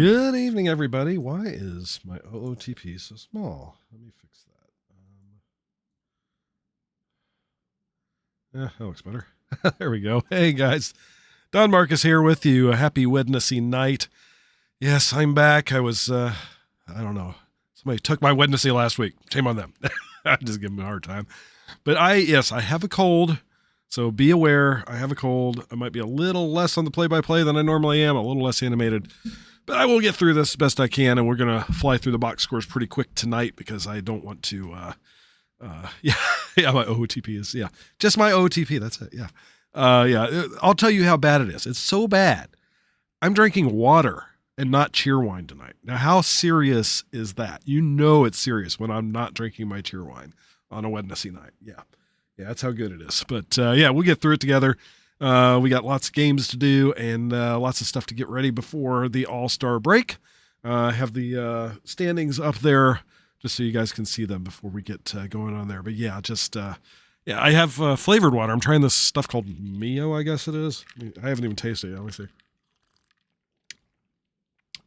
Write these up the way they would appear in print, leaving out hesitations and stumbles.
Good evening, everybody. Why is my OOTP so small? Let me fix that. That looks better. There we go. Hey, guys. DonMarcus here with you. A happy Wednesday night. Yes, I'm back. I was, I don't know. Somebody took my Wednesday last week. Shame on them. I just give them a hard time. But I have a cold. So be aware, I have a cold. I might be a little less on the play-by-play than I normally am, a little less animated. But I will get through this best I can, and we're going to fly through the box scores pretty quick tonight because I don't want to, my OTP is, just my OTP, that's it, I'll tell you how bad it is. It's so bad. I'm drinking water and not cheerwine tonight. Now, how serious is that? You know it's serious when I'm not drinking my cheerwine on a Wednesday night. Yeah, that's how good it is. But, we'll get through it together. We got lots of games to do and lots of stuff to get ready before the All-Star break. I have the standings up there just so you guys can see them before we get going on there. But I have flavored water. I'm trying this stuff called Mio, I guess it is. I haven't even tasted it. Let me see.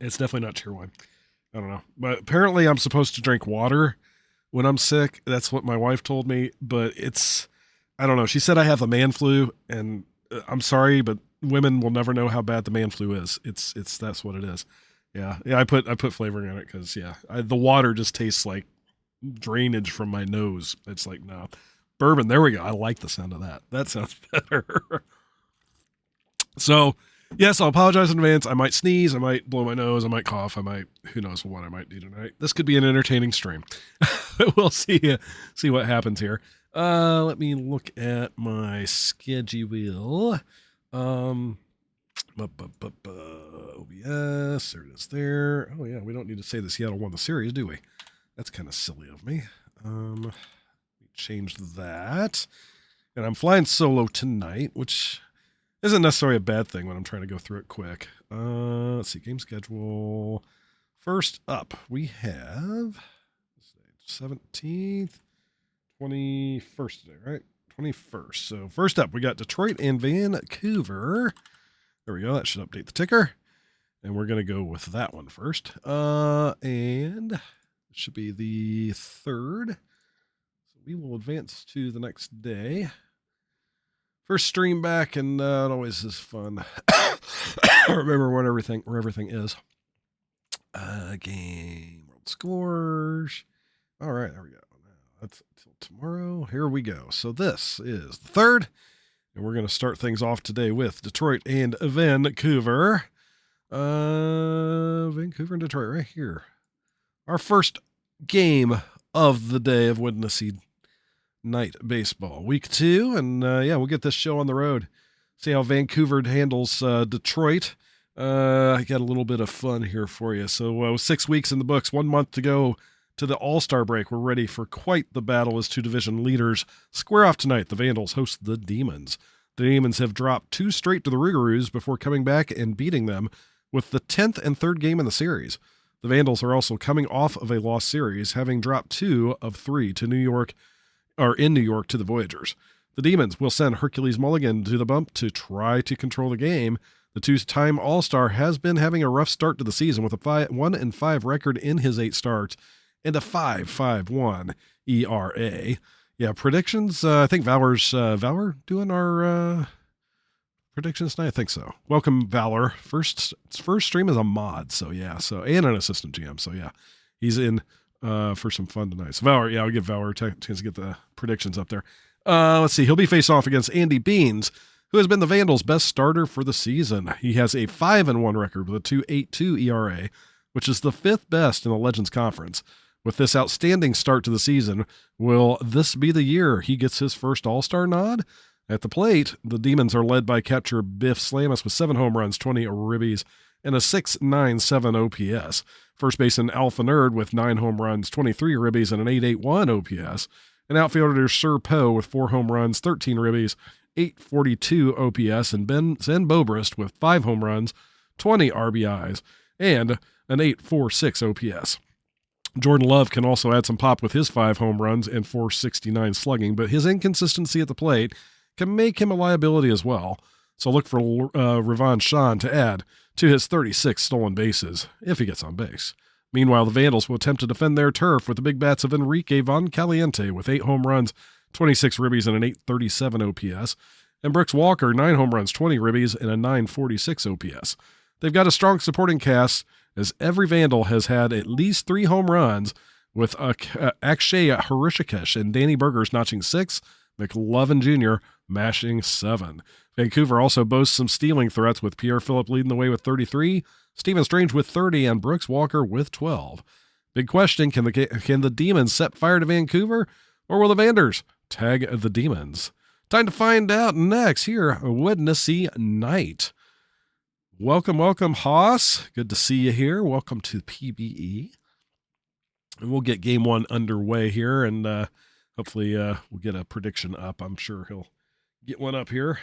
It's definitely not cheerwine. I don't know. But apparently I'm supposed to drink water when I'm sick. That's what my wife told me. But I don't know. She said I have the man flu, and I'm sorry, but women will never know how bad the man flu is. That's what it is. Yeah. I put flavoring in it because the water just tastes like drainage from my nose. It's like, no. Bourbon. There we go. I like the sound of that. That sounds better. So, yes, I'll apologize in advance. I might sneeze. I might blow my nose. I might cough. Who knows what I might do tonight. This could be an entertaining stream. We'll see what happens here. Let me look at my schedule. OBS, there it is there. Oh yeah, we don't need to say the Seattle won the series, do we? That's kind of silly of me. Change that. And I'm flying solo tonight, which isn't necessarily a bad thing when I'm trying to go through it quick. Let's see, game schedule. First up, we have 17th. 21st today, right? 21st. So first up, we got Detroit and Vancouver. There we go. That should update the ticker. And we're going to go with that one first. And it should be the 3rd. So we will advance to the next day. First stream back, and it always is fun. Remember where everything is. Game world scores. All right, there we go. That's until tomorrow. Here we go. So this is the 3rd, and we're going to start things off today with Detroit and Vancouver. Vancouver and Detroit right here. Our first game of the day of Wednesday night baseball. Week 2, and we'll get this show on the road. See how Vancouver handles Detroit. I got a little bit of fun here for you. So 6 weeks in the books, 1 month to go to the All-Star break. We're ready for quite the battle as two division leaders square off tonight. The Vandals host the Demons. The Demons have dropped 2 straight to the Rougarous before coming back and beating them with the 10th and 3rd game in the series. The Vandals are also coming off of a lost series, having dropped 2 of 3 to New York to the Voyagers. The Demons will send Hercules Mulligan to the bump to try to control the game. The 2-time All-Star has been having a rough start to the season with a 1-5 record in his 8 starts. And a 5.51 ERA. Yeah, predictions. I think Valor doing our predictions tonight. I think so. Welcome, Valor. First stream as a mod. So and an assistant GM. So he's in for some fun tonight. So Valor, I'll give Valor a chance to get the predictions up there. Let's see. He'll be facing off against Andy Beans, who has been the Vandals' best starter for the season. He has a 5-1 record with a 2.82 ERA, which is the 5th best in the Legends Conference. With this outstanding start to the season, will this be the year he gets his first All-Star nod? At the plate, the Demons are led by catcher Biff Slamus with 7 home runs, 20 ribbies, and a 6.97 OPS. First baseman Alpha Nerd with 9 home runs, 23 ribbies, and an 8.81 OPS. And outfielder Sir Poe with 4 home runs, 13 ribbies, 842 OPS, and Zen Bobrist with 5 home runs, 20 RBIs, and an 846 OPS. Jordan Love can also add some pop with his 5 home runs and 469 slugging, but his inconsistency at the plate can make him a liability as well. So look for Ravon Sean to add to his 36 stolen bases if he gets on base. Meanwhile, the Vandals will attempt to defend their turf with the big bats of Enrique Von Caliente with 8 home runs, 26 ribbies, and an 837 OPS, and Brooks Walker, 9 home runs, 20 ribbies, and a 946 OPS. They've got a strong supporting cast, as every Vandal has had at least 3 home runs, with Akshay Harishikesh and Danny Burgers notching 6, McLovin Jr. mashing 7. Vancouver also boasts some stealing threats, with Pierre Phillip leading the way with 33, Stephen Strange with 30, and Brooks Walker with 12. Big question, can the Demons set fire to Vancouver, or will the Vanders tag the Demons? Time to find out next here, Wednesday night. Welcome, Haas. Good to see you here. Welcome to PBE. And we'll get game 1 underway here, and hopefully we'll get a prediction up. I'm sure he'll get one up here.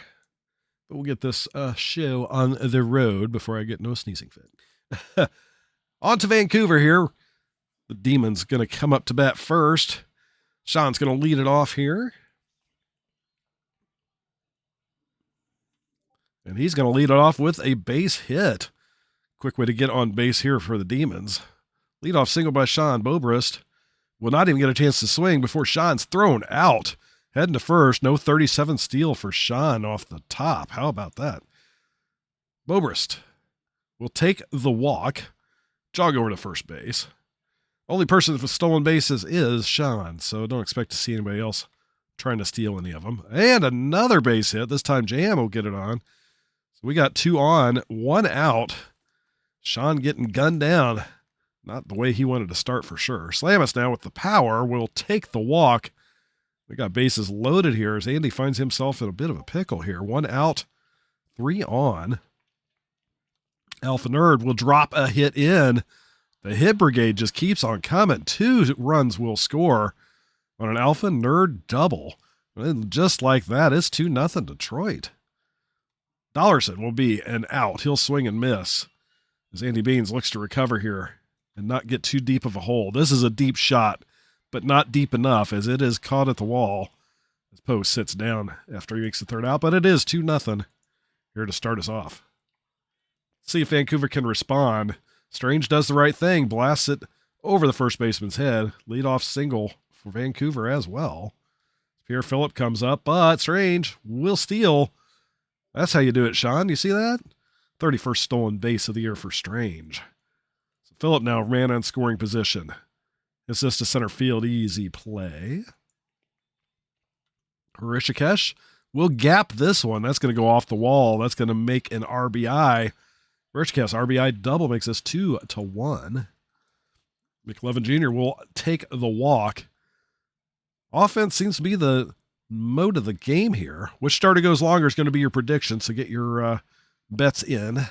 But we'll get this show on the road before I get no sneezing fit. On to Vancouver here. The Demons going to come up to bat first. Sean's going to lead it off here. And he's going to lead it off with a base hit. Quick way to get on base here for the Demons. Leadoff single by Sean. Bobrist will not even get a chance to swing before Sean's thrown out. Heading to first. No 37 steal for Sean off the top. How about that? Bobrist will take the walk. Jog over to first base. Only person with stolen bases is Sean, so don't expect to see anybody else trying to steal any of them. And another base hit. This time Jam will get it on. So we got 2 on, 1 out. Sean getting gunned down. Not the way he wanted to start for sure. Slamus now with the power will take the walk. We got bases loaded here as Andy finds himself in a bit of a pickle here. 1 out, 3 on. Alpha Nerd will drop a hit in. The hit brigade just keeps on coming. 2 runs will score on an Alpha Nerd double. And just like that, it's 2-0 Detroit. Dollarson will be an out. He'll swing and miss as Andy Beans looks to recover here and not get too deep of a hole. This is a deep shot, but not deep enough as it is caught at the wall. As Poe sits down after he makes the 3rd out, but it is 2-0 here to start us off. See if Vancouver can respond. Strange does the right thing, blasts it over the first baseman's head. Leadoff single for Vancouver as well. Pierre Phillip comes up, but Strange will steal. That's how you do it, Sean. You see that? 31st stolen base of the year for Strange. So Phillip now ran on scoring position. Assist to center field, easy play. Harishikesh will gap this one. That's going to go off the wall. That's going to make an RBI. Harishikesh RBI double makes this 2-1. McLovin Jr. will take the walk. Offense seems to be the mode of the game here. Which starter goes longer is going to be your prediction, so get your bets in.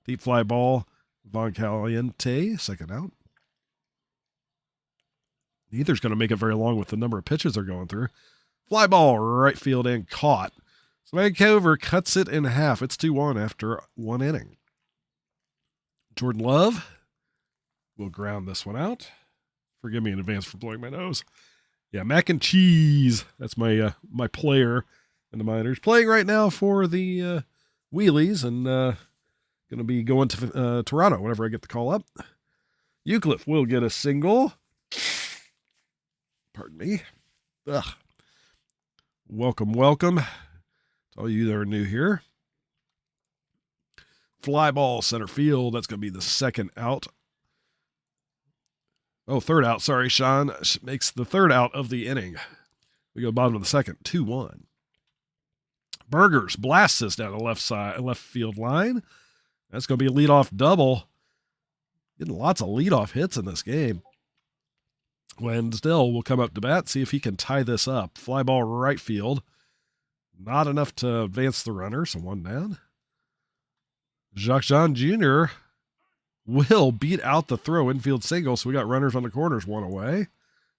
Deep fly ball, Von Caliente, 2nd out. Neither's going to make it very long with the number of pitches they're going through. Fly ball, right field, and caught. So Vancouver cuts it in half. It's 2-1 after 1 inning. Jordan Love will ground this one out. Forgive me in advance for blowing my nose. Yeah, Mac and Cheese. That's my my player in the minors. Playing right now for the Wheelies and going to be going to Toronto whenever I get the call up. Euclid will get a single. Pardon me. Ugh. Welcome to all you that are new here. Fly ball center field. That's going to be the 2nd out. Oh, 3rd out. Sorry, Sean makes the 3rd out of the inning. We go bottom of the 2nd, 2-1. Burgers blasts this down the left field line. That's going to be a leadoff double. Getting lots of leadoff hits in this game. Wednesday will come up to bat, see if he can tie this up. Fly ball right field. Not enough to advance the runner, so 1 down. Jacques Jean Jr. will beat out the throw infield single, so we got runners on the corners, 1 away.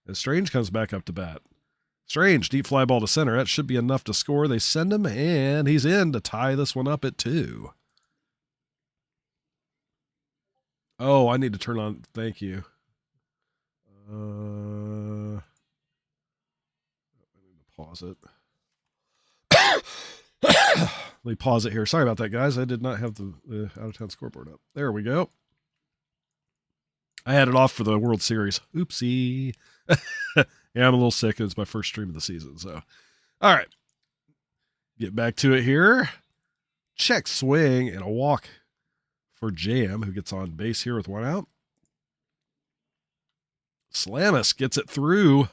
And Strange comes back up to bat. Strange, deep fly ball to center. That should be enough to score. They send him, and he's in to tie this one up at 2. Oh, I need to turn on. Thank you. I need to pause it. Let me pause it here. Sorry about that, guys. I did not have the out-of-town scoreboard up. There we go. I had it off for the World Series. Oopsie. Yeah, I'm a little sick. It's my first stream of the season. So, all right. Get back to it here. Check swing and a walk for Jam, who gets on base here with one out. Slamus gets it through.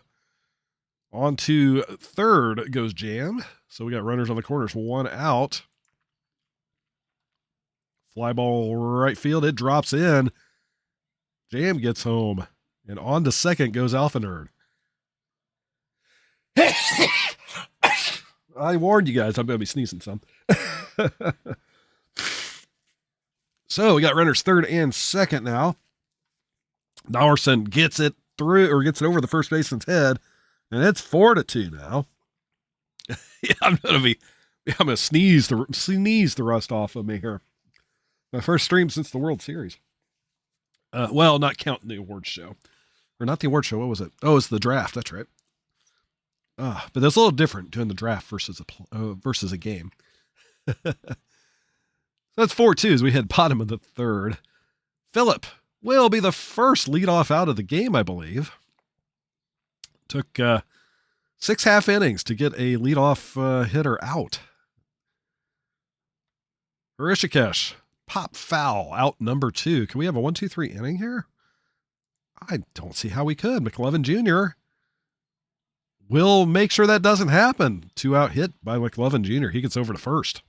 On to third goes Jam. So we got runners on the corners, one out. Fly ball right field. It drops in. Jam gets home. And on to second goes Alpha Nerd. I warned you guys I'm going to be sneezing some. So we got runners third and second now. Dollarson gets it through, or gets it over the first baseman's head. And it's 4-2 now. Yeah, I'm gonna sneeze the rust off of me here. My first stream since the World Series. Well, not counting the awards show, or not the awards show. What was it? Oh, it's the draft. That's right. But that's a little different doing the draft versus a game. So that's 4-2 as we hit bottom of the third. Phillip will be the first leadoff out of the game, I believe. Took 6 half innings to get a leadoff hitter out. Hrishikesh, pop foul, out number 2. Can we have a 1-2-3 inning here? I don't see how we could. McLovin Jr. will make sure that doesn't happen. 2 out hit by McLovin Jr. He gets over to first.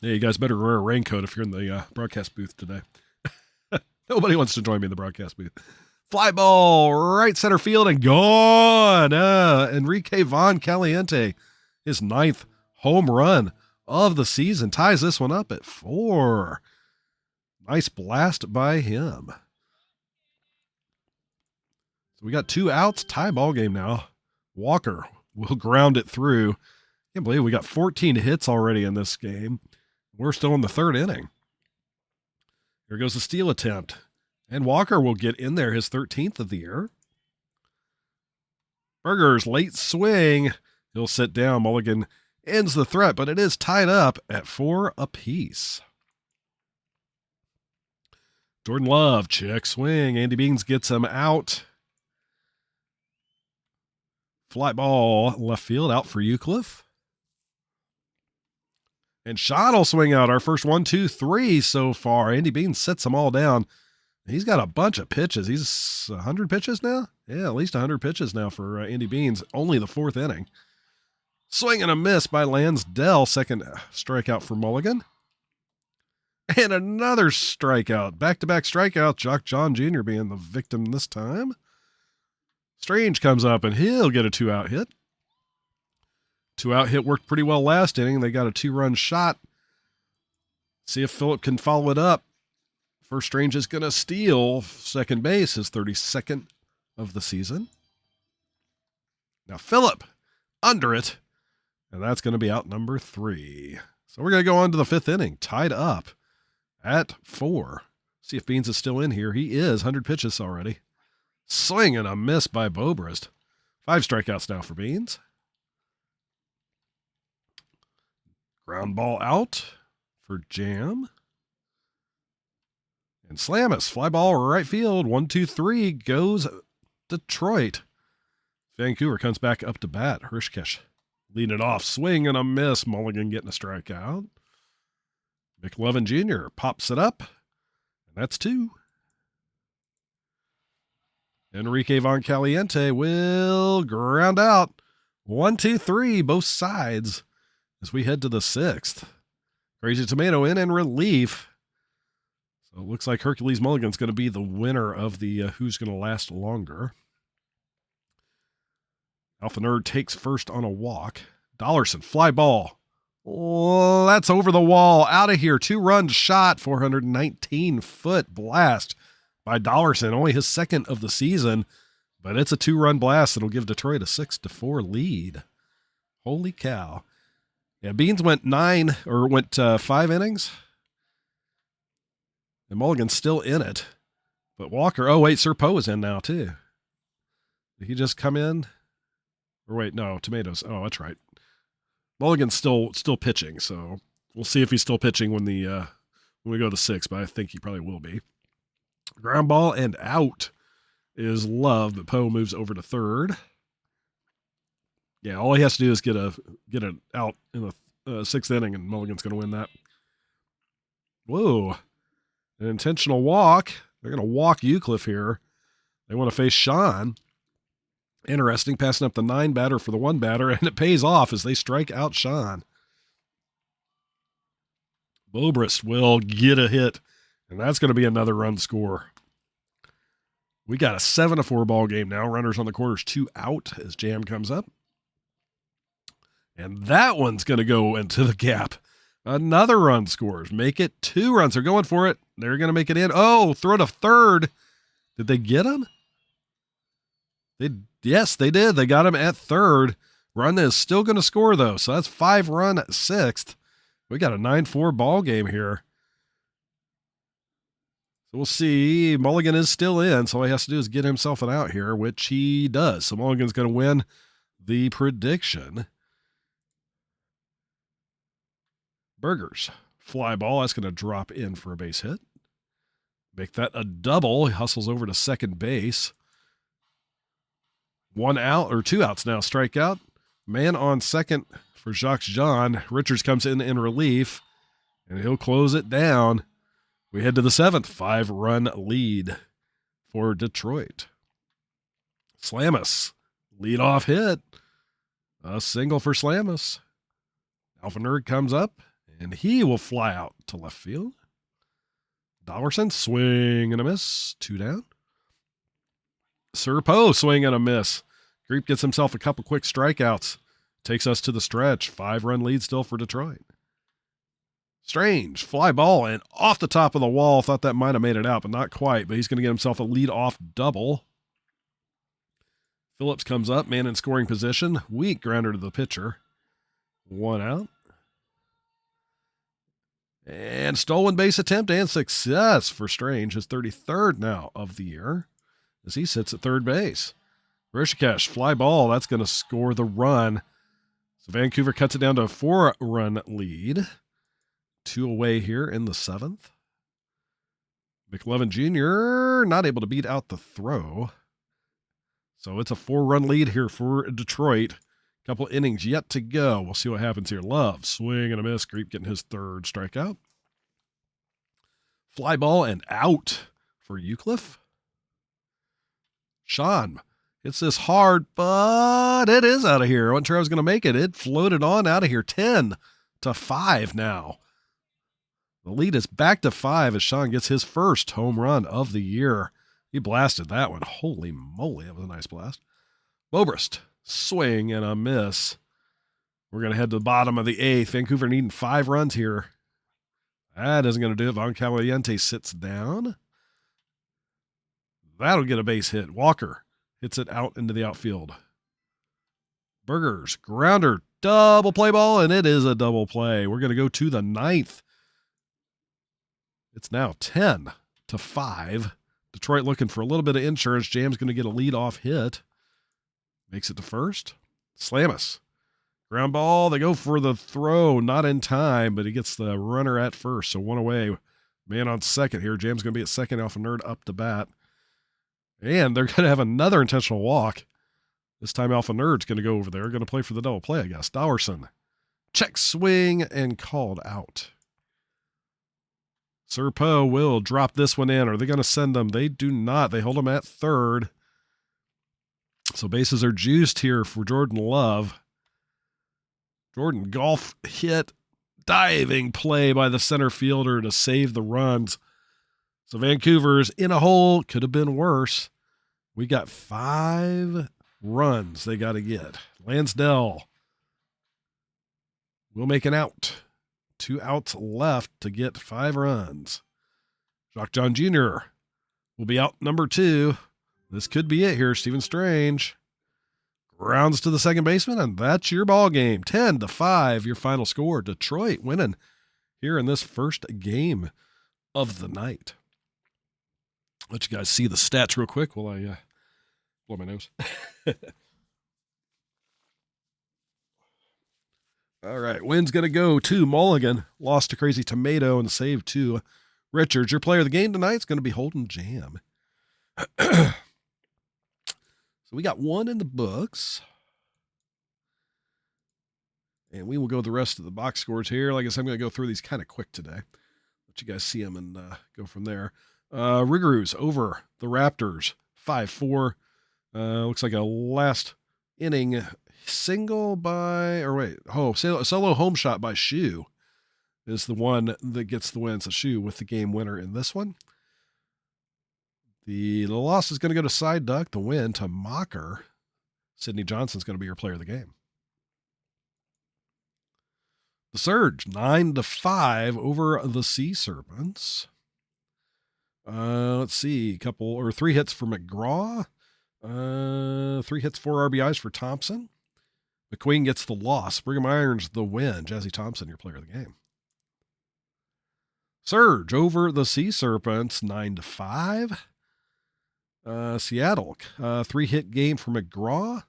Yeah, you guys better wear a raincoat if you're in the broadcast booth today. Nobody wants to join me in the broadcast booth. Fly ball, right center field, and gone. Enrique Von Caliente, his 9th home run of the season, ties this one up at 4. Nice blast by him. So we got 2 outs, tie ball game now. Walker will ground it through. Can't believe we got 14 hits already in this game. We're still in the 3rd inning. Here goes the steal attempt. And Walker will get in there, his 13th of the year. Burger's late swing. He'll sit down. Mulligan ends the threat, but it is tied up at 4 apiece. Jordan Love, check swing. Andy Beans gets him out. Fly ball left field out for Euclid. And Sean will swing out our first 1-2-3 so far. Andy Beans sets them all down. He's got a bunch of pitches. He's 100 pitches now? Yeah, at least 100 pitches now for Andy Beans. Only the 4th inning. Swing and a miss by Lansdell. Second strikeout for Mulligan. And another strikeout. Back-to-back strikeout. Jock John Jr. being the victim this time. Strange comes up, and he'll get a 2-out hit. 2-out hit worked pretty well last inning. They got a 2-run shot. See if Phillip can follow it up. First Strange is going to steal second base, his 32nd of the season. Now Phillip under it, and that's going to be out number 3. So we're going to go on to the 5th inning, tied up at 4. See if Beans is still in here. He is. 100 pitches already. Swing and a miss by Bobrist. 5 strikeouts now for Beans. Ground ball out for Jam. And Slamus, fly ball right field. 1-2-3 goes Detroit. Vancouver comes back up to bat. Hrishikesh leading it off. Swing and a miss. Mulligan getting a strikeout. McLovin Jr. pops it up. And that's 2. Enrique Von Caliente will ground out. 1-2-3, both sides. As we head to the 6th. Crazy Tomato in relief. So it looks like Hercules Mulligan's going to be the winner of the who's going to last longer. Alpha Nerd takes first on a walk. Dollarson, fly ball. Oh, that's over the wall. Out of here. 2-run shot. 419-foot blast by Dollarson. Only his 2nd of the season. But it's a 2-run blast that'll give Detroit a 6-4 lead. Holy cow. Yeah, Beans went 5 innings. And Mulligan's still in it. But Walker, oh wait, Sir Poe is in now too. Did he just come in? Or wait, no, Tomatoes. Oh, that's right. Mulligan's still pitching, so we'll see if he's still pitching when we go to 6, but I think he probably will be. Ground ball and out is Love, but Poe moves over to third. Yeah, all he has to do is get an out in the 6th inning, and Mulligan's going to win that. Whoa. An intentional walk. They're going to walk Eucliffe here. They want to face Sean. Interesting, passing up the 9 batter for the 1 batter, and it pays off as they strike out Sean. Bobrist will get a hit, and that's going to be another run score. We got a 7-4 ball game now. Runners on the corners, 2 out as Jam comes up. And that one's going to go into the gap. Another run scores. Make it 2 runs. They're going for it. They're going to make it in. Oh, throw to third. Did they get him? Yes, they did. They got him at third. Run is still going to score, though. So that's 5 run at 6th. We got a 9-4 ball game here. So we'll see. Mulligan is still in, so all he has to do is get himself an out here, which he does. So Mulligan's going to win the prediction. Burgers. Fly ball. That's going to drop in for a base hit. Make that a double. He hustles over to second base. 1 out, or 2 outs now. Strikeout. Man on second for Jacques Jean. Richards comes in relief, and he'll close it down. We head to the 7th. 5-run lead for Detroit. Slamus. Leadoff hit. A single for Slamus. Alpha Nerd comes up, and he will fly out to left field. Dollarson, swing and a miss. 2 down. Sir Poe, swing and a miss. Creep gets himself a couple quick strikeouts. Takes us to the stretch. 5-run lead still for Detroit. Strange, fly ball, and off the top of the wall. Thought that might have made it out, but not quite. But he's going to get himself a lead-off double. Phillips comes up, man in scoring position. Weak grounder to the pitcher. 1 out. And stolen base attempt and success for Strange, his 33rd now of the year, as he sits at third base. Rishikesh, fly ball, that's going to score the run. So Vancouver cuts it down to a 4-run lead. 2 away here in the 7th. McLevin Jr. not able to beat out the throw. So it's a 4-run lead here for Detroit. Couple innings yet to go. We'll see what happens here. Love, swing and a miss. Creep getting his 3rd strikeout. Fly ball and out for Eucliffe. Sean hits this hard, but it is out of here. I wasn't sure I was going to make it. It floated on out of here. 10-5 now. The lead is back to 5 as Sean gets his first home run of the year. He blasted that one. Holy moly, that was a nice blast. Bobrist, swing and a miss. We're going to head to the bottom of the 8th. Vancouver needing 5 runs here. That isn't going to do it. Von Caliente sits down. That'll get a base hit. Walker hits it out into the outfield. Burgers, grounder, double play ball, and it is a double play. We're going to go to the 9th. It's now 10-5. Detroit looking for a little bit of insurance. Jam's going to get a lead-off hit. Makes it to first. Slamus. Ground ball. They go for the throw. Not in time, but he gets the runner at first. So 1 away. Man on second here. Jam's going to be at second. Alpha Nerd up to bat. And they're going to have another intentional walk. This time Alpha Nerd's going to go over there. Going to play for the double play, I guess. Dowerson. Check swing and called out. Sir Poe will drop this one in. Are they going to send them? They do not. They hold him at third. So bases are juiced here for Jordan Love. Jordan golf hit. Diving play by the center fielder to save the runs. So Vancouver's in a hole. Could have been worse. We got 5 runs they got to get. Lansdell will make an out. 2 outs left to get 5 runs. Jacques John Jr. will be out number 2. This could be it here. Stephen Strange grounds to the second baseman, and that's your ball game. 10-5, your final score. Detroit winning here in this first game of the night. Let you guys see the stats real quick while I blow my nose. All right, win's going to go to Mulligan. Lost to Crazy Tomato and save to Richards. Your player of the game tonight is going to be Holden Jam. So we got one in the books. And we will go the rest of the box scores here. Like I said, I'm going to go through these kind of quick today. Let you guys see them and go from there. Ringaroos over the Raptors, 5-4. Looks like a last inning single by, solo home shot by Shu is the one that gets the win. So Shu with the game winner in this one. The loss is going to go to Side Duck. The win to Mocker. Sidney Johnson's going to be your player of the game. The Surge, 9-5 over the Sea Serpents. Let's see, 3 hits for McGraw. 3 hits, 4 RBIs for Thompson. McQueen gets the loss. Brigham Irons the win. Jazzy Thompson, your player of the game. Surge over the Sea Serpents, 9-5. Seattle, 3-hit game for McGraw.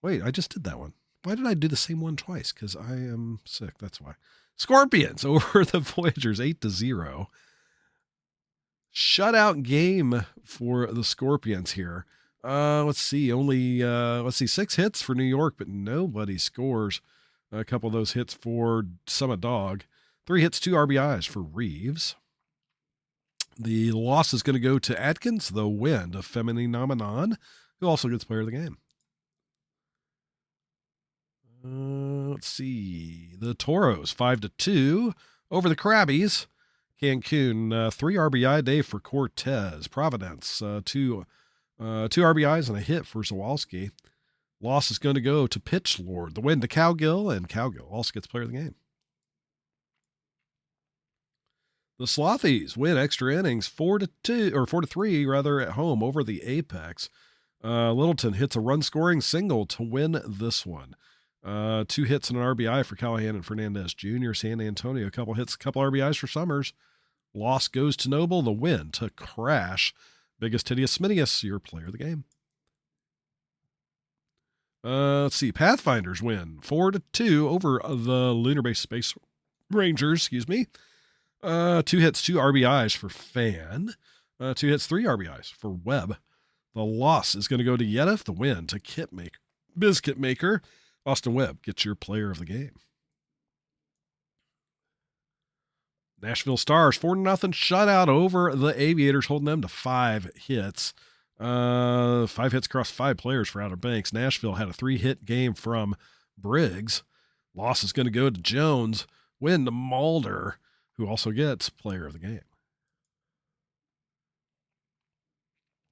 Wait, I just did that one. Why did I do the same one twice? Because I am sick. That's why. Scorpions over the Voyagers, 8-0. Shutout game for the Scorpions here. Let's see. 6 hits for New York, but nobody scores. A couple of those hits for Summit Dog. 3 hits, 2 RBIs for Reeves. The loss is going to go to Atkins, the win to Femininomenon, who also gets player of the game. Let's see. The Toros, 5-2 over the Crabbies. Cancun, 3 RBI day for Cortez. Providence, 2 RBIs and a hit for Zawalski. Loss is going to go to Pitch Lord. The win to Cowgill, and Cowgill also gets player of the game. The Slothies win extra innings 4-3 rather at home over the Apex. Littleton hits a run-scoring single to win this one. 2 hits and an RBI for Callahan and Fernandez Jr. San Antonio, a couple hits, a couple RBIs for Summers. Loss goes to Noble. The win to Crash. Biggest Titius Smittius, your player of the game. Let's see. Pathfinders win 4-2 over the Lunar Base Space Rangers. 2 hits, 2 RBIs for Fan. 2 hits, 3 RBIs for Webb. The loss is going to go to Yedif. The win to Biscuit Maker. Austin Webb gets your player of the game. Nashville Stars, 4-0 shutout over the Aviators, holding them to 5 hits. 5 hits across 5 players for Outer Banks. Nashville had a 3-hit game from Briggs. Loss is going to go to Jones. Win to Mulder, who also gets player of the game.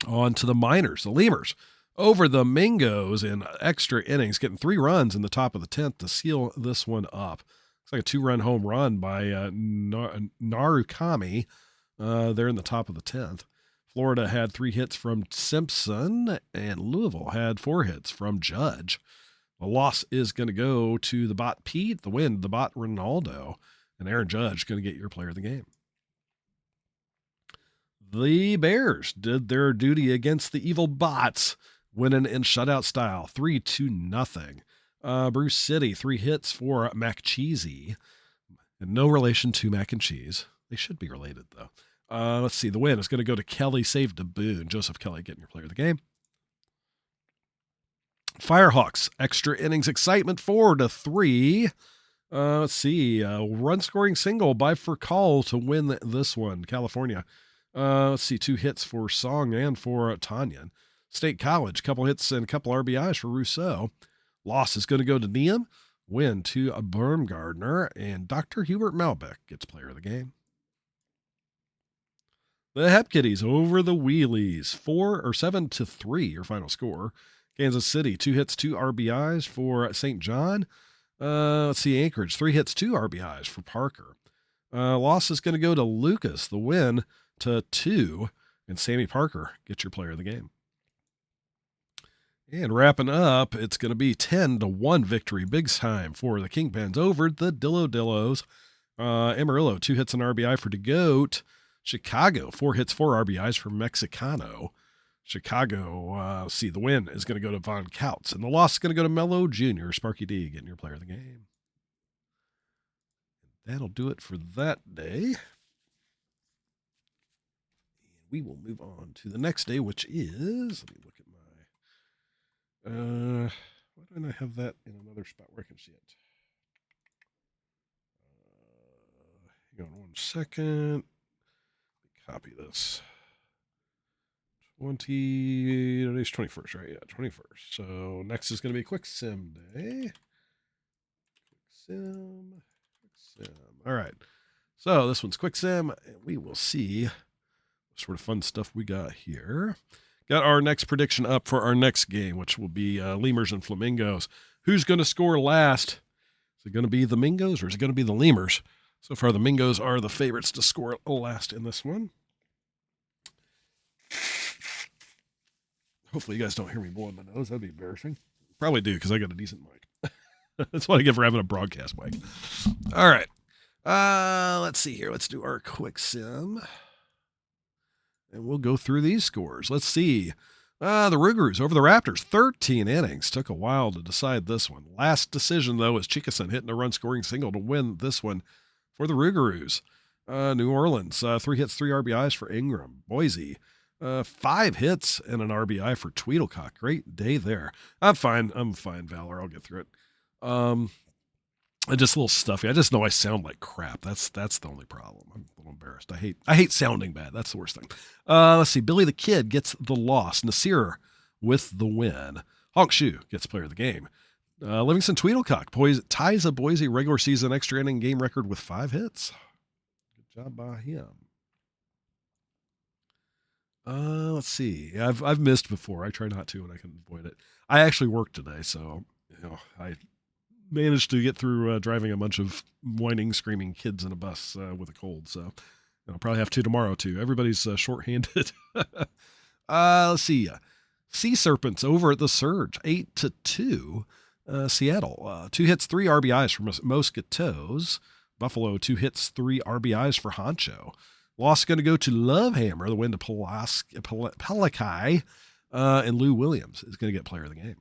On to the Miners, the Lemurs, over the Mingos in extra innings, getting 3 runs in the top of the 10th to seal this one up. Looks like a 2-run home run by Narukami. They're in the top of the 10th. Florida had 3 hits from Simpson, and Louisville had 4 hits from Judge. The loss is going to go to the bot Pete. The win, the bot Ronaldo. And Aaron Judge going to get your player of the game. The Bears did their duty against the evil bots, winning in shutout style, 3-0. Bruce City, 3 hits for McCheesy. And no relation to mac and cheese. They should be related, though. Let's see. The win is going to go to Kelly, saved to Boone. Joseph Kelly getting your player of the game. Firehawks, extra innings excitement, 4-3. Let's see. Run scoring single by Furcal to win this one. California. Let's see. 2 hits for Song and for Tanyan. State College, couple hits and a couple RBIs for Rousseau. Loss is going to go to Neum. Win to Baumgardner, and Dr. Hubert Malbec gets player of the game. The Hep Kitties over the Wheelies, 7-3, your final score. Kansas City, 2 hits, 2 RBIs for St. John. Let's see, Anchorage, 3 hits, 2 RBIs for Parker. Loss is going to go to Lucas. The win to 2, and Sammy Parker gets your player of the game. And wrapping up, it's going to be 10-1 victory, big time for the Kingpins over the Dillos. Amarillo, 2 hits and RBI for DeGoat. Chicago, 4 hits, 4 RBIs for Mexicano. Chicago, the win is going to go to Von Kautz, and the loss is going to go to Mello Jr., Sparky D, getting your player of the game. that'll do it for that day. We will move on to the next day, which is, let me look at my, why don't I have that in another spot where I can see it? Hang on 1 second. Copy this. Today's 21st, right? Yeah, 21st. So next is going to be Quick Sim Day. Quick Sim. All right. So this one's Quick Sim, and we will see what sort of fun stuff we got here. Got our next prediction up for our next game, which will be Lemurs and Flamingos. Who's going to score last? Is it going to be the Mingos or is it going to be the Lemurs? So far, the Mingos are the favorites to score last in this one. Hopefully you guys don't hear me blowing my nose. That'd be embarrassing. Probably do because I got a decent mic. That's what I get for having a broadcast mic. All right. Let's see here. Let's do our Quick Sim. And we'll go through these scores. Let's see. The Rougarous over the Raptors, 13 innings. Took a while to decide this one. Last decision, though, was Chikason hitting a run-scoring single to win this one for the Rougarous. New Orleans, 3 hits, 3 RBIs for Ingram. Boise, 5 hits and an RBI for Tweedlecock. Great day there. I'm fine, Valor. I'll get through it. Just a little stuffy. I just know I sound like crap. That's the only problem. I'm a little embarrassed. I hate sounding bad. That's the worst thing. Let's see. Billy the Kid gets the loss. Nasir with the win. Honk Shu gets player of the game. Livingston Tweedlecock ties a Boise regular season extra inning game record with 5 hits. Good job by him. Let's see. I've missed before. I try not to when I can avoid it. I actually worked today, so I managed to get through driving a bunch of whining, screaming kids in a bus with a cold. So I'll probably have to tomorrow too. Everybody's shorthanded. Let's see. Sea Serpents over at the Surge, 8-2. Seattle, 2 hits, 3 RBIs for Mosquitoes. Buffalo, 2 hits, 3 RBIs for Honcho. Loss going to go to Lovehammer. The win to Pelikai. And Lou Williams is going to get player of the game.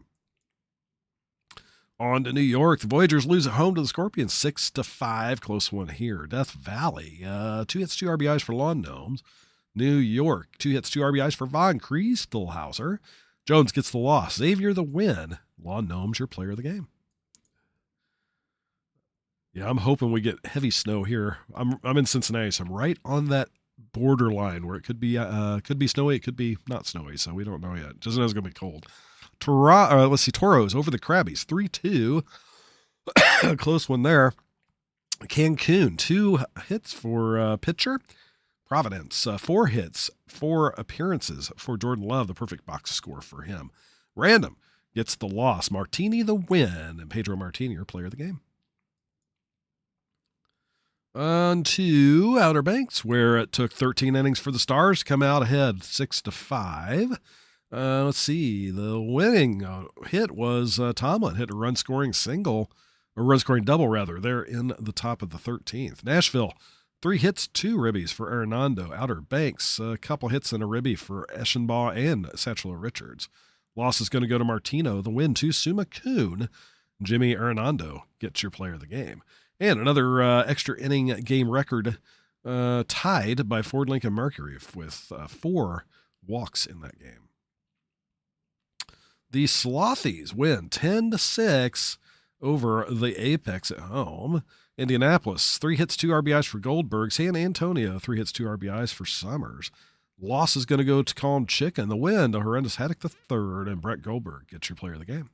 On to New York. The Voyagers lose at home to the Scorpions, 6-5. Close one here. Death Valley, 2 hits, 2 RBIs for Lawn Gnomes. New York, 2 hits, 2 RBIs for Von Kriestelhauser. Jones gets the loss. Xavier the win. Lawn Gnomes, your player of the game. Yeah, I'm hoping we get heavy snow here. I'm in Cincinnati, so I'm right on that borderline where it could be snowy, it could be not snowy, so we don't know yet. Doesn't know it's going to be cold. Let's see, Toros over the Crabbies, 3-2. Close one there. Cancun, 2 hits for pitcher. Providence, 4 hits, 4 appearances for Jordan Love, the perfect box score for him. Random gets the loss. Martini the win, and Pedro Martini, your player of the game. On to Outer Banks, where it took 13 innings for the Stars to come out ahead 6-5. Let's see. The winning hit was Tomlin hit a run-scoring double rather. They're in the top of the 13th. Nashville, 3 hits, 2 ribbies for Arenado. Outer Banks, a couple hits and a ribby for Eschenbaugh and Satchel Richards. Loss is going to go to Martino. The win to Suma Kuhn. Jimmy Arenado gets your player of the game. And another extra inning game record tied by Ford Lincoln Mercury with 4 walks in that game. The Slothies win 10-6 over the Apex at home. Indianapolis, 3 hits, 2 RBIs for Goldberg. San Antonio, 3 hits, 2 RBIs for Summers. Loss is going to go to Calm Chicken. The win to Horrendous Haddock III, and Brett Goldberg gets your player of the game.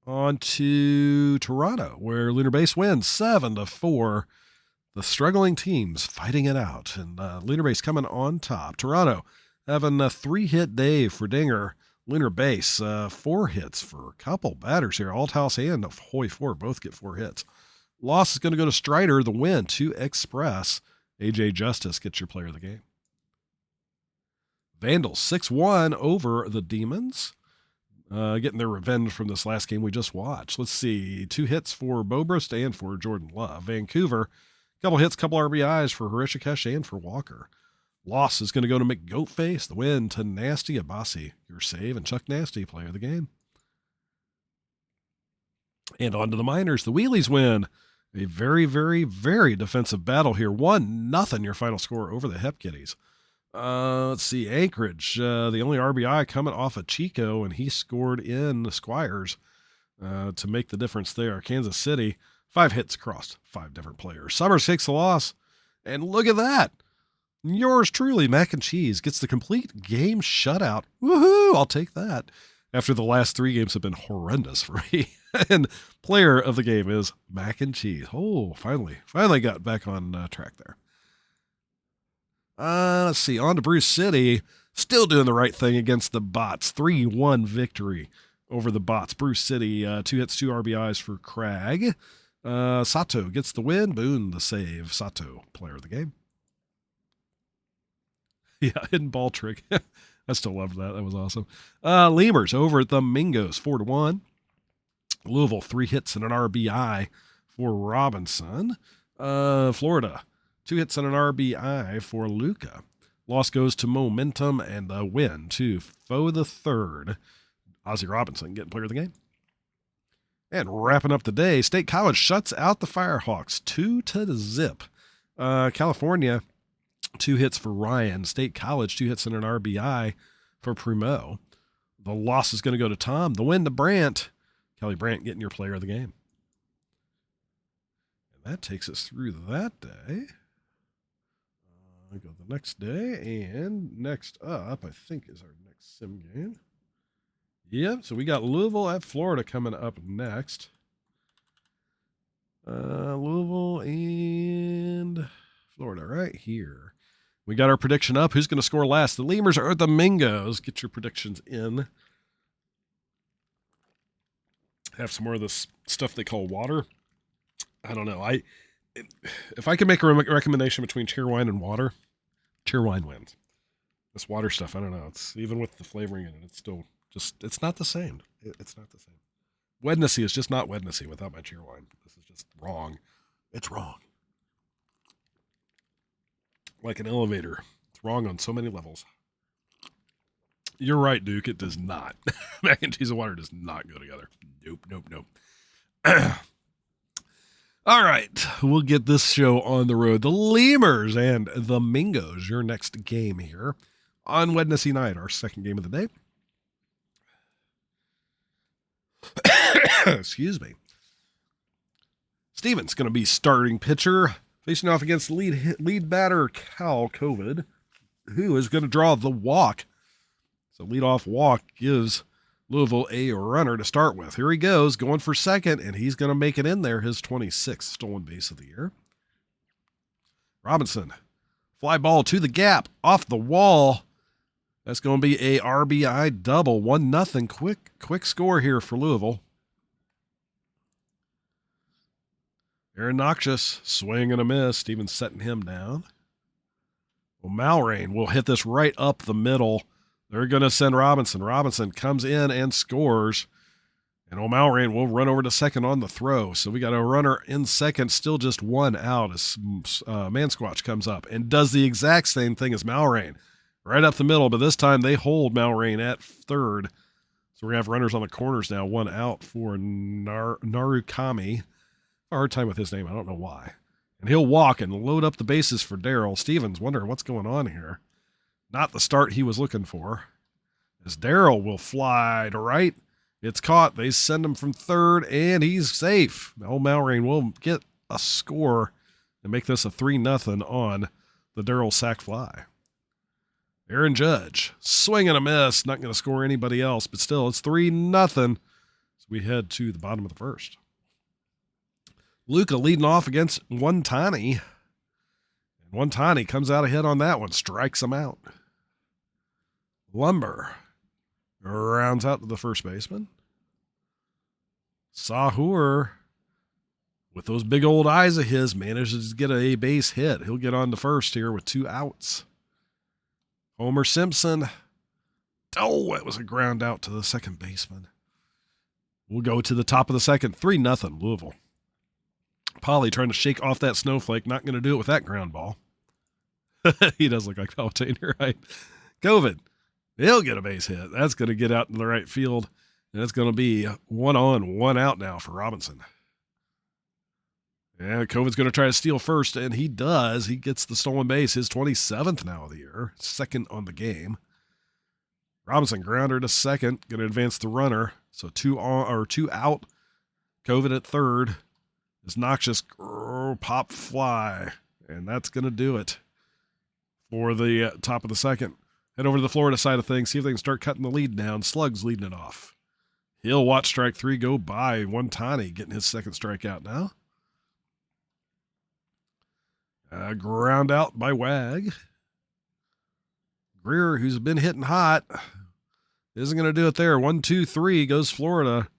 On to Toronto, where Lunar Base wins 7-4. The struggling teams fighting it out, and Lunar Base coming on top. Toronto having a 3-hit day for Dinger. Lunar Base, 4 hits for a couple batters here. Althouse and Hoy 4 both get 4 hits. Loss is going to go to Strider. The win to Express. AJ Justice gets your player of the game. Vandals 6-1 over the Demons. Getting their revenge from this last game we just watched. Let's see. 2 hits for Bobrist and for Jordan Love. Vancouver, couple hits, couple RBIs for Harishikesh and for Walker. Loss is going to go to McGoatface. The win to Nasty Abassi. Your save, and Chuck Nasty, player of the game. And on to the Miners. The Wheelies win. A very, very, very defensive battle here. 1-0 your final score over the Hep Kitties. Let's see. Anchorage, the only RBI coming off of Chico, and he scored in the Squires to make the difference there. Kansas City, 5 hits across 5 different players. Summers takes the loss. And look at that. Yours truly, Mac and Cheese, gets the complete game shutout. Woohoo! I'll take that. After the last 3 games have been horrendous for me. And player of the game is Mac and Cheese. Oh, finally got back on track there. Let's see. On to Bruce City. Still doing the right thing against the Bots. 3-1 victory over the Bots. Bruce City, 2 hits, 2 RBIs for Cragg. Sato gets the win. Boone the save. Sato, player of the game. Yeah, hidden ball trick. I still loved that. That was awesome. Lemurs over at the Mingos, 4-1. Louisville, 3 hits and an RBI for Robinson. Florida, 2 hits and an RBI for Luca. Loss goes to Momentum, and the win to Foe the Third. Ozzie Robinson getting player of the game. And wrapping up the day, State College shuts out the Firehawks 2-0. California, 2 hits for Ryan. State College, 2 hits and an RBI for Primo. The loss is going to go to Tom. The win to Brandt. Kelly Brandt getting your player of the game. And that takes us through that day. I go the next day, and next up, I think, is our next sim game. Yep, so we got Louisville at Florida coming up next. Louisville and Florida right here. We got our prediction up. Who's going to score last? The Lemurs or the Mingos? Get your predictions in. Have some more of this stuff they call water. I don't know. If I could make a recommendation between Cheerwine and water, Cheerwine wins. This water stuff, I don't know. It's even with the flavoring in it, it's still just, it's not the same. It's not the same. Wednesy is just not Wednesy without my Cheerwine. This is just wrong. It's wrong. Like an elevator. It's wrong on so many levels. You're right, Duke. It does not. Mac and cheese and water does not go together. Nope. All right. We'll get this show on the road. The Lemurs and the Mingos, your next game here on Wednesday night, our second game of the day. Excuse me. Stevens going to be starting pitcher, facing off against lead batter Cal COVID, who is going to draw the walk. So leadoff walk gives Louisville a runner to start with. Here he goes, going for second, and he's going to make it in there, his 26th stolen base of the year. Robinson, fly ball to the gap, off the wall. That's going to be a RBI double, 1-0. Quick score here for Louisville. Aaron Noxious, swing and a miss. Stevens setting him down. Well, Malrain will hit this right up the middle. They're going to send Robinson. Robinson comes in and scores. And O'Malrain will run over to second on the throw. So we got a runner in second, still just 1 out as Mansquatch comes up and does the exact same thing as Malrain. Right up the middle, but this time they hold Malrain at third. So we're going to have runners on the corners now, 1 out for Narukami. A hard time with his name. I don't know why. And he'll walk and load up the bases for Darrell. Stevens wondering what's going on here. Not the start he was looking for. As Darrell will fly to right. It's caught. They send him from third, and he's safe. Old Malrain will get a score and make this a 3-0 on the Darrell sac fly. Aaron Judge, swing and a miss. Not going to score anybody else, but still, it's 3-0. So we head to the bottom of the first. Luca leading off against Wantani. And Wantani comes out ahead on that one, strikes him out. Lumber rounds out to the first baseman. Sahur, with those big old eyes of his, manages to get a base hit. He'll get on to first here with 2 outs. Homer Simpson. Oh, it was a ground out to the second baseman. We'll go to the top of the second. 3-0 Louisville. Polly trying to shake off that snowflake. Not going to do it with that ground ball. He does look like Palpatine, right? COVID. He'll get a base hit. That's going to get out in the right field. And it's going to be 1 on, 1 out now for Robinson. Yeah, Covid's going to try to steal first, and he does. He gets the stolen base, his 27th now of the year, second on the game. Robinson grounder to second, going to advance the runner. So 2 on or 2 out. Covid at third. This noxious pop fly, and that's going to do it for the top of the second. Head over to the Florida side of things, see if they can start cutting the lead down. Slug's leading it off. He'll watch strike 3 go by. Wantani getting his second strikeout now. Ground out by Wag. Greer, who's been hitting hot, isn't going to do it there. 1, 2, 3 goes Florida.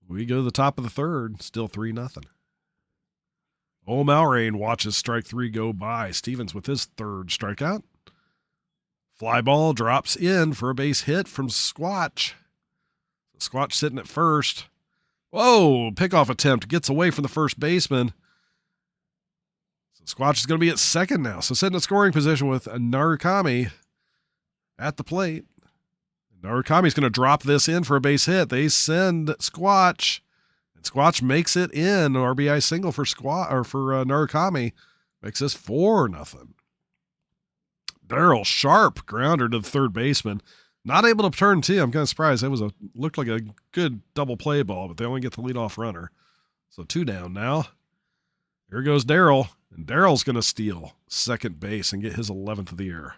We go to the top of the third, still 3-0. O'Malrain watches strike 3 go by. Stevens with his third strikeout. Fly ball drops in for a base hit from Squatch. Squatch sitting at first. Whoa, pickoff attempt gets away from the first baseman. So Squatch is going to be at second now. So sitting in scoring position with Narukami at the plate. Narukami's going to drop this in for a base hit. They send Squatch. And Squatch makes it in. RBI single for Narukami. Makes this 4-0. Darryl Sharp grounder to the third baseman. Not able to turn two. I'm kind of surprised. That looked like a good double play ball, but they only get the leadoff runner. So 2 down now. Here goes Darryl. And Darryl's going to steal second base and get his 11th of the year.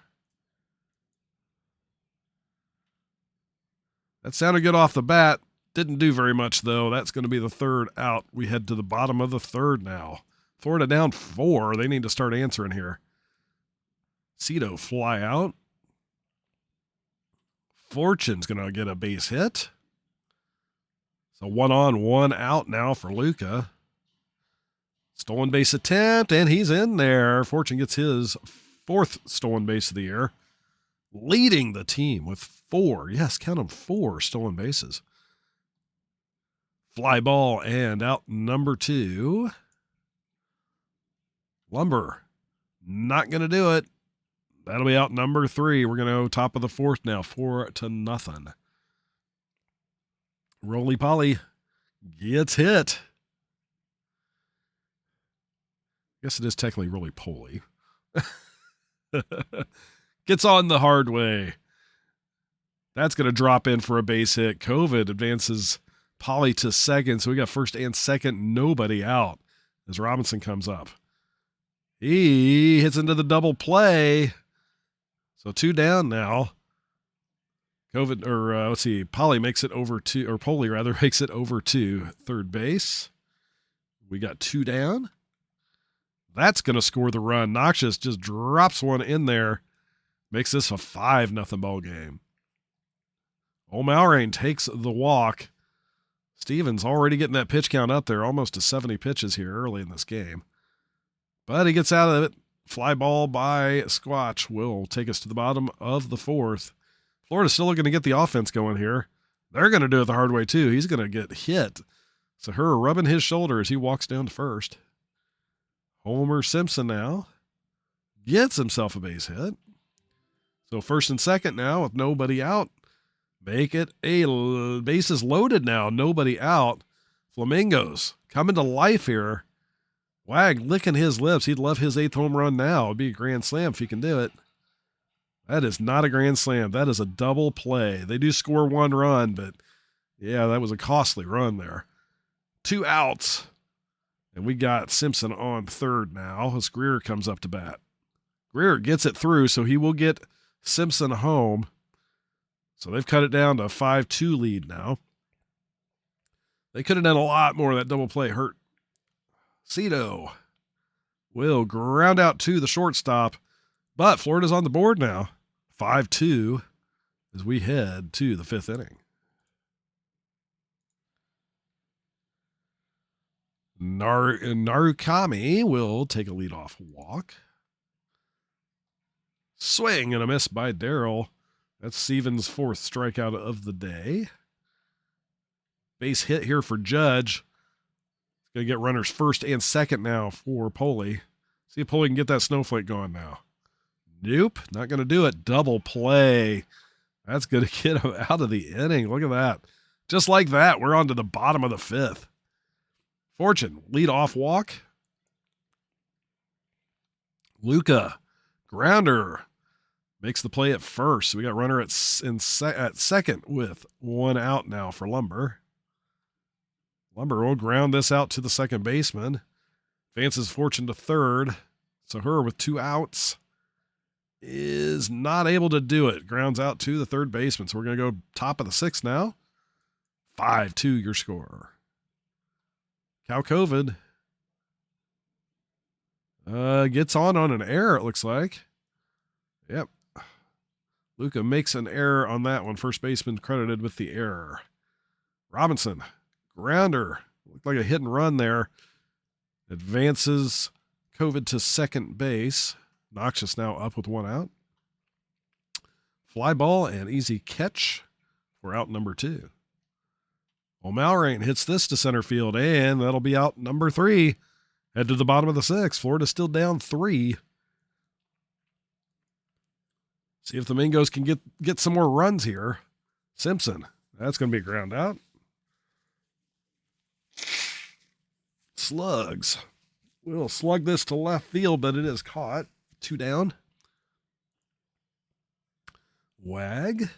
That sounded good off the bat. Didn't do very much, though. That's going to be the third out. We head to the bottom of the third now. Florida down 4. They need to start answering here. Cito fly out. Fortune's going to get a base hit. So 1 on, 1 out now for Luca. Stolen base attempt, and he's in there. Fortune gets his 4th stolen base of the year. Leading the team with 4. Yes, count them, 4 stolen bases. Fly ball and out number 2. Lumber. Not going to do it. That'll be out number 3. We're going to go top of the 4th now, 4-0. Roly Poly gets hit. Guess it is technically Roly Poly. Gets on the hard way. That's going to drop in for a base hit. Covid advances Poly to second, so we got first and second, nobody out as Robinson comes up. He hits into the double play. So 2 down now. Poly makes it over to, or Poly rather, makes it over to third base. We got 2 down. That's going to score the run. Noxious just drops one in there. Makes this a 5-0 ball game. O'Malrain takes the walk. Stevens already getting that pitch count up there, almost to 70 pitches here early in this game. But he gets out of it. Fly ball by Squatch will take us to the bottom of the 4th. Florida's still looking to get the offense going here. They're going to do it the hard way too. He's going to get hit. So her rubbing his shoulder as he walks down to first. Homer Simpson now gets himself a base hit. So first and second now with nobody out. Make it a bases loaded now. Nobody out. Flamingos coming to life here. Wag licking his lips. He'd love his 8th home run now. It'd be a grand slam if he can do it. That is not a grand slam. That is a double play. They do score 1 run, but yeah, that was a costly run there. 2 outs. And we got Simpson on third now as Greer comes up to bat. Greer gets it through, so he will get Simpson home. So they've cut it down to a 5-2 lead now. They could have done a lot more. That double play hurt. Cito will ground out to the shortstop, but Florida's on the board now. 5-2 as we head to the 5th inning. Narukami will take a leadoff walk. Swing and a miss by Darryl. That's Stevens' 4th strikeout of the day. Base hit here for Judge. Going to get runners first and second now for Poly. See if Poly can get that snowflake going now. Nope, not going to do it. Double play. That's going to get him out of the inning. Look at that. Just like that, we're on to the bottom of the fifth. Fortune, lead off walk. Luca, grounder, makes the play at first. So we got runner at second with one out now for Lumber. Lumber will ground this out to the second baseman. Advances Fortune to third. So her with two outs is not able to do it. Grounds out to the third baseman. So we're going to go top of the sixth now. 5-2 your score. Cal COVID gets on an error, it looks like. Yep. Luca makes an error on that one. First baseman credited with the error. Robinson, grounder. Looked like a hit and run there. Advances COVID to second base. Noxious now up with one out. Fly ball and easy catch for out number 2. O'Malrain hits this to center field, and that'll be out number 3. Head to the bottom of the 6th. Florida's still down 3. See if the Mingos can get some more runs here. Simpson, that's going to be a ground out. Slugs. We'll slug this to left field, but it is caught. 2 down. Wag.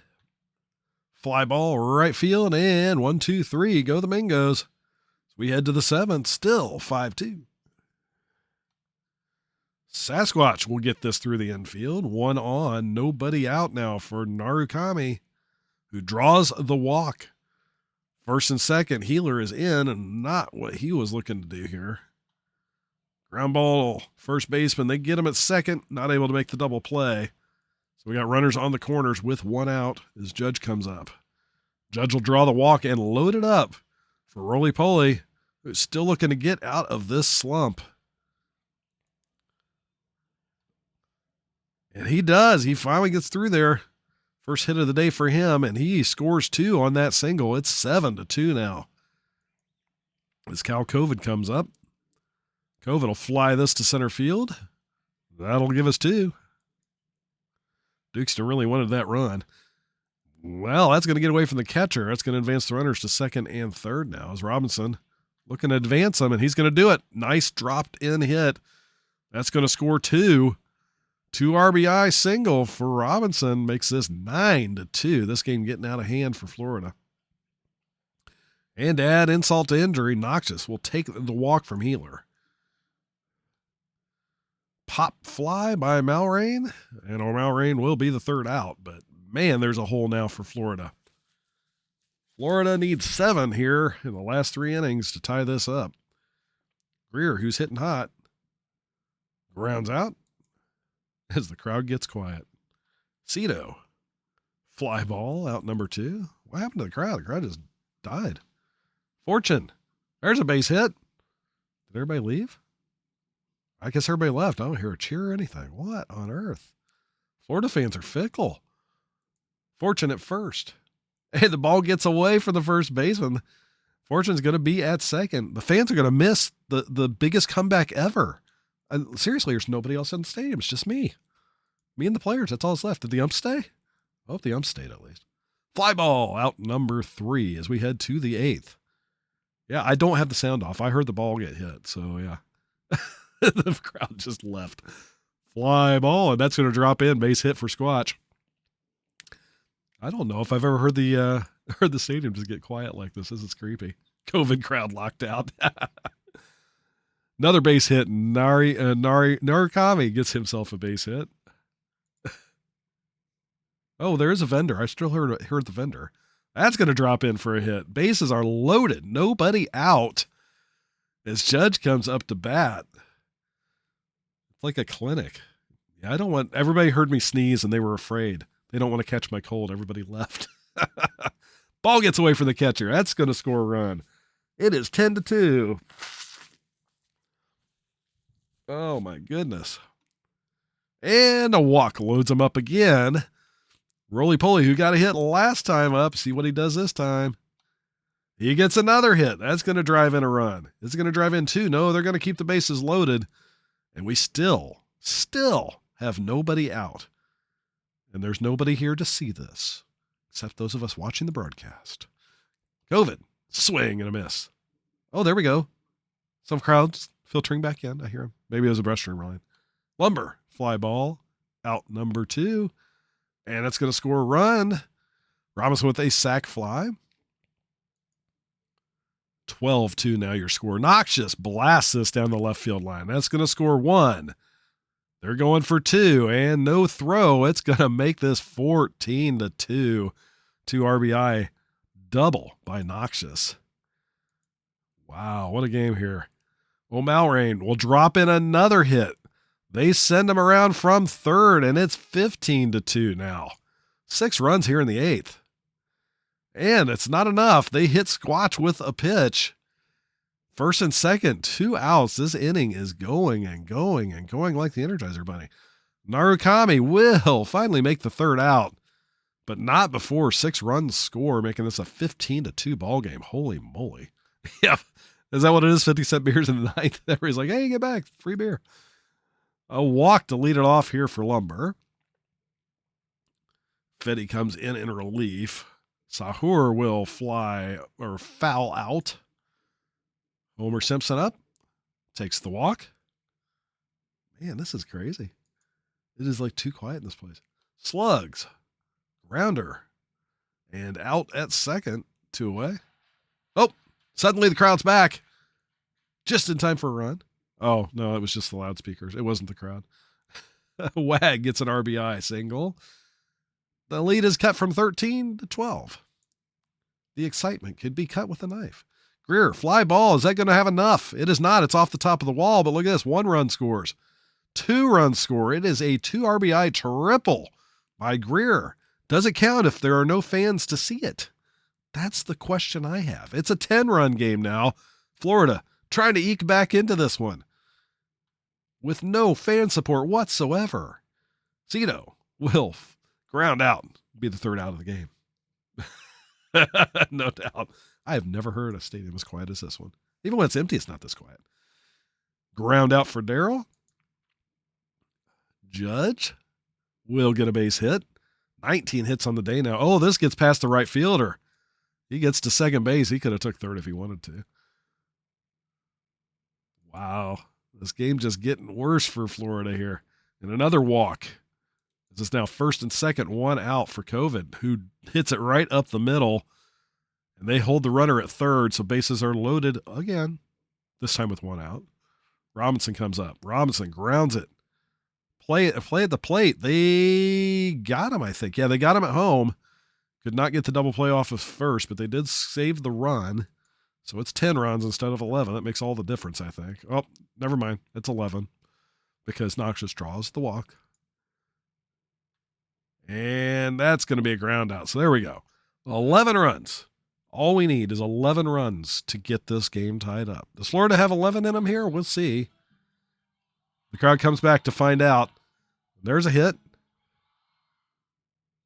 Fly ball right field, and 1, 2, 3. Go the Mingos. So we head to the 7th, still 5-2. Sasquatch will get this through the infield. 1 on, nobody out now for Narukami, who draws the walk. First and second, Healer is in, and not what he was looking to do here. Ground ball, first baseman. They get him at second, not able to make the double play. So we got runners on the corners with 1 out as Judge comes up. Judge will draw the walk and load it up for Roly Poly, who's still looking to get out of this slump. And he does. He finally gets through there. First hit of the day for him, and he scores 2 on that single. It's 7-2 now. As Cal COVID comes up. COVID will fly this to center field. That'll give us 2. Dukeston really wanted that run. Well, that's going to get away from the catcher. That's going to advance the runners to second and third now as Robinson looking to advance them, and he's going to do it. Nice dropped in hit. That's going to score 2. 2 RBI single for Robinson makes this 9-2. This game getting out of hand for Florida. And to add insult to injury, Noxious will take the walk from Healer. Pop fly by Malrain, and Malrain will be the third out. But, man, there's a hole now for Florida. Florida needs 7 here in the last 3 innings to tie this up. Greer, who's hitting hot, grounds out as the crowd gets quiet. Cito, fly ball, out number 2. What happened to the crowd? The crowd just died. Fortune, there's a base hit. Did everybody leave? I guess everybody left. I don't hear a cheer or anything. What on earth? Florida fans are fickle. Fortune at first. Hey, the ball gets away from the first baseman. Fortune's going to be at second. The fans are going to miss the biggest comeback ever. And seriously, there's nobody else in the stadium. It's just me. Me and the players. That's all that's left. Did the ump stay? I hope the ump stayed at least. Fly ball out number 3 as we head to the 8th. Yeah, I don't have the sound off. I heard the ball get hit. So, yeah. The crowd just left. Fly ball, and that's going to drop in. Base hit for Squatch. I don't know if I've ever heard the stadium just get quiet like this. This is creepy. COVID crowd locked out. Another base hit. Narukami gets himself a base hit. Oh, there is a vendor. I still heard the vendor. That's going to drop in for a hit. Bases are loaded. Nobody out as Judge comes up to bat. It's like a clinic. Yeah, I don't want, everybody heard me sneeze and they were afraid. They don't want to catch my cold. Everybody left. Ball gets away from the catcher. That's going to score a run. It is 10-2. Oh, my goodness. And a walk loads him up again. Roly Poly, who got a hit last time up. See what he does this time. He gets another hit. That's going to drive in a run. It's going to drive in 2. No, they're going to keep the bases loaded. And we still have nobody out. And there's nobody here to see this, except those of us watching the broadcast. COVID, swing and a miss. Oh, there we go. Some crowds filtering back in. I hear him. Maybe it was a restroom line. Lumber, fly ball, out number 2. And it's going to score a run. Robinson with a sac fly. 12-2 now your score. Noxious blasts this down the left field line. That's going to score 1. They're going for 2 and no throw. It's going to make this 14-2. 2 RBI double by Noxious. Wow, what a game here. Well, Malrain will drop in another hit. They send him around from third, and it's 15-2 now. 6 runs here in the 8th. And it's not enough. They hit Squatch with a pitch. First and second, 2 outs. This inning is going and going and going like the Energizer Bunny. Narukami will finally make the 3rd out, but not before 6 runs score, making this a 15-2 ball game. Holy moly. Yep. Is that what it is? 50-cent beers in the 9th? Everybody's like, hey, get back. Free beer. A walk to lead it off here for Lumber. Fetty comes in relief. Sahur will fly or foul out. Homer Simpson up. Takes the walk. Man, this is crazy. It is like too quiet in this place. Slugs. Grounder. And out at second. 2 away. Oh, suddenly the crowd's back. Just in time for a run. Oh, no, it was just the loudspeakers. It wasn't the crowd. Wag gets an RBI single. The lead is cut from 13-12. The excitement could be cut with a knife. Greer, fly ball. Is that going to have enough? It is not. It's off the top of the wall, but look at this. 1 run scores. 2 runs score. It is a 2 RBI triple by Greer. Does it count if there are no fans to see it? That's the question I have. It's a 10-run game now. Florida trying to eke back into this one with no fan support whatsoever. Cito will ground out, be the 3rd out of the game. No doubt. I have never heard a stadium as quiet as this one. Even when it's empty, it's not this quiet. Ground out for Darryl. Judge will get a base hit. 19 hits on the day now. Oh, this gets past the right fielder. He gets to second base. He could have took third if he wanted to. Wow. This game just getting worse for Florida here. And another walk. This is now first and second, 1 out for COVID, who hits it right up the middle. And they hold the runner at third, so bases are loaded again, this time with 1 out. Robinson comes up. Robinson grounds it. Play at the plate. They got him, I think. Yeah, they got him at home. Could not get the double play off of first, but they did save the run. So it's 10 runs instead of 11. That makes all the difference, I think. Oh, never mind. It's 11 because Noxious draws the walk. And that's going to be a ground out. So there we go. 11 runs. All we need is 11 runs to get this game tied up. Does Florida have 11 in them here? We'll see. The crowd comes back to find out. There's a hit.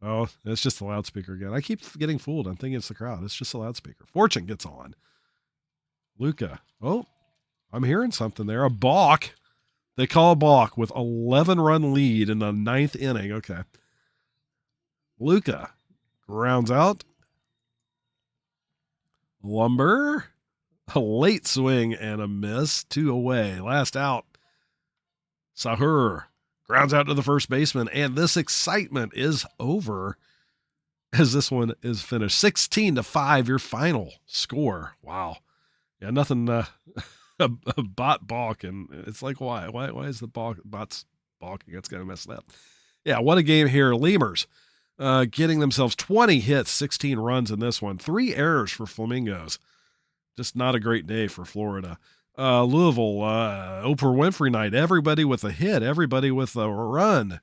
Oh, it's just the loudspeaker again. I keep getting fooled. I'm thinking it's the crowd. It's just the loudspeaker. Fortune gets on. Luca. Oh, I'm hearing something there. A balk. They call a balk with 11-run lead in the 9th inning. Okay. Luca grounds out. Lumber. A late swing and a miss. 2 away. Last out. Sahur grounds out to the first baseman, and this excitement is over as this one is finished. 16-5, your final score. Wow. Yeah, nothing a bot balk, and it's like, why is the bots balking? It's going to mess up. Yeah, what a game here. Lemurs getting themselves 20 hits, 16 runs in this one. 3 errors for Flamingos. Just not a great day for Florida. Louisville, Oprah Winfrey night. Everybody with a hit, everybody with a run.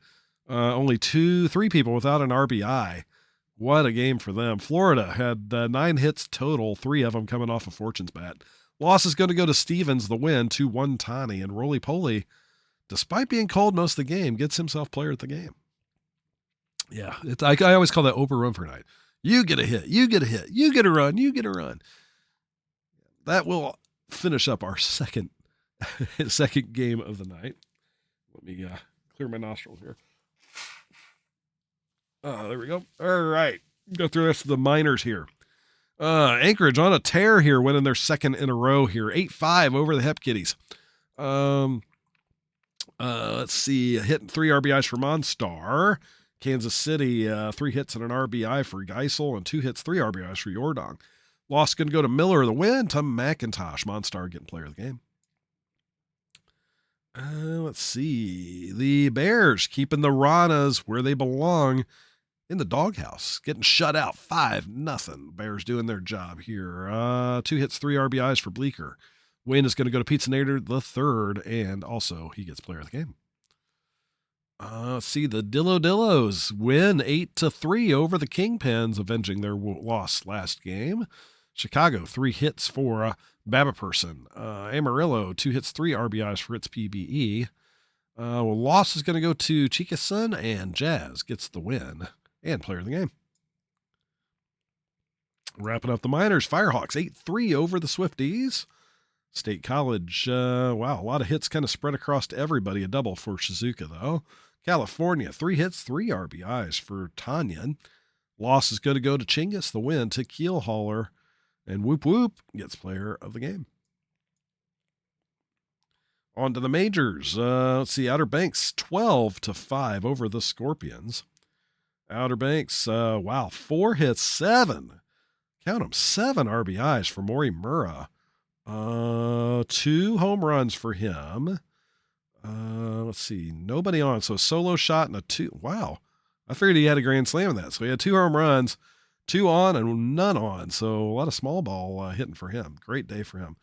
Only 3 people without an RBI. What a game for them. Florida had 9 hits total, 3 of them coming off of Fortune's bat. Loss is going to go to Stevens, the win, 2-1 Tani. And Roly Poly, despite being called most of the game, gets himself player at the game. Yeah, I always call that Oprah Winfrey night. You get a hit, you get a hit, you get a run, you get a run. That will finish up our second game of the night. Let me clear my nostrils here. There we go. All right. Go through the rest of the minors here. Anchorage on a tear here, winning their second in a row here. 8-5 over the Hep Kitties. Let's see. Hitting 3 RBIs for Monstar. Kansas City, 3 hits and an RBI for Geisel, and 2 hits, 3 RBIs for Yordong. Loss going to go to Miller. The win to McIntosh. Monstar getting player of the game. Let's see. The Bears keeping the Ranas where they belong in the doghouse. Getting shut out 5-0. Bears doing their job here. 2 hits, 3 RBIs for Bleecker. Win is going to go to Pizzanator the third, and also he gets player of the game. Let's see. The Dillos win 8-3 over the Kingpins, avenging their loss last game. Chicago, 3 hits for Babaperson. Amarillo, 2 hits, 3 RBIs for its PBE. Loss is going to go to Chikason, and Jazz gets the win and player of the game. Wrapping up the minors, Firehawks, 8-3 over the Swifties. State College, wow, a lot of hits kind of spread across to everybody. A double for Shizuka, though. California, 3 hits, 3 RBIs for Tanyan. Loss is going to go to Chingus. The win to Keelhauler. And Whoop Whoop gets player of the game. On to the majors. Let's see, Outer Banks, 12-5 over the Scorpions. Outer Banks, wow, 4 hits, 7. Count them, 7 RBIs for Maury Murrah. 2 home runs for him. Let's see, nobody on. So solo shot and a 2. Wow. I figured he had a grand slam in that. So he had 2 home runs, 2 on and none on. So a lot of small ball hitting for him. Great day for him.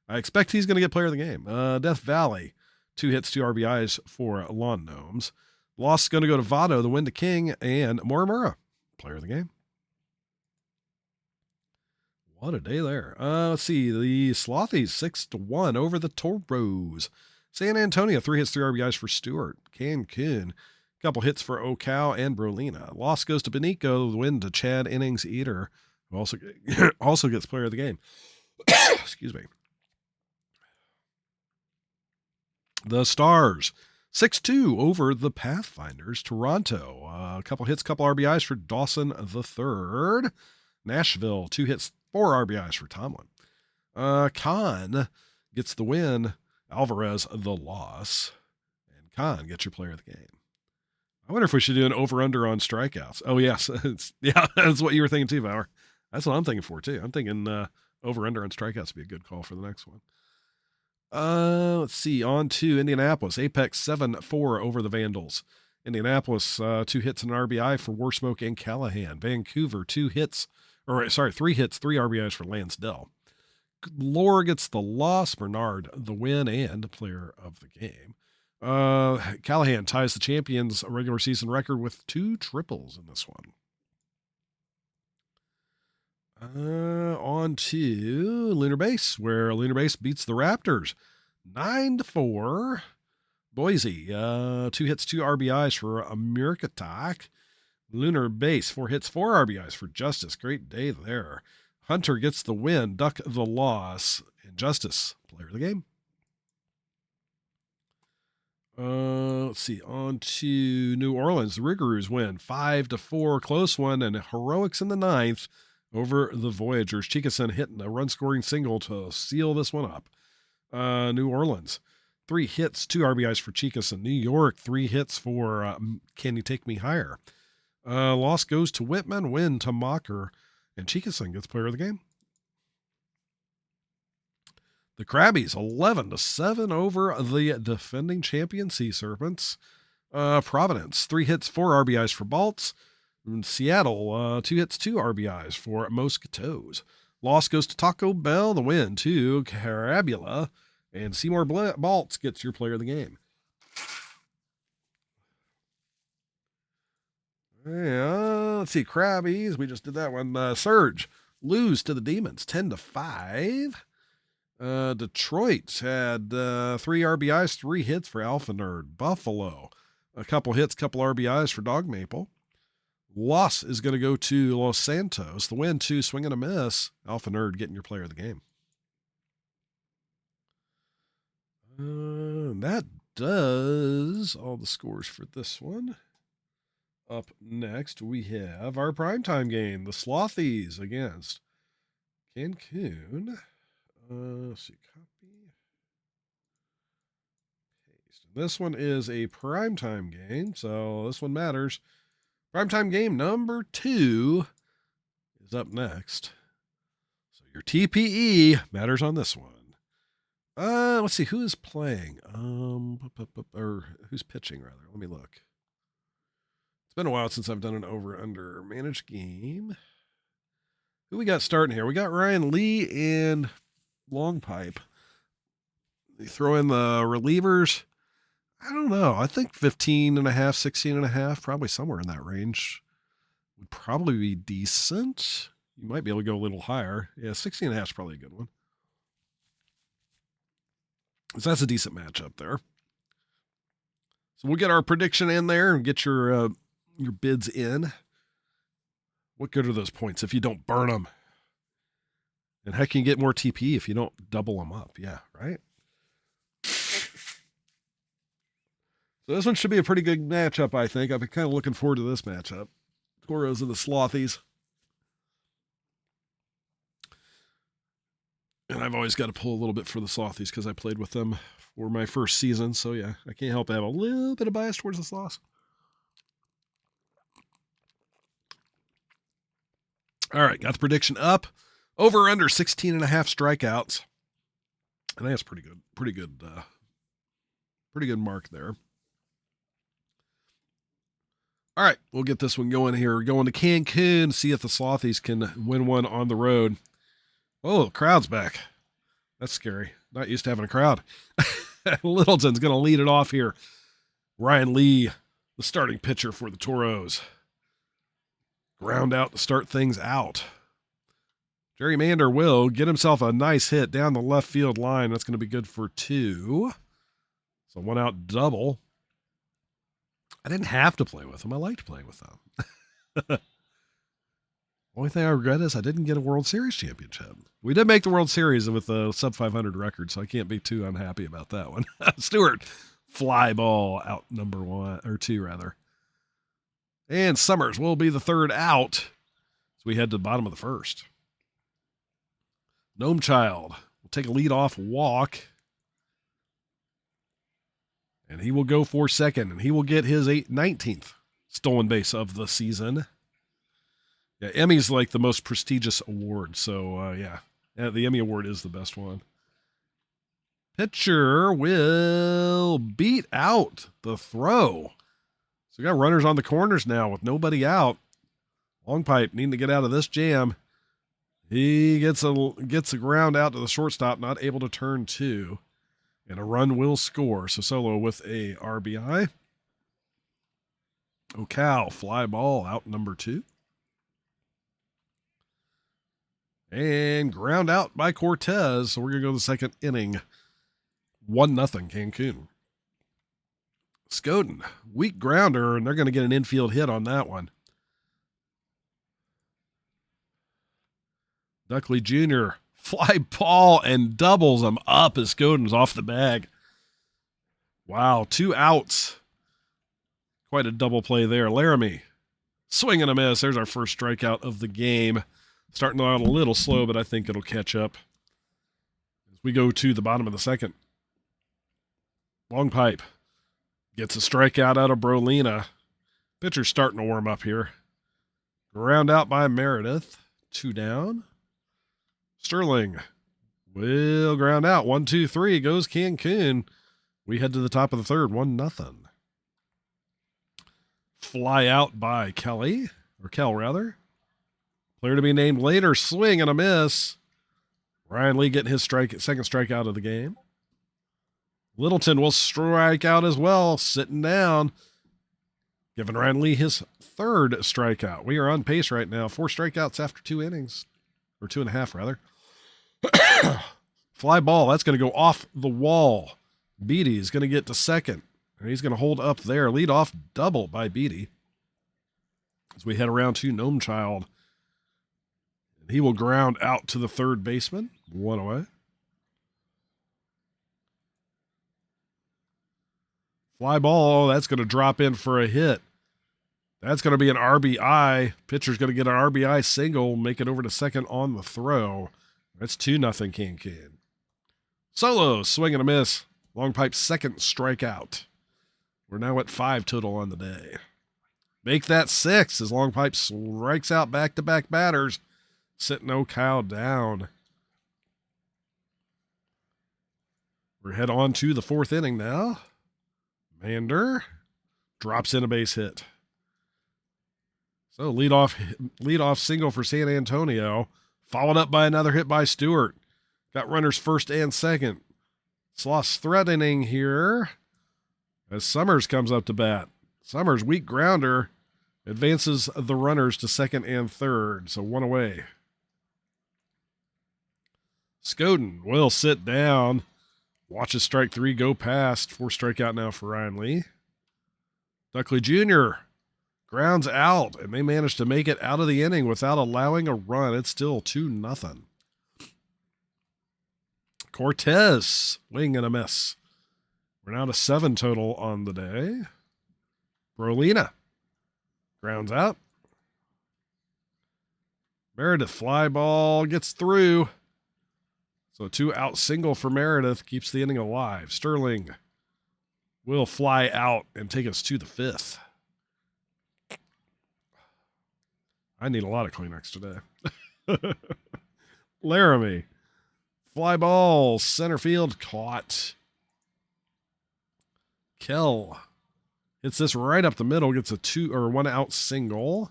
I expect he's going to get player of the game. Death Valley, 2 hits, 2 RBIs for Lawn Gnomes. Loss is going to go to Votto, the win to King, and Morimura, player of the game. What a day there. Let's see. The Slothies, 6-1 over the Toros. San Antonio, 3 hits, 3 RBIs for Stewart. Cancun, a couple hits for Ocal and Brolina. Loss goes to Benico, the win to Chad Innings Eater, who also gets player of the game. Excuse me. The Stars, 6-2 over the Pathfinders. Toronto, a couple hits, couple RBIs for Dawson the third. Nashville, 2 hits, 4 RBIs for Tomlin. Khan gets the win. Alvarez the loss. And Khan gets your player of the game. I wonder if we should do an over-under on strikeouts. Oh, yes. Yeah, that's what you were thinking too, Bauer. That's what I'm thinking for too. I'm thinking over-under on strikeouts would be a good call for the next one. Let's see. On to Indianapolis. Apex 7-4 over the Vandals. Indianapolis, 2 hits and an RBI for Warsmoke and Callahan. Vancouver, 3 hits, 3 RBIs for Lansdell. Lore gets the loss. Bernard, the win and player of the game. Callahan ties the champions' regular season record with 2 triples in this one. On to Lunar Base, where Lunar Base beats the Raptors 9-4. Boise, 2 hits, 2 RBIs for Americatak. Lunar Base, 4 hits, 4 RBIs for Justice. Great day there. Hunter gets the win, Duck the loss, and Justice, player of the game. Let's see. On to New Orleans. The Ringaroos win 5-4, close one, and heroics in the 9th over the Voyagers. Chikason hitting a run-scoring single to seal this one up. New Orleans, 3 hits, 2 RBIs for Chikason. New York, 3 hits for Can You Take Me Higher? Loss goes to Whitman, win to Mocker, and Chikason gets player of the game. The Krabbies, 11-7 over the defending champion Sea Serpents. Providence, 3 hits, 4 RBIs for Baltz. In Seattle, 2 hits, 2 RBIs for Mosquitoes. Loss goes to Taco Bell, the win to Carabula, and Seymour Baltz gets your player of the game. Yeah, let's see, Krabbies, we just did that one. Surge, lose to the Demons, 10-5. Detroit had 3 RBIs, 3 hits for Alpha Nerd. Buffalo, a couple hits, couple RBIs for Dog Maple. Loss is going to go to Los Santos. The win to Swing and a Miss. Alpha Nerd getting your player of the game. That does all the scores for this one. Up next, we have our primetime game, the Slothies against Cancun. Let's see, copy. Paste. This one is a primetime game, so this one matters. Primetime game number 2 is up next. So your TPE matters on this one. Let's see who is playing. Or who's pitching rather. Let me look. It's been a while since I've done an over/under managed game. Who we got starting here? We got Ryan Lee and Long Pipe. They throw in the relievers. I don't know. I think 15.5, 16.5, probably somewhere in that range would probably be decent. You might be able to go a little higher. Yeah, 16.5 is probably a good one. So that's a decent matchup there. So we'll get our prediction in there and get your bids in. What good are those points if you don't burn them? And heck, you can get more TP if you don't double them up. Yeah, right? So this one should be a pretty good matchup, I think. I've been kind of looking forward to this matchup. Toros and the Slothies. And I've always got to pull a little bit for the Slothies because I played with them for my first season. So, yeah, I can't help but have a little bit of bias towards the Sloths. All right, got the prediction up. Over or under 16.5 strikeouts. I think that's pretty good. Pretty good mark there. All right, we'll get this one going here. We're going to Cancun, see if the Slothies can win one on the road. Oh, the crowd's back. That's scary. Not used to having a crowd. Littleton's going to lead it off here. Ryan Lee, the starting pitcher for the Toros. Ground out to start things out. Jerry Mander will get himself a nice hit down the left field line. That's going to be good for 2. So 1 out double. I didn't have to play with them. I liked playing with them. Only thing I regret is I didn't get a World Series championship. We did make the World Series with a sub-500 record, so I can't be too unhappy about that one. Stewart, fly ball out number 1, or 2 rather. And Summers will be the 3rd out. So we head to the bottom of the 1st. Gnome Child will take a lead-off walk. And he will go for 2nd, and he will get his 19th stolen base of the season. Yeah, Emmy's like the most prestigious award, so yeah, the Emmy Award is the best one. Pitcher will beat out the throw. So we got runners on the corners now with nobody out. Long Pipe needing to get out of this jam. He gets a ground out to the shortstop, not able to turn 2. And a run will score. So Solo with a RBI. Ocal, fly ball out number 2. And ground out by Cortez. So we're going to go to the 2nd inning. 1-0 Cancun. Scoden, weak grounder, and they're going to get an infield hit on that one. Duckley Jr., fly ball and doubles him up as Scoden's off the bag. Wow, 2 outs. Quite a double play there. Laramie, swing and a miss. There's our first strikeout of the game. Starting out a little slow, but I think it'll catch up. As we go to the bottom of the 2nd. Long Pipe gets a strikeout out of Brolina. Pitcher's starting to warm up here. Ground out by Meredith. 2 down. Sterling will ground out. 1-2-3 goes Cancun. We head to the top of the 3rd. 1-0. Fly out by Kelly, or Kel rather. Player to be named later. Swing and a miss. Ryan Lee getting his second strikeout of the game. Littleton will strike out as well, sitting down. Giving Ryan Lee his 3rd strikeout. We are on pace right now. 4 strikeouts after 2 innings. Or 2.5 rather. Fly ball. That's going to go off the wall. Beatty is going to get to 2nd. And he's going to hold up there. Lead off double by Beatty. As we head around to Gnome Child. He will ground out to the 3rd baseman. 1 away. Fly ball. That's going to drop in for a hit. That's going to be an RBI. Pitcher's going to get an RBI single, make it over to 2nd on the throw. That's 2-0 Cancun. Solo, swing and a miss. Long pipe's second strikeout. We're now at 5 total on the day. Make that 6 as Long Pipe strikes out back-to-back batters, sitting O'Kyle down. We're head on to the 4th inning now. Mander drops in a base hit. So lead off single for San Antonio, followed up by another hit by Stewart. Got runners first and second. Sloss threatening here as Summers comes up to bat. Summers, weak grounder, advances the runners to second and third, so 1 away. Scoden will sit down. Watches strike 3 go past. 4 strikeout now for Ryan Lee. Duckley Jr. grounds out, and they manage to make it out of the inning without allowing a run. It's still 2-0. Cortez, swing and a miss. We're now to 7 total on the day. Brolina grounds out. Meredith, fly ball, gets through. So a 2-out single for Meredith keeps the inning alive. Sterling will fly out and take us to the 5th. I need a lot of Kleenex today. Laramie, fly ball, center field, caught. Kell hits this right up the middle, gets a 1-out single.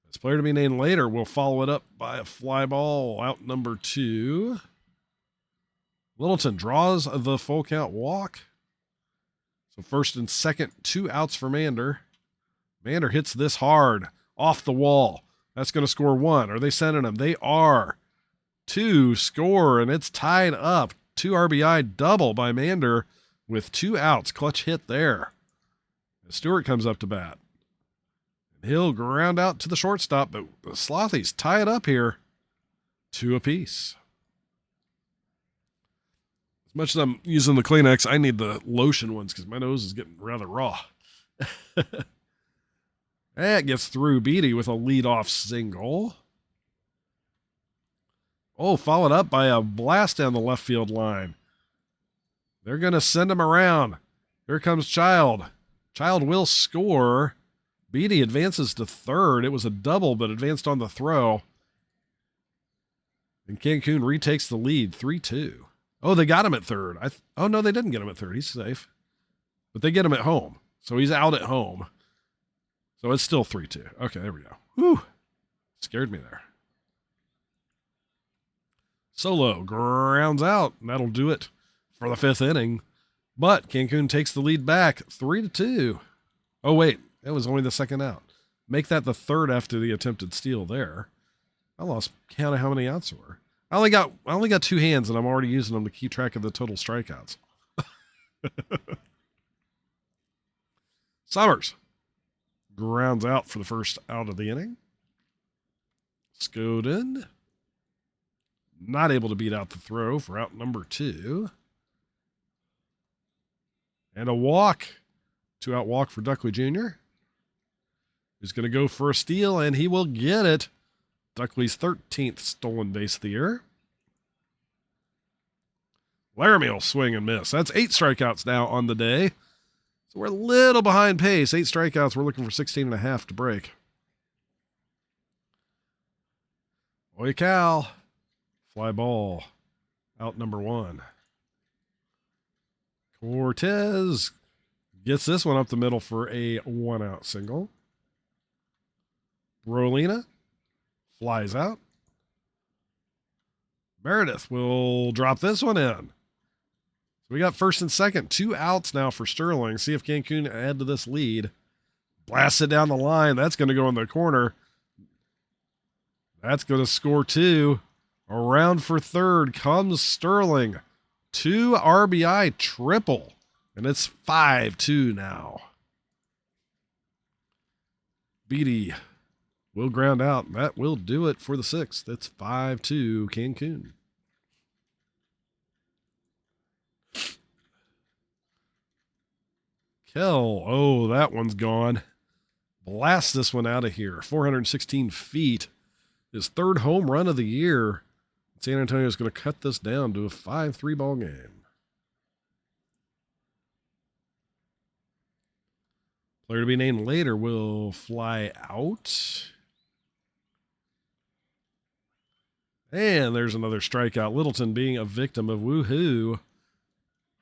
This player to be named later will follow it up by a fly ball, out number 2. Littleton draws the full count walk. So first and second, 2 outs for Mander. Mander hits this hard, off the wall. That's going to score 1. Are they sending him? They are. 2 score, and it's tied up. 2 RBI double by Mander with 2 outs. Clutch hit there. Stewart comes up to bat. He'll ground out to the shortstop, but the Slothies tie it up here. 2 apiece. As much as I'm using the Kleenex, I need the lotion ones because my nose is getting rather raw. That gets through Beatty with a leadoff single. Oh, followed up by a blast down the left field line. They're going to send him around. Here comes Child. Child will score. Beatty advances to third. It was a double, but advanced on the throw. And Cancun retakes the lead, 3-2. Oh, they got him at third. Oh, no, they didn't get him at third. He's safe. But they get him at home. So he's out at home. So it's still 3-2. Okay, there we go. Whew. Scared me there. Solo grounds out, and that'll do it for the 5th inning. But Cancun takes the lead back, 3-2. Oh, wait. That was only the second out. Make that the third after the attempted steal there. I lost count of how many outs there were. I only got 2 hands, and I'm already using them to keep track of the total strikeouts. Summers grounds out for the first out of the inning. Scoden not able to beat out the throw for out number 2. And a walk. 2-out walk for Duckley Jr. He's going to go for a steal, and he will get it. Duckley's 13th stolen base of the year. Laramie will swing and miss. That's 8 strikeouts now on the day. So we're a little behind pace. 8 strikeouts. We're looking for 16.5 to break. Oi, Cal. Fly ball. Out number 1. Cortez gets this one up the middle for a 1-out single. Brolina flies out. Meredith will drop this one in. So we got first and second, 2 outs now for Sterling. See if Cancun add to this lead. Blast it down the line. That's going to go in the corner. That's going to score 2. Around for third comes Sterling. 2 RBI triple. And it's 5-2 now. Beatty will ground out. That will do it for the 6th. It's 5-2 Cancun. Kell. Oh, that one's gone. Blast this one out of here. 416 feet. His 3rd home run of the year. San Antonio is going to cut this down to a 5-3 ball game. Player to be named later will fly out. And there's another strikeout. Littleton being a victim of woohoo.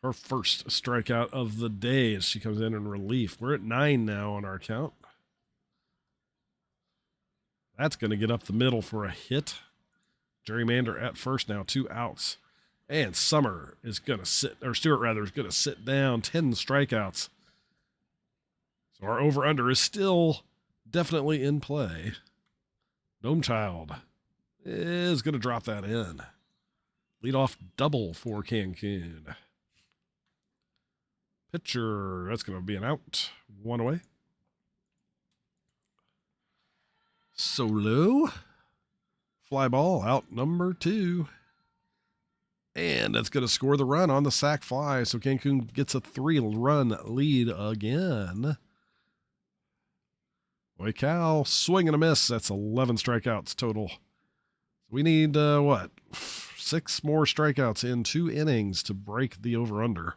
Her first strikeout of the day as she comes in relief. We're at 9 now on our count. That's going to get up the middle for a hit. Gerrymander at first now, 2 outs. And Summer is going to sit, or Stewart rather, is going to sit down. 10 strikeouts. So our over-under is still definitely in play. Child is going to drop that in. Leadoff double for Cancun. Pitcher, that's going to be an out. 1 away. Solo. Fly ball, out number 2. And that's going to score the run on the sac fly. So Cancun gets a 3-run lead again. Boy, cow, swing and a miss. That's 11 strikeouts total. We need, 6 more strikeouts in 2 innings to break the over-under.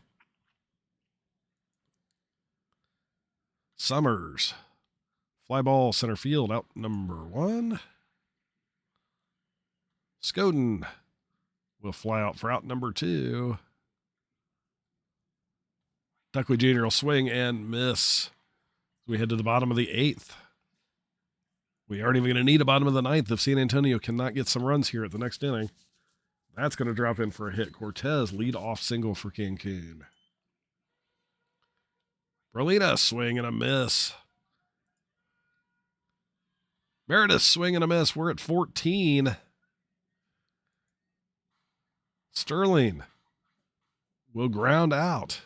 Summers. Fly ball, center field, out number 1. Scoden will fly out for out number 2. Duckley Jr. will swing and miss. We head to the bottom of the 8th. We aren't even going to need a bottom of the 9th if San Antonio cannot get some runs here at the next inning. That's going to drop in for a hit. Cortez, lead off single for Cancun. Brolina, swing and a miss. Meredith, swing and a miss. We're at 14. Sterling will ground out.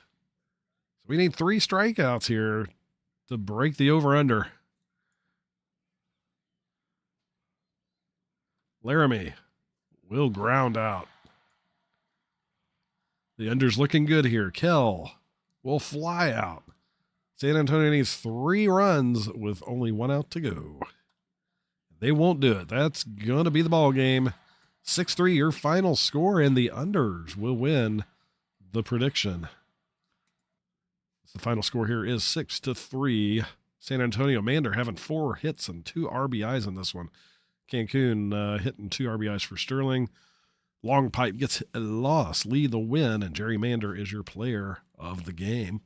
So we need 3 strikeouts here to break the over-under. Laramie will ground out. The under's looking good here. Kell will fly out. San Antonio needs 3 runs with only 1 out to go. They won't do it. That's going to be the ball game. 6-3, your final score, and the unders will win the prediction. The final score here is 6-3. San Antonio. Mander having 4 hits and 2 RBIs in this one. Cancun hitting 2 RBIs for Sterling. Long Pipe gets a loss. Lee the win, and Gerrymander is your player of the game.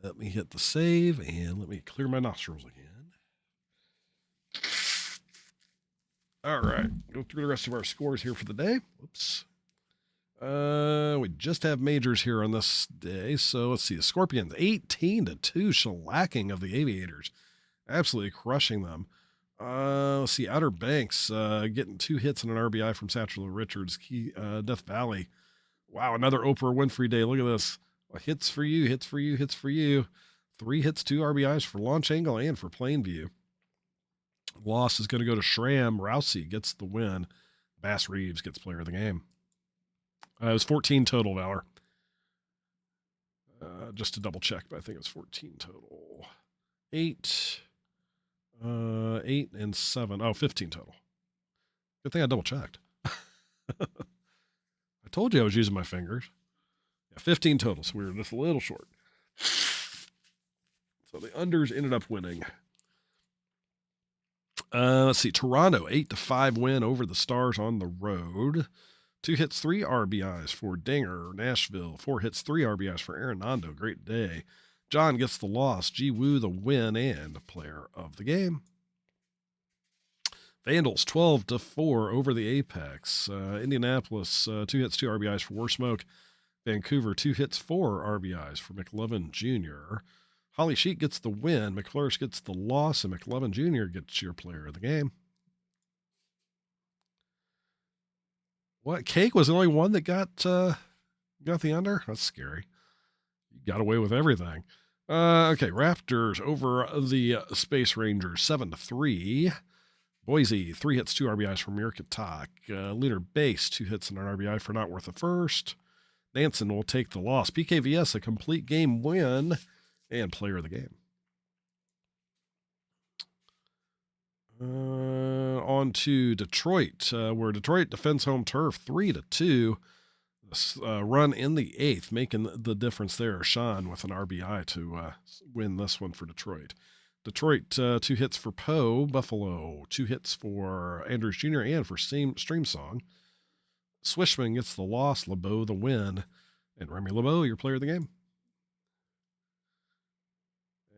Let me hit the save, and let me clear my nostrils again. All right, go through the rest of our scores here for the day. Whoops. We just have majors here on this day. So let's see. The Scorpions, 18-2 shellacking of the Aviators. Absolutely crushing them. Let's see. Outer Banks getting 2 hits and an RBI from Satchel Richards. Death Valley. Wow, another Oprah Winfrey day. Look at this. Hits for you, hits for you, hits for you. 3 hits, 2 RBIs for Launch Angle and for Plainview. Loss is going to go to Schramm. Rousey gets the win. Bass Reeves gets player of the game. It was 14 total, Valor. Just to double check, but I think it was 14 total. 8 and 7. Oh, 15 total. Good thing I double checked. I told you I was using my fingers. Yeah, 15 total, so we were just a little short. So the unders ended up winning. Let's see. Toronto, 8-5 win over the Stars on the road. 2 hits, 3 RBIs for Dinger. Nashville, 4 hits, 3 RBIs for Arenado. Great day. John gets the loss. Ji Woo the win and player of the game. Vandals, 12-4 over the Apex. Indianapolis, 2 hits, 2 RBIs for War Smoke. Vancouver, 2 hits, 4 RBIs for McLovin Jr. Holly Sheet gets the win. McClurish gets the loss, and McLovin Jr. gets your player of the game. What? Cake was the only one that got the under? That's scary. You got away with everything. Okay, Raptors over the Space Rangers, 7-3. Boise, 3 hits, 2 RBIs for Mirkatak. Leader Base, 2 hits and an RBI for Not Worth a First. Nansen will take the loss. PKVS, a complete game win and player of the game. On to Detroit, where Detroit defends home turf 3-2. Run in the 8th, making the difference there. Sean with an RBI to win this one for Detroit. Detroit, 2 hits for Poe. Buffalo, 2 hits for Andrews Jr. and for Stream Song. Swishman gets the loss. LeBeau the win. And Remy LeBeau, your player of the game.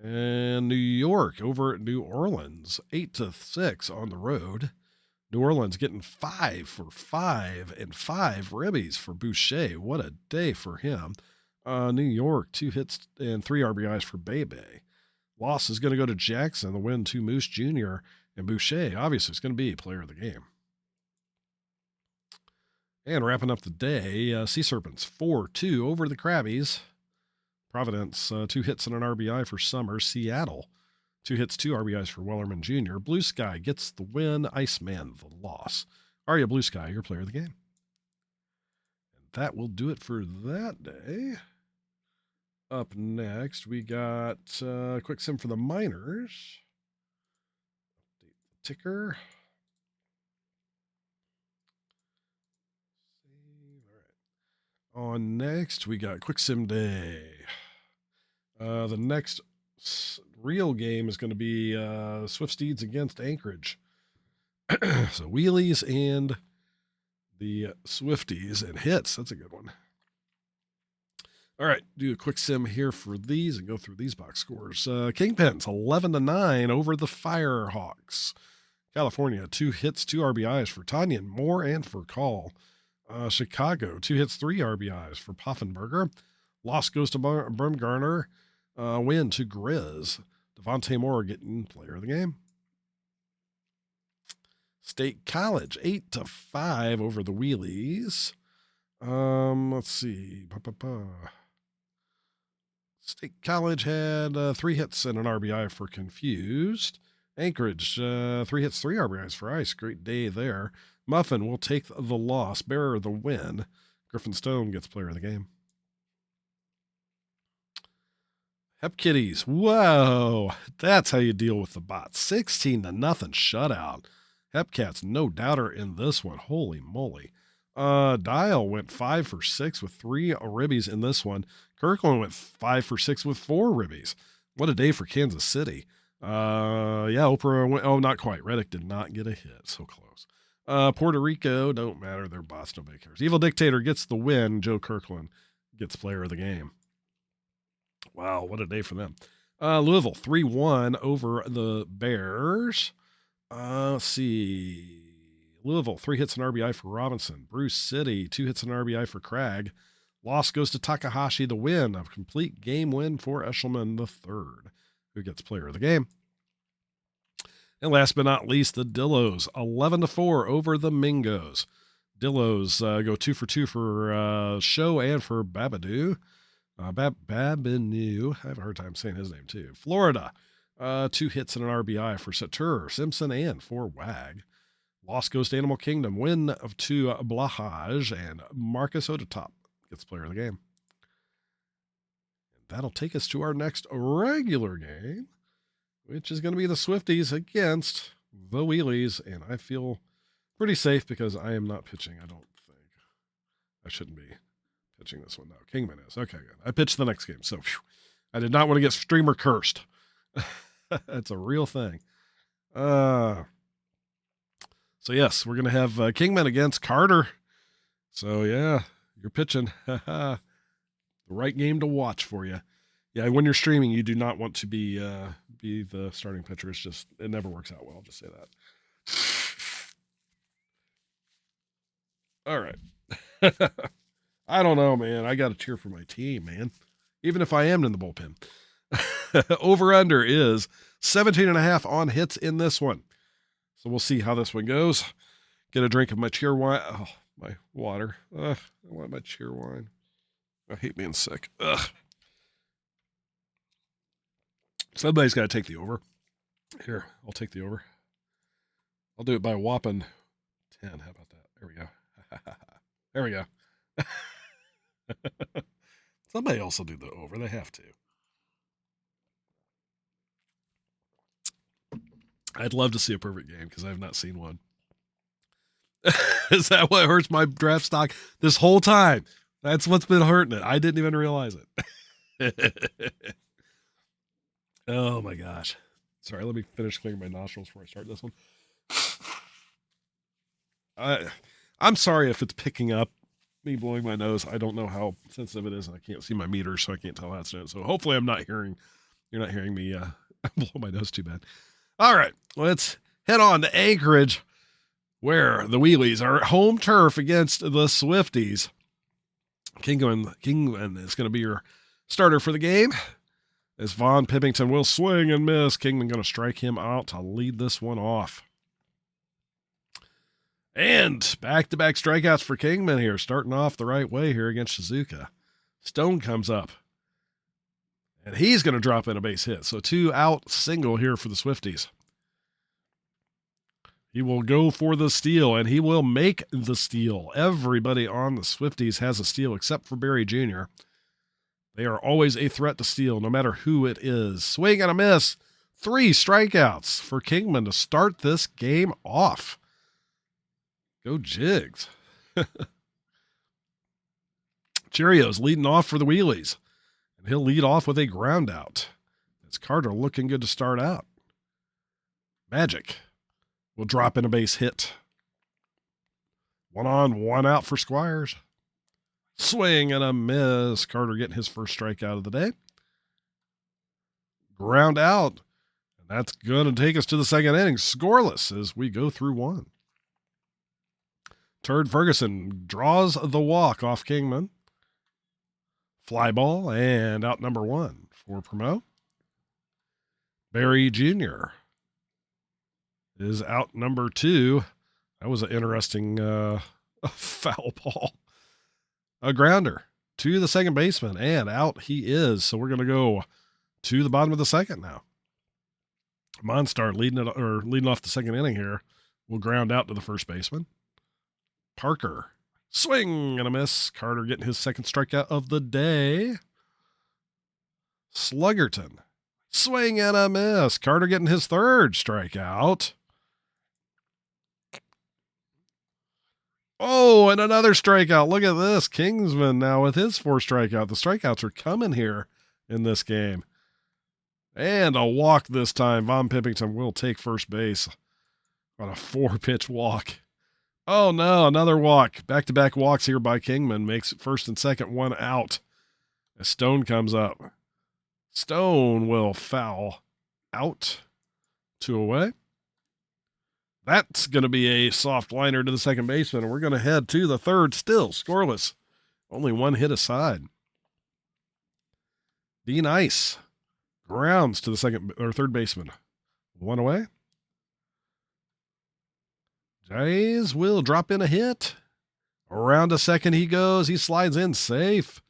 And New York over at New Orleans, 8-6 on the road. New Orleans getting 5 for 5 and 5 ribbies for Boucher. What a day for him. New York, 2 hits and 3 RBIs for Bebe. Loss is going to go to Jackson. The win to Moose Jr. And Boucher, obviously, is going to be player of the game. And wrapping up the day, Sea Serpents 4-2 over the Krabbies. Providence, 2 hits and an RBI for Summers. Seattle, 2 hits, 2 RBIs for Wellerman Jr. Blue Sky gets the win. Iceman, the loss. Arya Blue Sky, your player of the game. And that will do it for that day. Up next, we got quick sim for the minors. Update the ticker. All right. On next, we got quick sim day. The next real game is going to be Swift Steeds against Anchorage. So wheelies and the Swifties and hits. That's a good one. All right, do a quick sim here for these and go through these box scores. Kingpins 11-9 over the Firehawks. California, 2 hits, 2 RBIs for Tanyan Moore and for Call. Chicago, 2 hits, 3 RBIs for Poffenberger. Loss goes to Bumgarner. Win to Grizz. Devontae Moore getting player of the game. State College, 8-5 over the Wheelies. Let's see. State College had 3 hits and an RBI for Confused. Anchorage, 3 hits, 3 RBIs for Ice. Great day there. Muffin will take the loss. Bearer the win. Griffin Stone gets player of the game. Hep Kitties. Whoa. That's how you deal with the bots. 16-0 shutout. Hepcats, no doubter in this one. Holy moly. Dial went 5 for 6 with 3 ribbies in this one. Kirkland went 5 for 6 with 4 ribbies. What a day for Kansas City. Oprah went, not quite. Reddick did not get a hit. So close. Puerto Rico, don't matter. They're bots. Nobody cares. Evil Dictator gets the win. Joe Kirkland gets player of the game. Wow, what a day for them. Louisville, 3-1 over the Bears. Let's see. Louisville, 3 hits and RBI for Robinson. Bruce City, 2 hits and RBI for Cragg. Loss goes to Takahashi. The win, a complete game win for Eshelman III, who gets player of the game. And last but not least, the Dillos, 11-4 over the Mingos. Dillos go 2 for 2 for Show and for Babadoo. Babinu, I have a hard time saying his name too. Florida, 2 hits and an RBI for Satur, Simpson, and for Wag. Loss goes to Animal Kingdom. Win to Blahaj, and Marcus Odetop gets player of the game. And that'll take us to our next regular game, which is going to be the Swifties against the Wheelies. And I feel pretty safe because I am not pitching, I don't think. I shouldn't be pitching this one, though. Kingman is. Okay, good. I pitched the next game, so I did not want to get streamer cursed. That's a real thing. So, yes, we're going to have Kingman against Carter. So, yeah, you're pitching. The right game to watch for you. Yeah, when you're streaming, you do not want to be the starting pitcher. It's just, it never works out well. I'll just say that. All right. I don't know, man. I got to cheer for my team, man. Even if I am in the bullpen. Over-under is 17.5 on hits in this one. So we'll see how this one goes. Get a drink of my cheer wine. Oh, my water. I want my cheer wine. I hate being sick. Somebody's got to take the over. Here, I'll take the over. I'll do it by a whopping 10. How about that? There we go. There we go. Somebody else will do the over. They have to. I'd love to see a perfect game because I have not seen one. Is that what hurts my draft stock this whole time? That's what's been hurting it. I didn't even realize it. Oh my gosh. Sorry, let me finish clearing my nostrils before I start this one. I'm sorry if it's picking up me blowing my nose. I don't know how sensitive it is, and I can't see my meter, so I can't tell how it's doing. So hopefully you're not hearing me blow my nose too bad. All right, let's head on to Anchorage, where the Wheelies are at home turf against the Swifties. Kingman is going to be your starter for the game, as Von Pippington will swing and miss. Kingman going to strike him out to lead this one off. And back-to-back strikeouts for Kingman here, starting off the right way here against Shizuka. Stone comes up, and he's going to drop in a base hit. So 2-out single here for the Swifties. He will go for the steal, and he will make the steal. Everybody on the Swifties has a steal except for Barry Jr. They are always a threat to steal, no matter who it is. Swing and a miss. 3 strikeouts for Kingman to start this game off. Go Jigs. Cheerios leading off for the Wheelies. And he'll lead off with a ground out. It's Carter looking good to start out. Magic will drop in a base hit. 1 on, 1 out for Squires. Swing and a miss. Carter getting his first strikeout of the day. Ground out. And that's going to take us to the second inning. Scoreless as we go through 1. Turd Ferguson draws the walk off Kingman. Fly ball and out number 1 for Promo. Barry Jr. is out number 2. That was an interesting foul ball. A grounder to the second baseman, and out he is. So we're going to go to the bottom of the second now. Monstar leading off the second inning here will ground out to the first baseman. Parker, swing and a miss. Carter getting his second strikeout of the day. Sluggerton, swing and a miss. Carter getting his third strikeout. Oh, and another strikeout. Look at this. Kingsman now with his 4th strikeout. The strikeouts are coming here in this game. And a walk this time. Von Pippington will take first base on a 4-pitch walk. Oh, no, another walk. Back-to-back walks here by Kingman. Makes first and second 1 out. As Stone comes up. Stone will foul out. 2 away. That's going to be a soft liner to the second baseman, and we're going to head to the third, still scoreless. Only 1 hit aside. D Nice grounds to the third baseman. 1 away. Jays will drop in a hit. Around to second he goes. He slides in safe.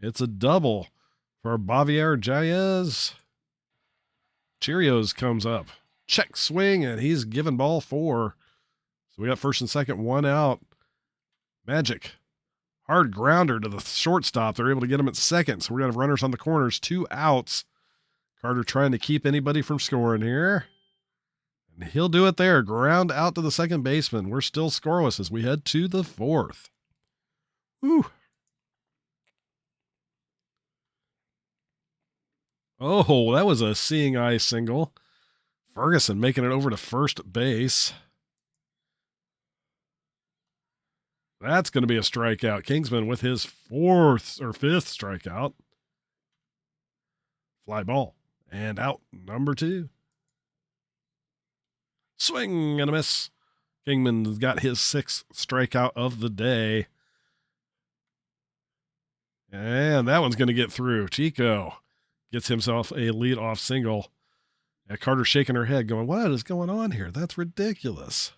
It's a double for Javier Jaez. Cheerios comes up. Check swing, and he's given ball 4. So we got first and second, 1 out. Magic. Hard grounder to the shortstop. They're able to get him at second. So we're going to have runners on the corners, 2 outs. Carter trying to keep anybody from scoring here. And he'll do it there. Ground out to the second baseman. We're still scoreless as we head to the 4th. Woo. Oh, that was a seeing eye single. Ferguson making it over to first base. That's going to be a strikeout. Kingsman with his 4th or 5th strikeout. Fly ball. And out number 2. Swing and a miss. Kingman's got his 6th strikeout of the day. And that one's going to get through. Chico gets himself a leadoff single. And Carter's shaking her head going, what is going on here? That's ridiculous.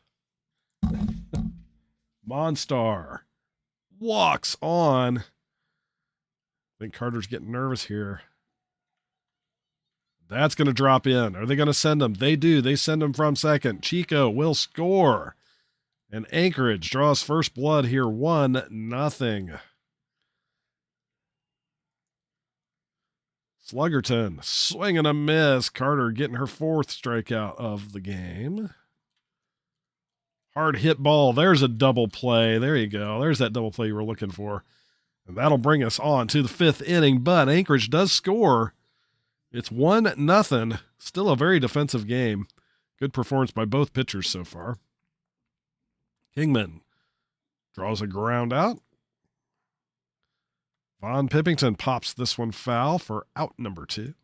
Monstar walks on. I think Carter's getting nervous here. That's going to drop in. Are they going to send him? They do. They send him from second. Chico will score. And Anchorage draws first blood here, 1-0. Sluggerton, swing and a miss. Carter getting her 4th strikeout of the game. Hard hit ball. There's a double play. There you go. There's that double play you were looking for. And that'll bring us on to the 5th inning, but Anchorage does score. It's 1-0. Still a very defensive game. Good performance by both pitchers so far. Kingman draws a ground out. Von Pippington pops this one foul for out number 2.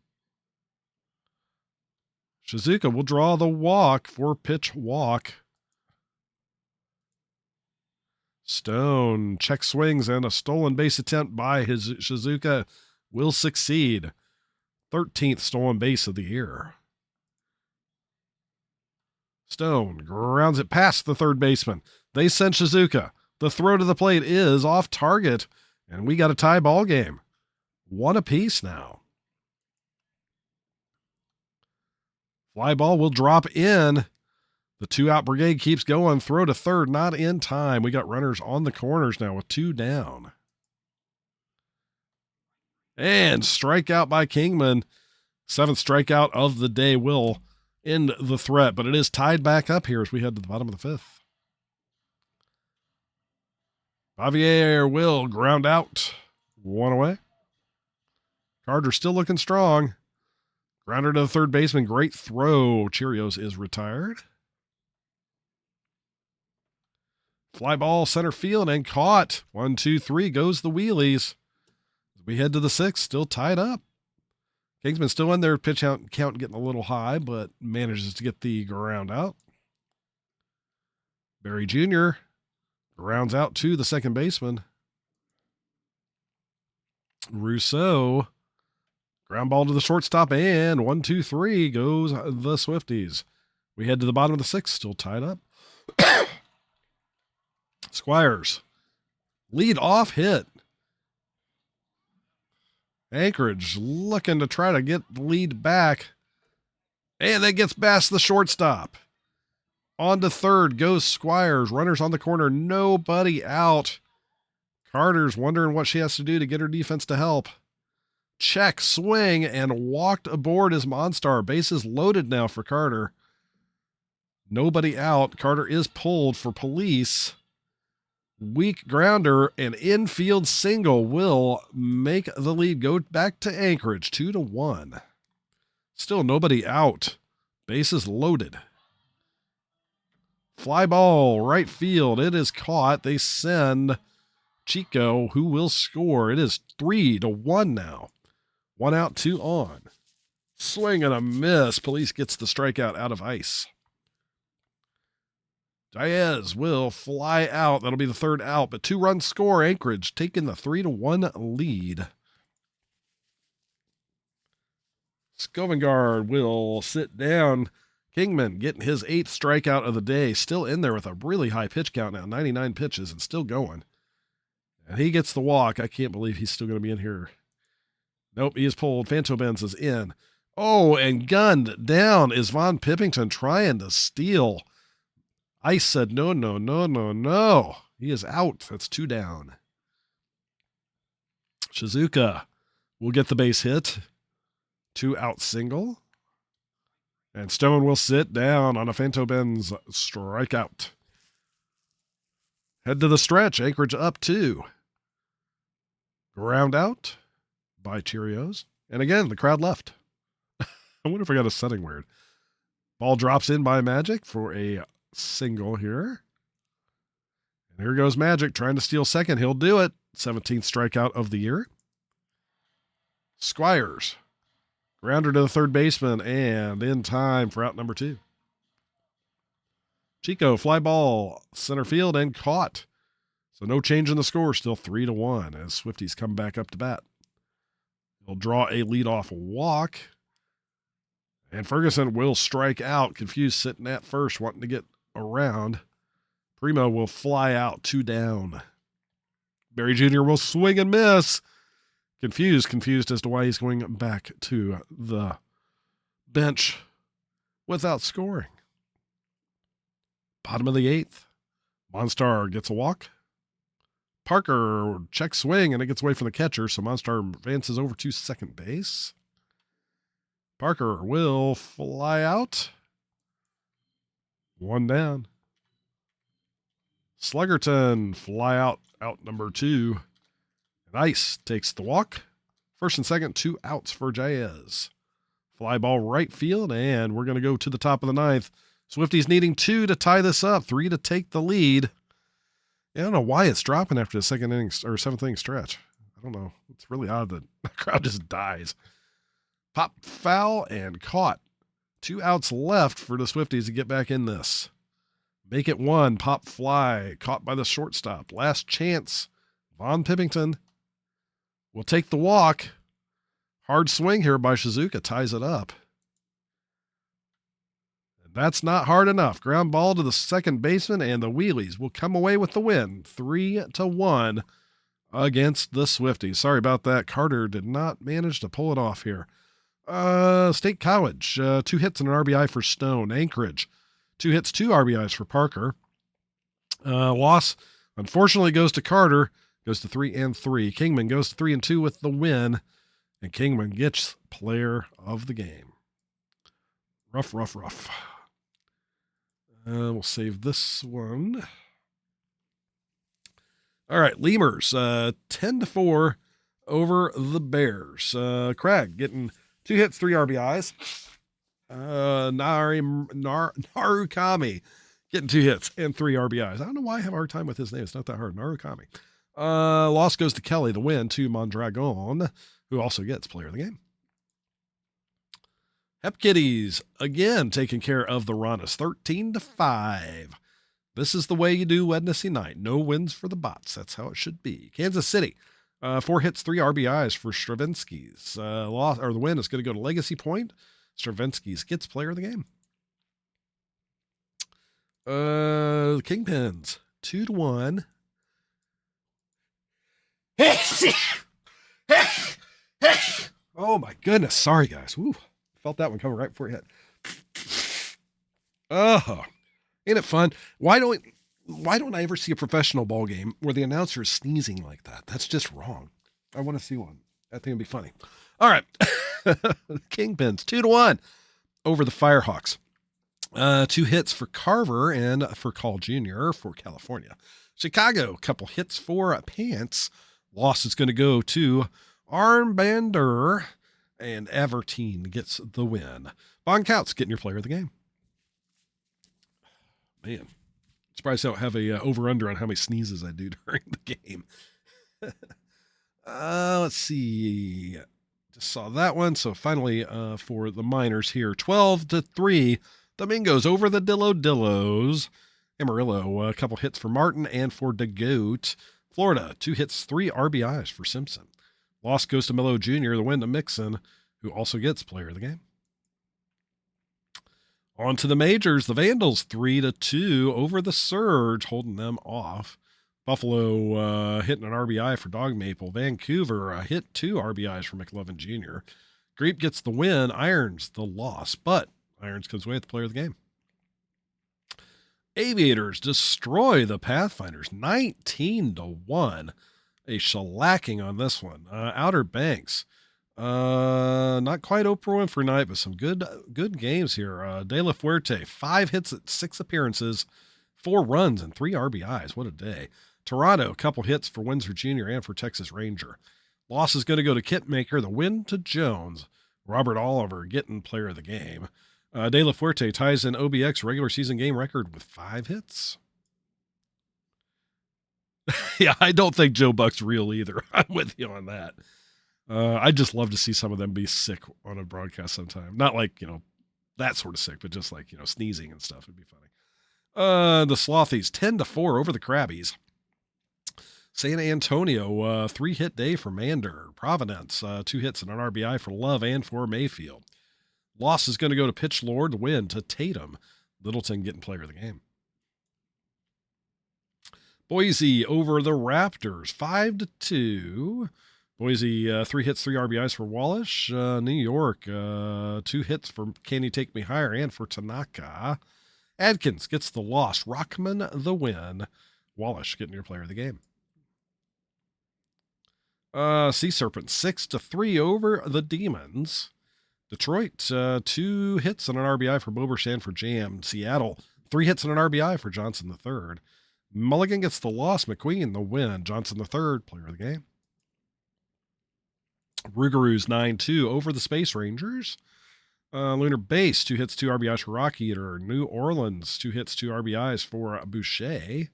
Shizuka will draw the walk, 4-pitch walk. Stone check swings and a stolen base attempt by Shizuka will succeed. 13th stolen base of the year. Stone grounds it past the third baseman. They send Shizuka. The throw to the plate is off target, and we got a tie ball game. 1 apiece now. Fly ball will drop in. The 2-out brigade keeps going. Throw to third, not in time. We got runners on the corners now with 2 down. And strikeout by Kingman. 7th strikeout of the day will end the threat, but it is tied back up here as we head to the bottom of the 5th. Javier will ground out. 1 away. Carter still looking strong. Grounder to the third baseman. Great throw. Cheerios is retired. Fly ball center field and caught. 1, 2, 3 goes the wheelies. We head to the 6th, still tied up. Kingsman still in there, pitch count getting a little high, but manages to get the ground out. Barry Jr. grounds out to the second baseman. Rousseau, ground ball to the shortstop, and 1, 2, 3 goes the Swifties. We head to the bottom of the 6th, still tied up. Squires, lead off hit. Anchorage looking to try to get the lead back. And that gets past the shortstop. On to third goes Squires. Runners on the corner, nobody out. Carter's wondering what she has to do to get her defense to help. Check, swing, and walked aboard as Monstar. Bases loaded now for Carter. Nobody out. Carter is pulled for police. Weak grounder and infield single will make the lead go back to Anchorage, 2-1. Still nobody out. Bases loaded. Fly ball, right field. It is caught. They send Chico, who will score. It is 3-1 now. 1 out, 2 on. Swing and a miss. Police gets the strikeout out of ice. Diaz will fly out. That'll be the 3rd out, but 2-run score. Anchorage taking the 3-1 lead. Scovengard will sit down. Kingman getting his 8th strikeout of the day. Still in there with a really high pitch count now. 99 pitches and still going. And he gets the walk. I can't believe he's still going to be in here. Nope, he is pulled. Fanto Benz is in. Oh, and gunned down is Von Pippington trying to steal. Ice said, no. He is out. That's 2 down. Shizuka will get the base hit. 2-out single. And Stone will sit down on a Fanto Benz strikeout. Head to the stretch. Anchorage up 2. Ground out by Cheerios. And again, the crowd left. I wonder if I got a setting weird. Ball drops in by Magic for a single here. And here goes Magic trying to steal second. He'll do it. 17th strikeout of the year. Squires. Grounder to the third baseman and in time for out number 2. Chico, fly ball, center field and caught. So no change in the score. Still 3-1 as Swifties come back up to bat. He'll draw a leadoff walk. And Ferguson will strike out. Confused sitting at first, wanting to get around. Primo will fly out, 2 down. Barry Jr. will swing and miss. Confused as to why he's going back to the bench without scoring. Bottom of the 8th. Monstar gets a walk. Parker check swing and it gets away from the catcher, so Monstar advances over to second base. Parker will fly out. 1 down. Sluggerton fly out number 2. And Ice takes the walk. First and second, 2 outs for Jayez. Fly ball right field, and we're going to go to the top of the 9th. Swifties needing 2 to tie this up, 3 to take the lead. Yeah, I don't know why it's dropping after the 7th inning stretch. I don't know. It's really odd that the crowd just dies. Pop foul and caught. 2 outs left for the Swifties to get back in this. Make it 1. Pop fly. Caught by the shortstop. Last chance. Von Pippington will take the walk. Hard swing here by Shizuka. Ties it up. And that's not hard enough. Ground ball to the second baseman, and the Wheelies will come away with the win. 3-1 against the Swifties. Sorry about that. Carter did not manage to pull it off here. State College, 2 hits and an RBI for Stone. Anchorage, 2 hits, 2 RBIs for Parker. Loss, unfortunately, goes to Carter. Goes to 3-3. Kingman goes to 3-2 with the win. And Kingman gets player of the game. Rough. We'll save this one. All right, Lemurs, 10-4 over the Bears. Craig getting 2 hits, 3 RBIs. Narukami getting 2 hits and 3 RBIs. I don't know why I have a hard time with his name. It's not that hard. Narukami. Loss goes to Kelly. The win to Mondragon, who also gets player of the game. Hep Kitties, again, taking care of the Ronis, 13-5. This is the way you do Wednesday night. No wins for the Bots. That's how it should be. Kansas City, 4 hits, 3 RBIs for Stravinsky's. The win is going to go to Legacy Point. Stravinsky's gets player of the game. Kingpins, 2-1. Oh my goodness. Sorry, guys. Woo. Felt that one coming right before it hit. Oh, ain't it fun? Why don't I ever see a professional ball game where the announcer is sneezing like that? That's just wrong. I want to see one. I think it'd be funny. All right. Kingpins, 2-1 over the Firehawks. 2 hits for Carver and for Call Jr. for California. Chicago, a couple hits for Pants. Loss is going to go to Armbander, and Avertine gets the win. Bon Couts getting your player of the game. Man, surprised I don't have a over-under on how many sneezes I do during the game. Let's see. Just saw that one. So finally, for the Miners here, 12-3. Domingos over the Dillos. Amarillo, a couple hits for Martin and for DeGoat. Florida, 2 hits, 3 RBIs for Simpson. Loss goes to Melo Jr., the win to Mixon, who also gets player of the game. On to the majors. The Vandals, 3-2 over the Surge, holding them off. Buffalo hitting an RBI for Dog Maple. Vancouver hit 2 RBIs for McLovin Jr. Greep gets the win. Irons the loss, but Irons comes away with the player of the game. Aviators destroy the Pathfinders, 19-1. A shellacking on this one. Outer Banks, not quite Oprah Winfrey night, but some good games here. De La Fuerte, 5 hits at 6 appearances, 4 runs and 3 RBIs. What a day. Toronto, a couple hits for Windsor Jr. and for Texas Ranger. Loss is going to go to Kitmaker. The win to Jones. Robert Oliver getting player of the game. De La Fuerte ties in OBX regular season game record with 5 hits. Yeah, I don't think Joe Buck's real either. I'm with you on that. I'd just love to see some of them be sick on a broadcast sometime. Not like, that sort of sick, but just like, sneezing and stuff. It'd be funny. The Slothies, 10-4 over the Crabbies. San Antonio, 3-hit day for Mander. Providence, 2 hits and an RBI for Love and for Mayfield. Loss is going to go to Pitch Lord. The win to Tatum. Littleton getting player of the game. Boise over the Raptors, 5-2. Boise, 3 hits, 3 RBIs for Wallish. New York, 2 hits for Can You Take Me Higher and for Tanaka. Adkins gets the loss. Rockman the win. Wallish getting your player of the game. Sea Serpent, 6-3 over the Demons. Detroit, 2 hits and an RBI for Boberstand for Jam. Seattle, 3 hits and an RBI for Johnson III. Mulligan gets the loss. McQueen the win. Johnson III, player of the game. Rougarous 9-2 over the Space Rangers. Lunar Base, 2 hits, 2 RBIs for Rock Eater. New Orleans, 2 hits, 2 RBIs for Boucher.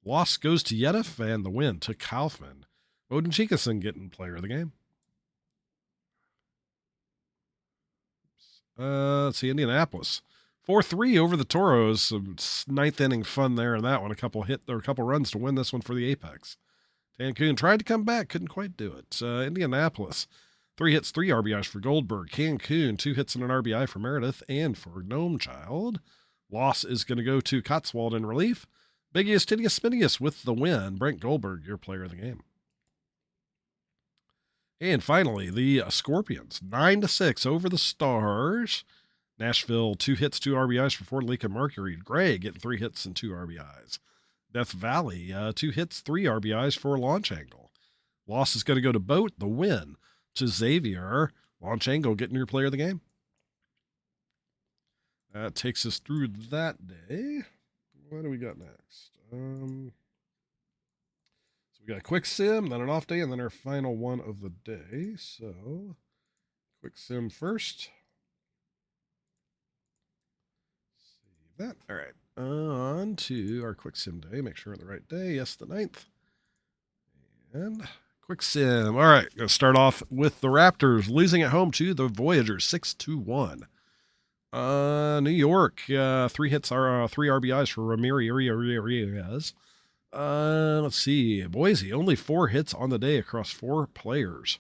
Loss goes to Yedif, and the win to Kaufman. Odin Chikason getting player of the game. Let's see, Indianapolis. 4-3 over the Toros. Some 9th inning fun there in that one. A couple runs to win this one for the Apex. Cancun tried to come back, couldn't quite do it. Indianapolis, 3 hits, 3 RBIs for Goldberg. Cancun, 2 hits and an RBI for Meredith and for Gnome Child. Loss is going to go to Cotswold in relief. Biggiest Titius Spinius with the win. Brent Goldberg, your player of the game. And finally, the Scorpions, 9-6 over the Stars. Nashville, 2 hits, 2 RBIs for Fort Lee Mercury. Gray getting 3 hits and 2 RBIs. Death Valley, 2 hits, 3 RBIs for Launch Angle. Loss is going to go to Boat, the win to Xavier. Launch Angle getting your player of the game. That takes us through that day. What do we got next? So we got a quick sim, then an off day, and then our final one of the day. So, quick sim first. Save that. All right. On to our quick sim day. Make sure we're on the right day. Yes, the 9th. And quick sim. All right. Going to start off with the Raptors losing at home to the Voyagers 6-1. New York, 3 hits are 3 RBIs for Ramirez. Let's see. Boise, only 4 hits on the day across 4 players.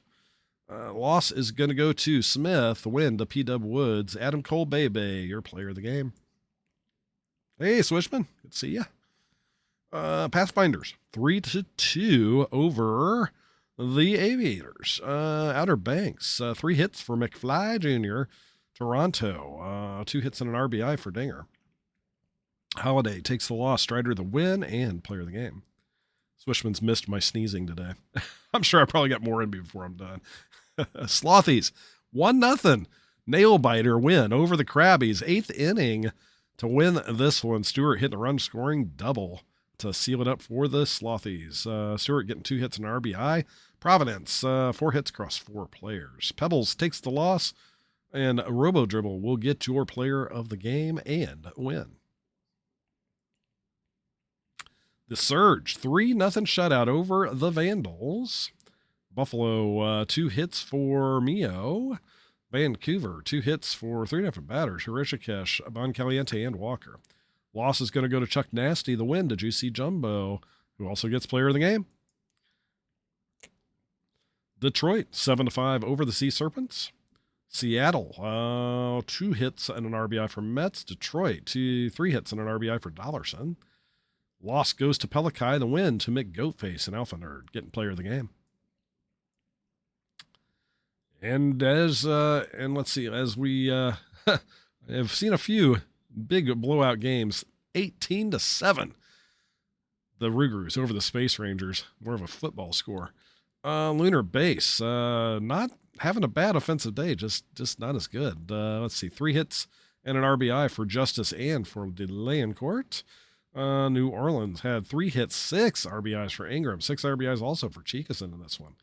Loss is going to go to Smith. Win to P-Dub Woods. Adam Cole Bebe, your player of the game. Hey, Swishman. Good to see ya. Pathfinders, 3-2 over the Aviators. Outer Banks, 3 hits for McFly Jr. Toronto, 2 hits and an RBI for Dinger. Holiday takes the loss. Strider the win and player of the game. Swishman's missed my sneezing today. I'm sure I probably got more in me before I'm done. Slothies, 1-0. Nail biter win over the Crabbies. 8th inning to win this one. Stewart hitting a run scoring double to seal it up for the Slothies. Stewart getting 2 hits and an RBI. Providence, 4 hits across 4 players. Pebbles takes the loss. And Robo Dribble will get your player of the game and win. The Surge, 3-0 shutout over the Vandals. Buffalo, 2 hits for Mio. Vancouver, 2 hits for 3 different batters. Hirishikesh, Boncaliente, and Walker. Loss is going to go to Chuck Nasty. The win to Juicy Jumbo, who also gets player of the game. Detroit, 7-5 over the Sea Serpents. Seattle, 2 hits and an RBI for Mets. Detroit, 3 hits and an RBI for Dollarson. Loss goes to Pelikai. The win to Mick Goatface and Alpha Nerd, getting player of the game. And let's see, as we have seen a few big blowout games, 18-7. The Rougarous over the Space Rangers, more of a football score. Lunar Base, not having a bad offensive day, just not as good. Let's see, 3 hits and an RBI for Justice and for Delancourt. New Orleans had 3 hits, 6 RBIs for Ingram, 6 RBIs also for Chikason in this one.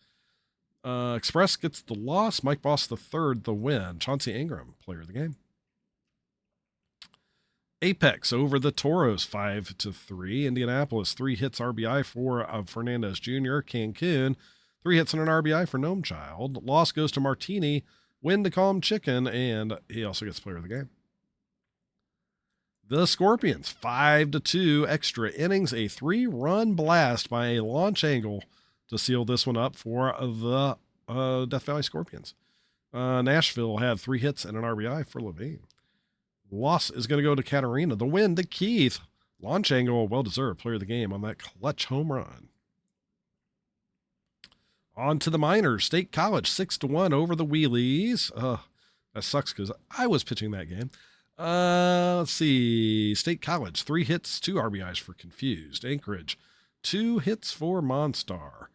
Express gets the loss. Mike Boss III the win. Chauncey Ingram, player of the game. Apex over the Toros 5-3. Indianapolis, 3 hits RBI for Fernandez Jr. Cancun, 3 hits and an RBI for Gnome Child. Loss goes to Martini. Win to Calm Chicken, and he also gets player of the game. The Scorpions, 5-2 extra innings, a 3-run blast by a launch angle to seal this one up for the Death Valley Scorpions. Nashville had 3 hits and an RBI for Levine. Loss is going to go to Katarina. The win to Keith. Launch angle, well-deserved player of the game on that clutch home run. On to the Miners. State College, 6-1 over the Wheelies. That sucks because I was pitching that game. Let's see. State College, 3 hits, 2 RBIs for Confused. Anchorage, 2 hits for Monstar.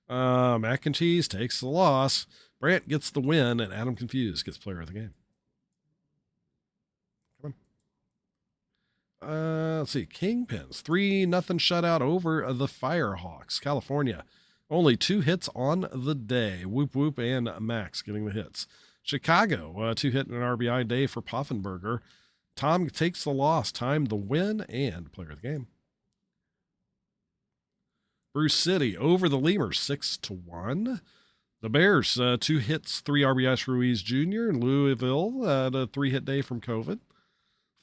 Mac and Cheese takes the loss. Brant gets the win, and Adam Confused gets player of the game. Come on. Let's see. Kingpins. 3-0 shutout over the Firehawks. California. Only 2 hits on the day. Whoop Whoop and Max getting the hits. Chicago. 2-hit and an RBI day for Poffenberger. Tom takes the loss. Time the win and player of the game. Bruce City over the Lemurs 6-1. The Bears, 2 hits, 3 RBIs for Ruiz Jr. in Louisville, a 3-hit day from COVID.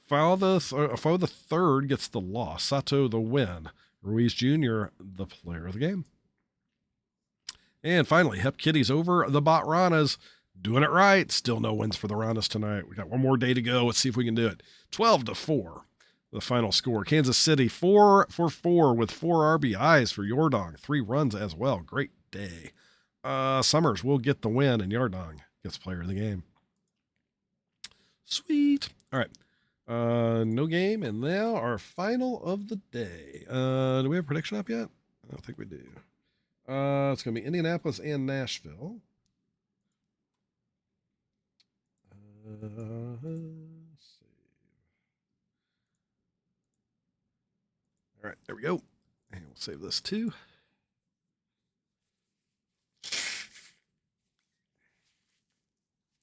Foe the third gets the loss. Sato the win. Ruiz Jr. the player of the game. And finally, Hep Kitties over the Botranas. Doing it right. Still no wins for the Ranas tonight. We got one more day to go. Let's see if we can do it. 12-4. The final score. Kansas City 4 for 4 with 4 RBIs for Yordong. 3 runs as well. Great day. Summers will get the win, and Yordong gets player of the game. Sweet. All right. No game, and now our final of the day. Do we have a prediction up yet? I don't think we do. It's going to be Indianapolis and Nashville. All right, there we go. And we'll save this too.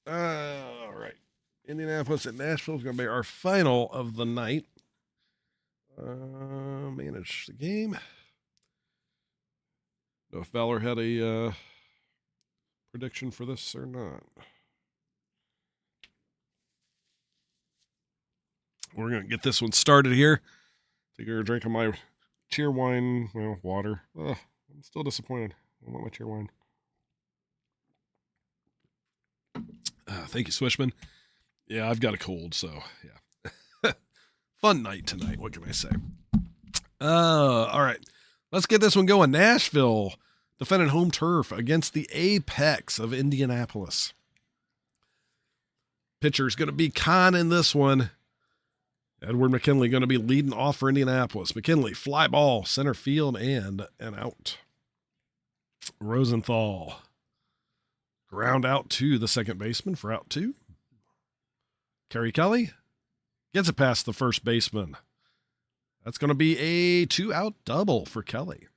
All right. Indianapolis and Nashville is going to be our final of the night. Manage the game. Know if Valor had a prediction for this or not. We're going to get this one started here. Take a drink of my cheer wine, water. I'm still disappointed. I want my cheer wine. Thank you, Swishman. Yeah, I've got a cold, so yeah. Fun night tonight. What can I say? All right. Let's get this one going. Nashville defending home turf against the Apex of Indianapolis. Pitcher's going to be Khan in this one. Edward McKinley going to be leading off for Indianapolis. McKinley, fly ball, center field, and an out. Rosenthal, ground out to the second baseman for out 2. Kerry Kelly gets it past the first baseman. That's going to be a 2-out double for Kelly.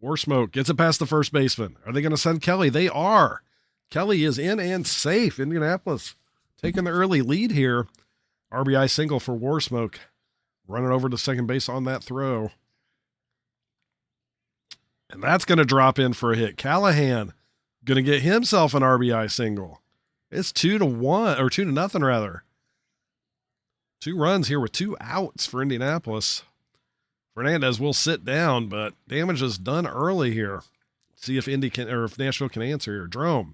Warsmoke gets it past the first baseman. Are they going to send Kelly? They are. Kelly is in and safe. Indianapolis taking the early lead here. RBI single for Warsmoke. Running over to second base on that throw. And that's going to drop in for a hit. Callahan going to get himself an RBI single. It's 2-1, or 2-0 rather. 2 runs here with 2 outs for Indianapolis. Fernandez will sit down, but damage is done early here. See if if Nashville can answer here. Drome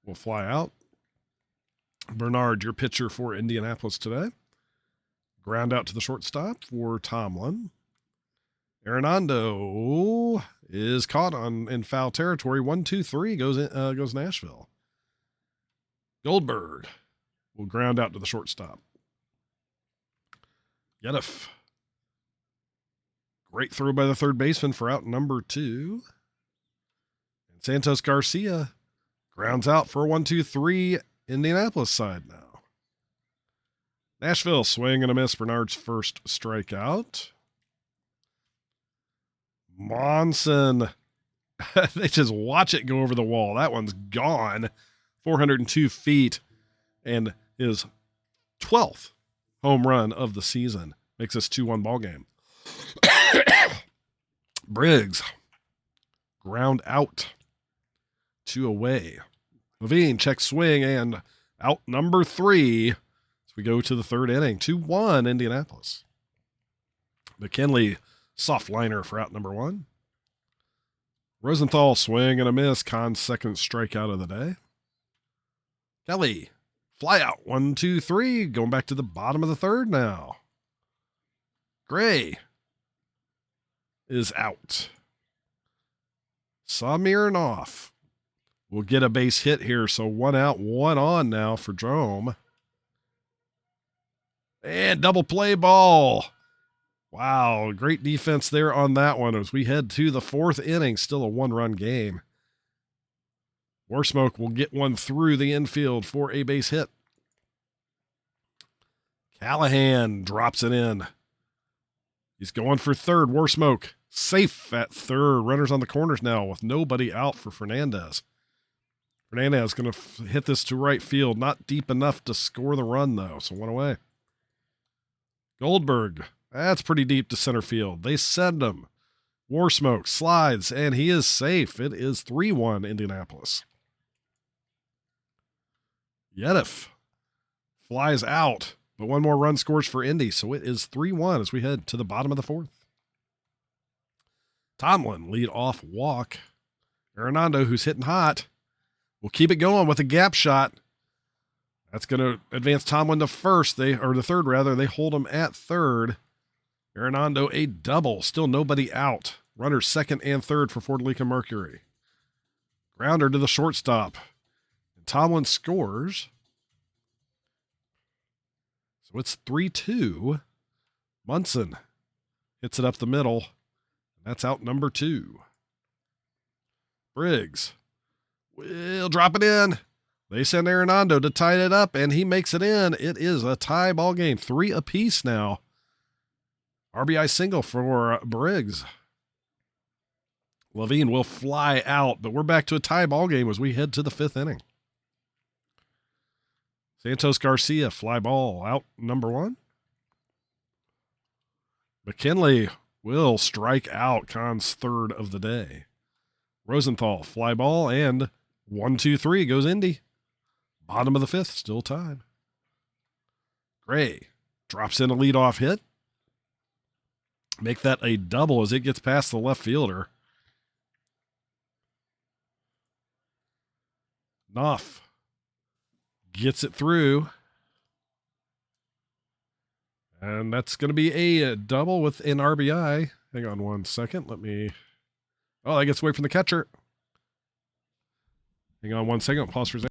will fly out. Bernard, your pitcher for Indianapolis today. Ground out to the shortstop for Tomlin. Arenado is caught in foul territory. 1-2-3 goes Nashville. Goldberg will ground out to the shortstop. Yedif. Great throw by the third baseman for out number 2. And Santos Garcia grounds out for 1-2-3 Indianapolis side now. Nashville swing and a miss. Bernard's first strikeout. Monson. They just watch it go over the wall. That one's gone. 402 feet. And his 12th home run of the season. Makes this 2-1 ball game. Briggs. Ground out. 2 away. Levine check swing and out number 3 as we go to the third inning. 2-1 Indianapolis. McKinley soft liner for out number 1. Rosenthal swing and a miss. Kahn's second strikeout of the day. Kelly fly out. 1-2-3 going back to the bottom of the third now. Gray is out. Smirnoff will get a base hit here, so 1 out, 1 on now for Drome. And double play ball. Wow, great defense there on that one as we head to the 4th inning. Still a 1-run game. War Smoke will get one through the infield for a base hit. Callahan drops it in. He's going for third. War Smoke safe at third. Runners on the corners now with nobody out for Fernandez. Fernandez going to hit this to right field. Not deep enough to score the run, though, so one away. Goldberg, that's pretty deep to center field. They send him. War Smoke slides, and he is safe. It is 3-1 Indianapolis. Yedif flies out, but one more run scores for Indy, so it is 3-1 as we head to the bottom of the fourth. Tomlin lead off walk. Arenado, who's hitting hot, will keep it going with a gap shot. That's going to advance Tomlin to first. The third rather. They hold him at third. Arenado a double. Still nobody out. Runners second and third for Fort Lee and Mercury. Grounder to the shortstop. And Tomlin scores. So it's 3-2. Munson hits it up the middle. That's out number 2. Briggs will drop it in. They send Arenado to tie it up, and he makes it in. It is a tie ball game. 3 apiece now. RBI single for Briggs. Levine will fly out, but we're back to a tie ball game as we head to the 5th inning. Santos Garcia, fly ball, out number 1. McKinley will strike out, Kahn's third of the day. Rosenthal, fly ball, and 1-2-3 goes Indy. Bottom of the 5th, still tied. Gray drops in a leadoff hit. Make that a double as it gets past the left fielder. Knopf gets it through. And that's going to be a double with an RBI. Hang on one second. Oh, that gets away from the catcher. Hang on one second. Pause for a second.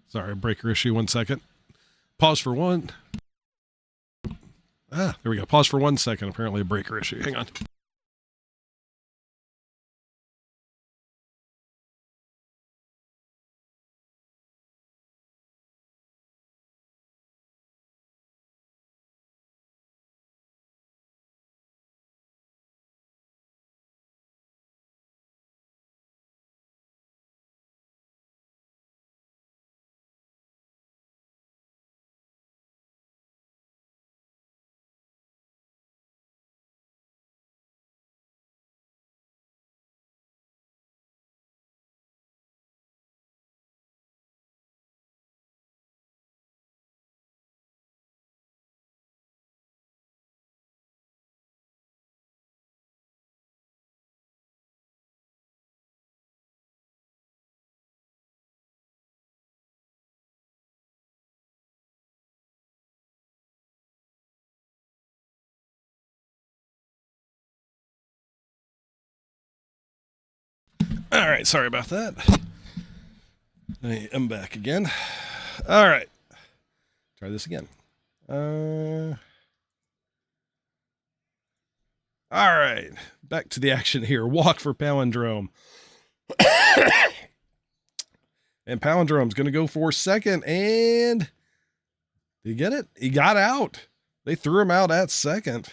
Sorry, breaker issue. 1 second. Pause for one. There we go. Pause for 1 second. Apparently a breaker issue. Hang on. All right, sorry about that. I am back again. All right. Try this again. All right. Back to the action here. Walk for Palindrome. And Palindrome's going to go for second. And did you get it? He got out. They threw him out at second.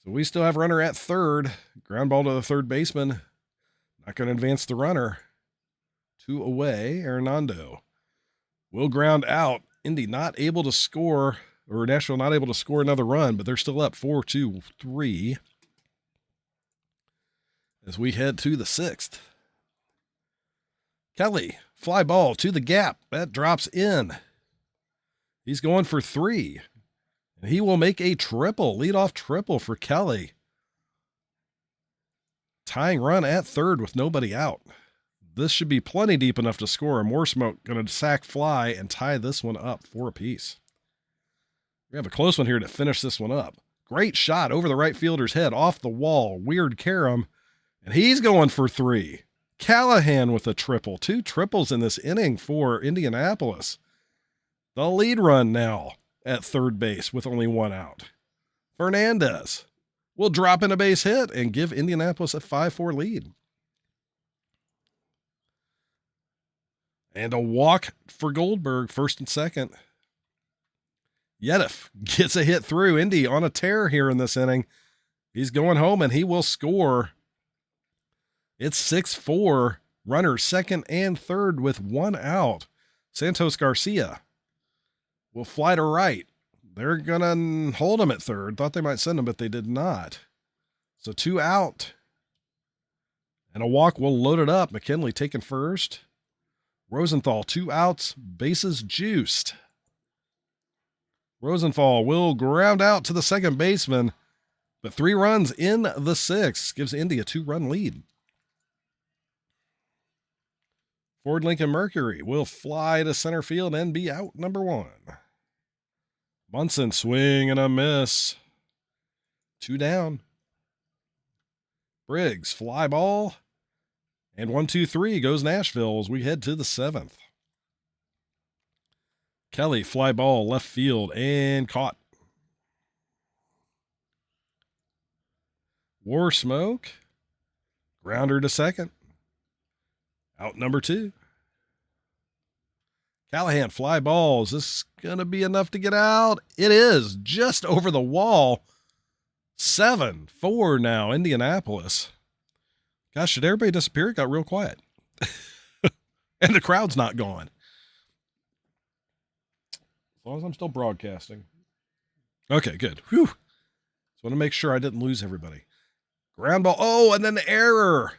So we still have runner at third. Ground ball to the third baseman. Not going to advance the runner. 2 away. Arenado will ground out. Indy not able to score, or Nashville not able to score another run, but they're still up 4-2-3 as we head to the 6th. Kelly, fly ball to the gap. That drops in. He's going for 3. And he will make a triple, leadoff triple for Kelly. Tying run at third with nobody out. This should be plenty deep enough to score. More Smoke going to sack fly and tie this one up 4 apiece. We have a close one here to finish this one up. Great shot over the right fielder's head, off the wall. Weird carom. And he's going for 3. Callahan with a triple. 2 triples in this inning for Indianapolis. The lead run now at third base with only 1 out. Fernandez will drop in a base hit and give Indianapolis a 5-4 lead. And a walk for Goldberg, first and second. Yedif gets a hit through. Indy on a tear here in this inning. He's going home and he will score. It's 6-4. Runners second and third with 1 out. Santos Garcia will fly to right. They're going to hold him at third. Thought they might send him, but they did not. So 2 out. And a walk will load it up. McKinley taking first. Rosenthal, 2 outs, bases juiced. Rosenthal will ground out to the second baseman, but 3 runs in the 6th gives Indy a 2-run lead. Ford Lincoln Mercury will fly to center field and be out number 1. Munson swing and a miss. 2 down. Briggs fly ball. And 1-2-3 goes Nashville as we head to the 7th. Kelly fly ball left field and caught. War Smoke. Grounder to second. Out number 2. Callahan fly ball. Is this going to be enough to get out? It is. Just over the wall. 7-4 now, Indianapolis. Gosh, did everybody disappear? It got real quiet. And the crowd's not gone. As long as I'm still broadcasting. Okay, good. Whew. Just want to make sure I didn't lose everybody. Ground ball. Oh, and then the error.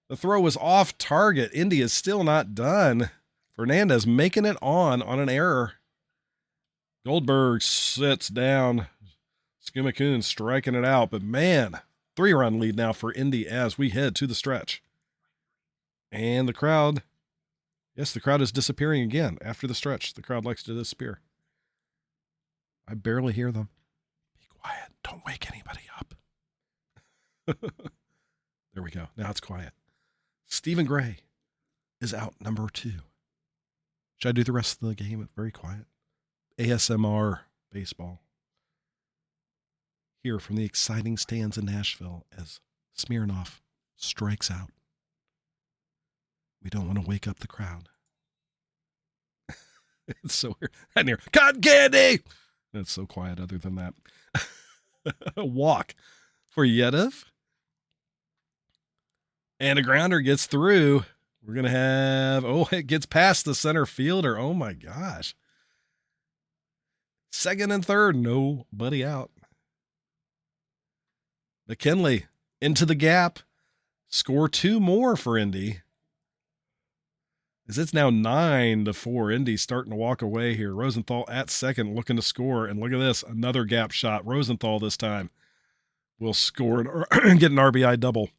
The throw was off target. Indy is still not done. Fernandez making it on an error. Goldberg sits down. Skumakun striking it out. But man, 3-run lead now for Indy as we head to the stretch. And the crowd, yes, the crowd is disappearing again after the stretch. The crowd likes to disappear. I barely hear them. Be quiet. Don't wake anybody up. There we go. Now it's quiet. Stephen Gray is out number 2. Should I do the rest of the game very quiet? ASMR baseball. Here from the exciting stands in Nashville as Smirnoff strikes out. We don't want to wake up the crowd. It's so weird. I hear cotton candy. It's so quiet other than that. A walk for Yedif. And a grounder gets through. We're going to have, it gets past the center fielder. Oh my gosh. Second and third, nobody out. McKinley into the gap. Score 2 more for Indy. As it's now 9-4. Indy starting to walk away here. Rosenthal at second looking to score. And look at this, another gap shot. Rosenthal this time will score and get an RBI double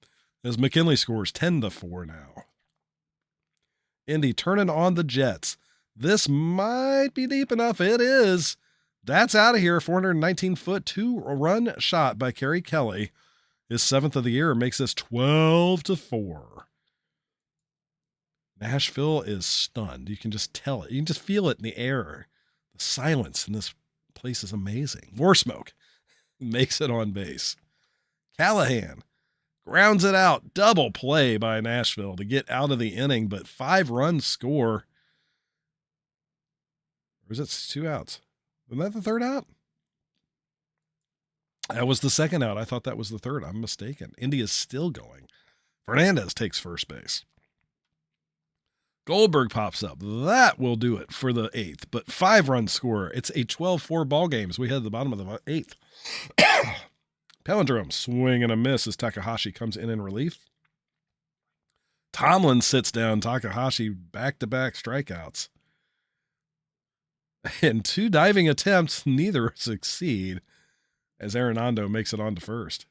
as McKinley scores 10-4 now. Indy turning on the Jets. This might be deep enough. It is. That's out of here. 419-foot 2-run shot by Kerry Kelly. His 7th of the year makes this 12-4. Nashville is stunned. You can just tell it. You can just feel it in the air. The silence in this place is amazing. War Smoke makes it on base. Callahan grounds it out. Double play by Nashville to get out of the inning, but 5-run score. Or is it 2 outs? Wasn't that the 3rd out? That was the 2nd out. I thought that was the 3rd. I'm mistaken. Indy is still going. Fernandez takes first base. Goldberg pops up. That will do it for the 8th, but 5-run score. It's a 12-4 ball game as we head to the bottom of the 8th. Palindrome swing and a miss as Takahashi comes in relief. Tomlin sits down. Takahashi back-to-back strikeouts. And 2 diving attempts, neither succeed as Arenado makes it on to first.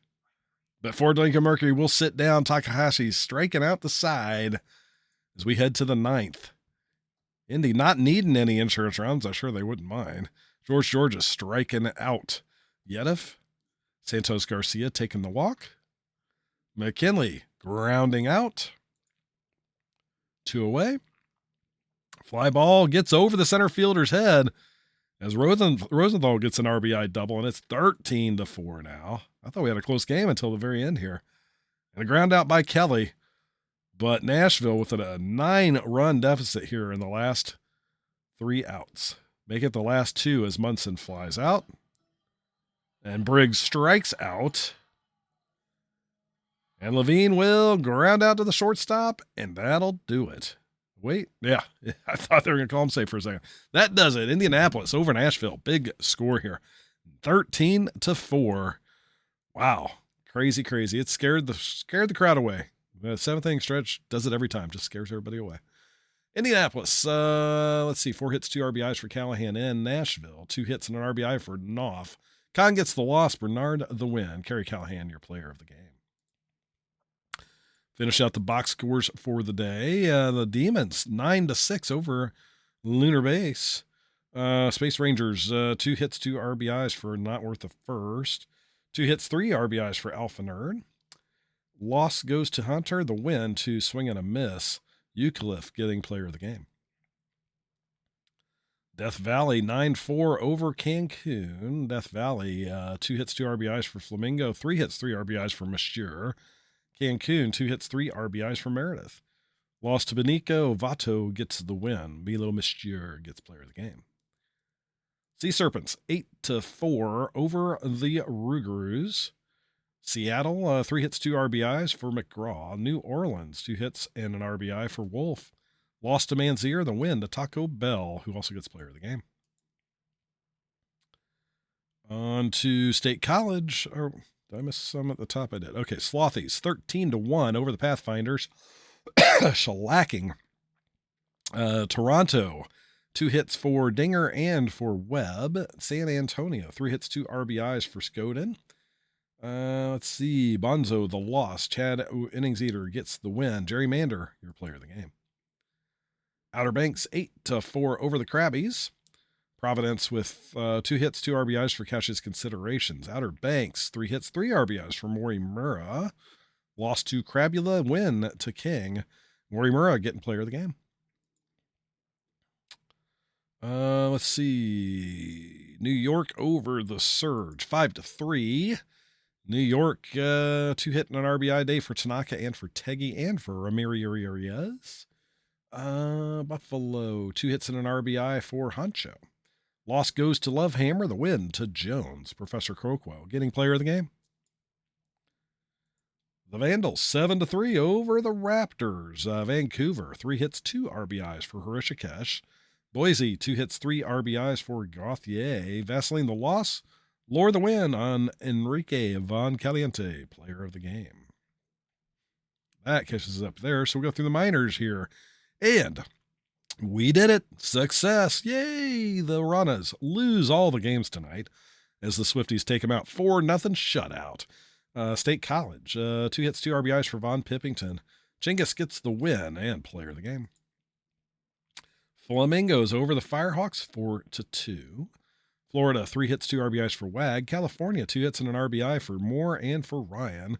But Ford Lincoln Mercury will sit down. Takahashi's striking out the side as we head to the 9th. Indy not needing any insurance rounds. I'm sure they wouldn't mind. George is striking out. Yedif. Santos Garcia taking the walk. McKinley grounding out. 2 away. Fly ball gets over the center fielder's head as Rosenthal gets an RBI double, and it's 13-4 now. I thought we had a close game until the very end here. And a ground out by Kelly. But Nashville with a 9-run deficit here in the last 3 outs. Make it the last 2 as Munson flies out. And Briggs strikes out. And Levine will ground out to the shortstop, and that'll do it. Wait, yeah, I thought they were going to call him safe for a second. That does it. Indianapolis over Nashville. Big score here. 13-4. Wow. Crazy. It scared the crowd away. The 7th inning stretch does it every time. Just scares everybody away. Indianapolis, let's see, 4 hits, 2 RBIs for Callahan and Nashville. 2 hits and an RBI for Knopf. Kahn gets the loss. Bernard the win. Kerry Callahan, your player of the game. Finish out the box scores for the day. The Demons, 9-6 over Lunar Base. Space Rangers, 2 hits, 2 RBIs for Not Worth the First. 2 hits, 3 RBIs for Alpha Nerd. Loss goes to Hunter. The win to Swing and a Miss. Euclid getting player of the game. Death Valley, 9-4 over Cancun. Death Valley, 2 hits, 2 RBIs for Flamingo. 3 hits, 3 RBIs for Monsieur. Cancun, 2 hits, 3 RBIs for Meredith. Loss to Benico. Vato gets the win. Milo Monsieur gets player of the game. Sea Serpents, 8-4 over the Rougarous. Seattle, 3 hits, 2 RBIs for McGraw. New Orleans, 2 hits and an RBI for Wolf. Loss to Manzier. The win to Taco Bell, who also gets player of the game. On to State College. Or did I miss some at the top? I did. Okay, Slothies, 13-1 over the Pathfinders. Shellacking. Toronto, 2 hits for Dinger and for Webb. San Antonio, 3 hits, 2 RBIs for Skoden. Let's see. Bonzo, the loss. Chad Innings Eater gets the win. Jerry Mander, your player of the game. Outer Banks, 8-4 over the Crabbies. Providence with 2 hits, 2 RBIs for Cash's Considerations. Outer Banks, 3 hits, 3 RBIs for Morimura. Lost to Crabula, win to King. Morimura getting player of the game. Let's see. New York over the Surge, 5-3. New York, 2 hit and an RBI day for Tanaka and for Teggy and for Ramirez. Buffalo, 2 hits and an RBI for Huncho. Loss goes to Lovehammer. The win to Jones. Professor Crockwell getting player of the game. The Vandals, 7-3 over the Raptors. Vancouver, 3 hits, 2 RBIs for Hrishikesh. Boise, 2 hits, 3 RBIs for Gauthier. Vaseline, the loss. Lore, the win on Enrique Von Caliente, player of the game. That catches us up there. So we'll go through the minors here. And we did it. Success. Yay. The Ranas lose all the games tonight as the Swifties take them out 4-0 shutout. State College, 2 hits, 2 RBIs for Von Pippington. Chingus gets the win and player of the game. Flamingos over the Firehawks 4-2. Florida, 3 hits, 2 RBIs for Wag. California, 2 hits and an RBI for Moore and for Ryan.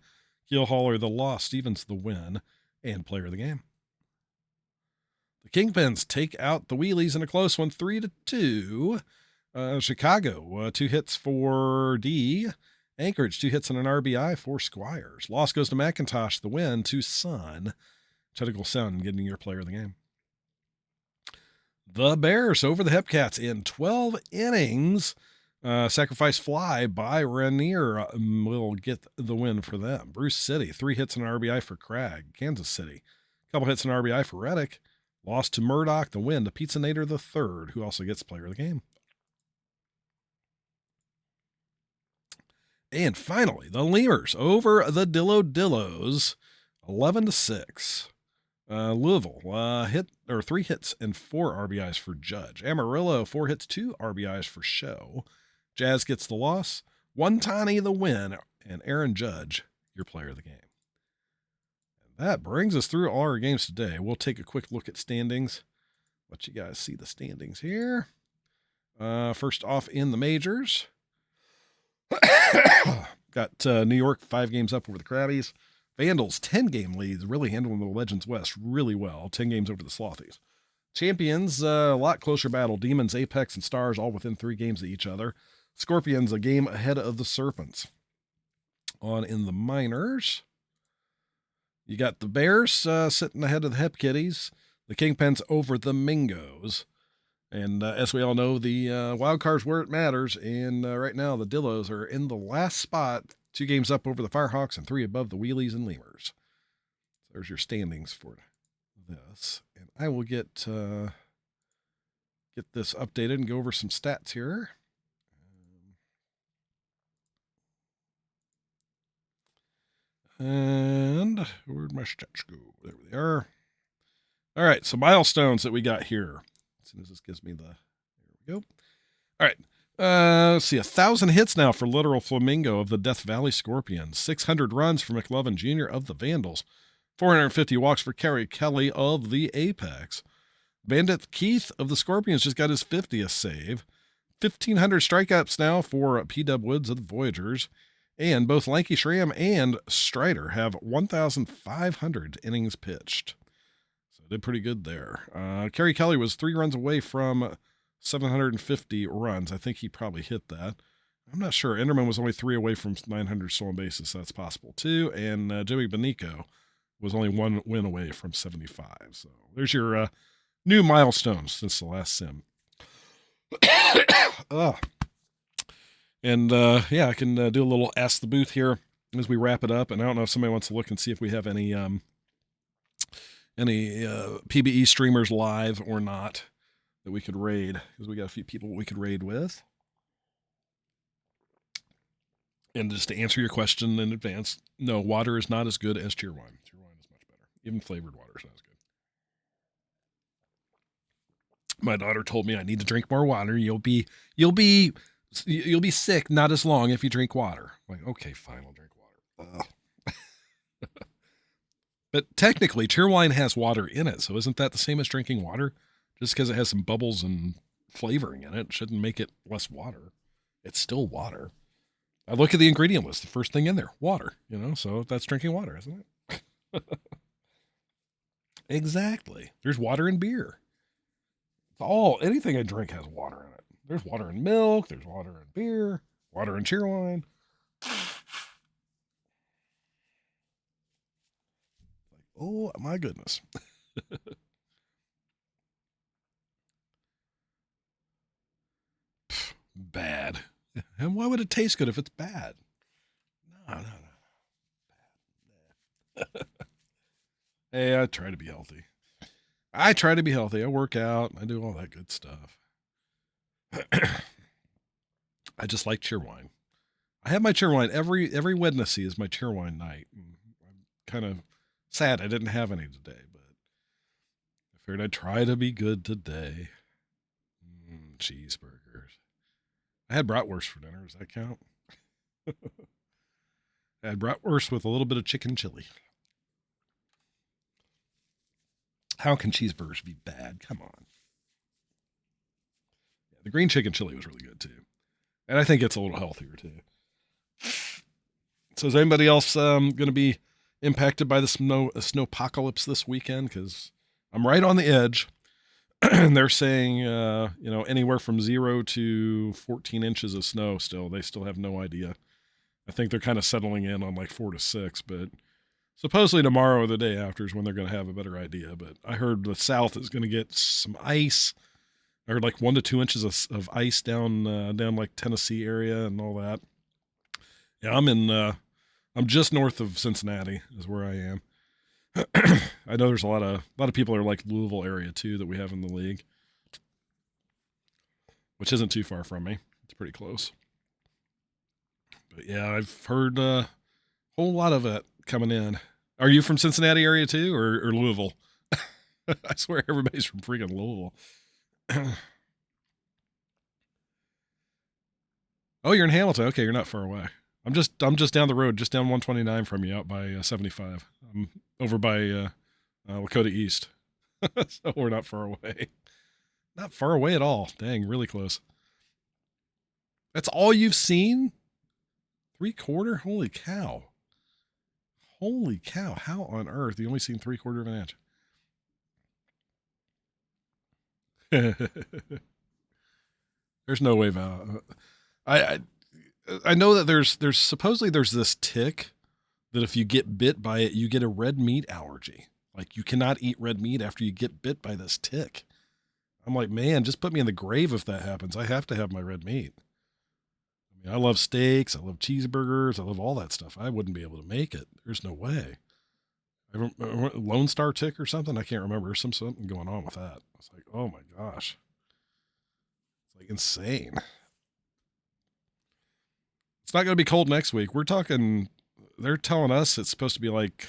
Keelhauler, the loss. Stevens, the win and player of the game. The Kingpins take out the Wheelies in a close one, 3-2. Chicago, 2 hits for D. Anchorage, 2 hits and an RBI for Squires. Loss goes to McIntosh, the win to Sun. Chetical Sun getting your player of the game. The Bears over the Hepcats in 12 innings. Sacrifice fly by Rainier will get the win for them. Bruce City, 3 hits and an RBI for Cragg. Kansas City, a couple hits and an RBI for Reddick. Lost to Murdoch, the win to Pizzanator the third, who also gets player of the game. And finally, the Lemurs over the Dillos, 11-6. Louisville, 3 hits and 4 RBIs for Judge. Amarillo, 4 hits, 2 RBIs for Show. Jazz gets the loss. Wantani the win, and Aaron Judge, your player of the game. And that brings us through all our games today. We'll take a quick look at standings. Let you guys see the standings here. First off in the majors. Got New York 5 games up over the Crabbies. Vandals, 10-game leads, really handling the Legends West really well. 10 games over the Slothies. Champions, a lot closer battle. Demons, Apex, and Stars all within 3 games of each other. Scorpions, a game ahead of the Serpents. On in the minors, you got the Bears sitting ahead of the Hep Kitties. The Kingpins over the Mingos. And as we all know, the wild card's where it matters. And right now, the Dillos are in the last spot, 2 games up over the Firehawks and 3 above the Wheelies and Lemurs. So there's your standings for this. And I will get this updated and go over some stats here. And where'd my stats go? There they are. All right, so milestones that we got here. As soon as this gives me the, there we go. All right, let's see, 1,000 hits now for Literal Flamingo of the Death Valley Scorpions. 600 runs for McLovin Jr. of the Vandals. 450 walks for Kerry Kelly of the Apex. Bandit Keith of the Scorpions just got his 50th save. 1,500 strikeouts now for P-Dub Woods of the Voyagers. And both Lanky Schramm and Strider have 1,500 innings pitched. So did pretty good there. Kerry Kelly was 3 runs away from 750 runs. I think he probably hit that. I'm not sure. Enderman was only 3 away from 900 stolen bases, so that's possible too. And Joey Benico was only 1 win away from 75. So there's your new milestones since the last sim. And yeah, I can do a little Ask the Booth here as we wrap it up. And I don't know if somebody wants to look and see if we have any PBE streamers live or not that we could raid, because we got a few people we could raid with. And just to answer your question in advance, no, water is not as good as Cheer Wine. Cheer Wine is much better. Even flavored water is not as good. My daughter told me I need to drink more water. You'll be sick not as long if you drink water. I'm like, okay, fine, I'll drink water. But technically, Cheer Wine has water in it, so isn't that the same as drinking water? Just because it has some bubbles and flavoring in it shouldn't make it less water. It's still water. I look at the ingredient list, the first thing in there, water, so that's drinking water, isn't it? Exactly. There's water in beer. Anything I drink has water in it. There's water in milk, there's water in beer, water in Cheer Wine. Oh my goodness. Bad. And why would it taste good if it's bad? No. Bad. Hey, I try to be healthy. I work out. I do all that good stuff. I just like Cheer Wine. I have my Cheer Wine every Wednesday is my Cheer Wine night. I'm kind of sad I didn't have any today, but I figured I'd try to be good today. Cheeseburgers. I had bratwurst for dinner. Does that count? I had bratwurst with a little bit of chicken chili. How can cheeseburgers be bad? Come on. Yeah, the green chicken chili was really good too. And I think it's a little healthier too. So is anybody else going to be impacted by the snowpocalypse this weekend? Because I'm right on the edge. And they're saying, anywhere from 0 to 14 inches of snow still. They still have no idea. I think they're kind of settling in on like 4 to 6, but supposedly tomorrow or the day after is when they're going to have a better idea. But I heard the South is going to get some ice. I heard like 1 to 2 inches of ice down like Tennessee area and all that. Yeah, I'm just north of Cincinnati is where I am. I know there's a lot of people are like Louisville area too that we have in the league, which isn't too far from me. It's pretty close. But yeah, I've heard a whole lot of it coming in. Are you from Cincinnati area too, or Louisville? I swear everybody's from freaking Louisville. Oh, you're in Hamilton. Okay, you're not far away. I'm just down the road, just down 129 from you, out by 75. I'm over by Lakota East, so we're not far away. Not far away at all. Dang, really close. That's all you've seen? 3/4? Holy cow! Holy cow. How on earth? You only seen 3/4 of an inch. There's no way, Val. I know that there's supposedly there's this tick that if you get bit by it, you get a red meat allergy. Like you cannot eat red meat after you get bit by this tick. I'm like, man, just put me in the grave if that happens. I have to have my red meat. I mean, I love steaks. I love cheeseburgers. I love all that stuff. I wouldn't be able to make it. There's no way. Lone Star tick or something. I can't remember. There's something going on with that. It's like, oh my gosh. It's like insane. It's not going to be cold next week. We're talking, they're telling us it's supposed to be like,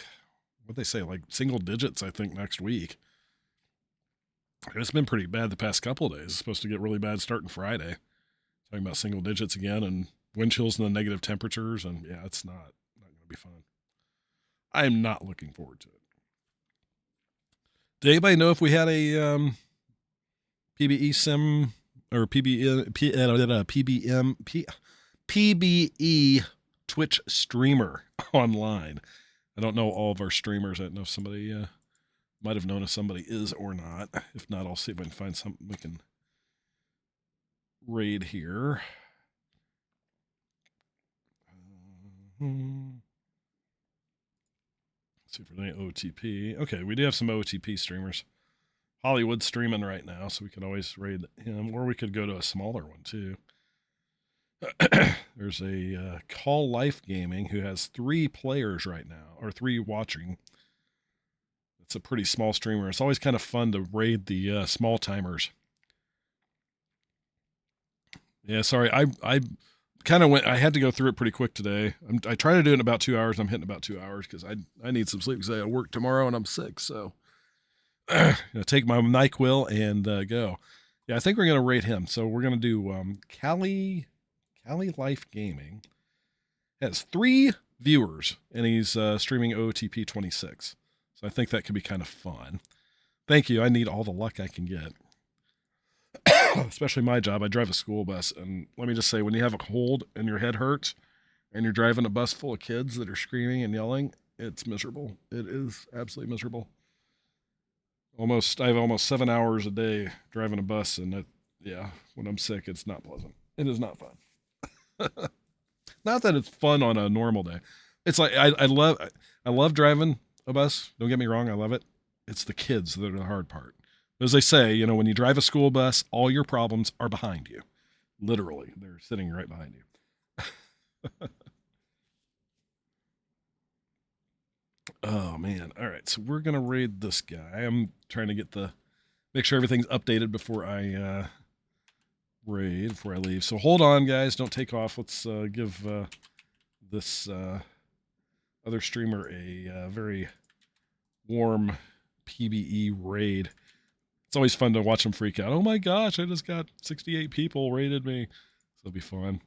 what they say, like single digits, I think, next week. It's been pretty bad the past couple of days. It's supposed to get really bad starting Friday. Talking about single digits again and wind chills and the negative temperatures. And yeah, it's not going to be fun. I am not looking forward to it. Did anybody know if we had a PBE sim or PBE Twitch streamer online? I don't know all of our streamers. I don't know if somebody might have known if somebody is or not. If not, I'll see if I can find something we can raid here. Let's see if there's any OTP. Okay, we do have some OTP streamers. Hollywood's streaming right now, so we could always raid him, or we could go to a smaller one too. There's a Call Life Gaming who has 3 players right now, or 3 watching. It's a pretty small streamer. It's always kind of fun to raid the small timers. Yeah, sorry, I kind of went. I had to go through it pretty quick today. I try to do it in about 2 hours. I'm hitting about 2 hours because I need some sleep because I work tomorrow and I'm sick. So take my NyQuil and go. Yeah, I think we're gonna rate him. So we're gonna do Cali Life Gaming. Has 3 viewers and he's streaming OTP 26. So I think that could be kind of fun. Thank you. I need all the luck I can get. Especially my job. I drive a school bus, and let me just say, when you have a cold and your head hurts and you're driving a bus full of kids that are screaming and yelling, it's miserable. It is absolutely miserable. I have almost 7 hours a day driving a bus, and when I'm sick, it's not pleasant. It is not fun. Not that it's fun on a normal day. It's like I love driving a bus. Don't get me wrong, I love it. It's the kids that are the hard part. As they say, when you drive a school bus, all your problems are behind you. Literally, they're sitting right behind you. Oh man. All right. So we're going to raid this guy. I'm trying to make sure everything's updated before I leave. So hold on, guys. Don't take off. Let's give this other streamer a very warm PBE raid. It's always fun to watch them freak out. Oh my gosh, I just got 68 people raided me. So it'll be fun.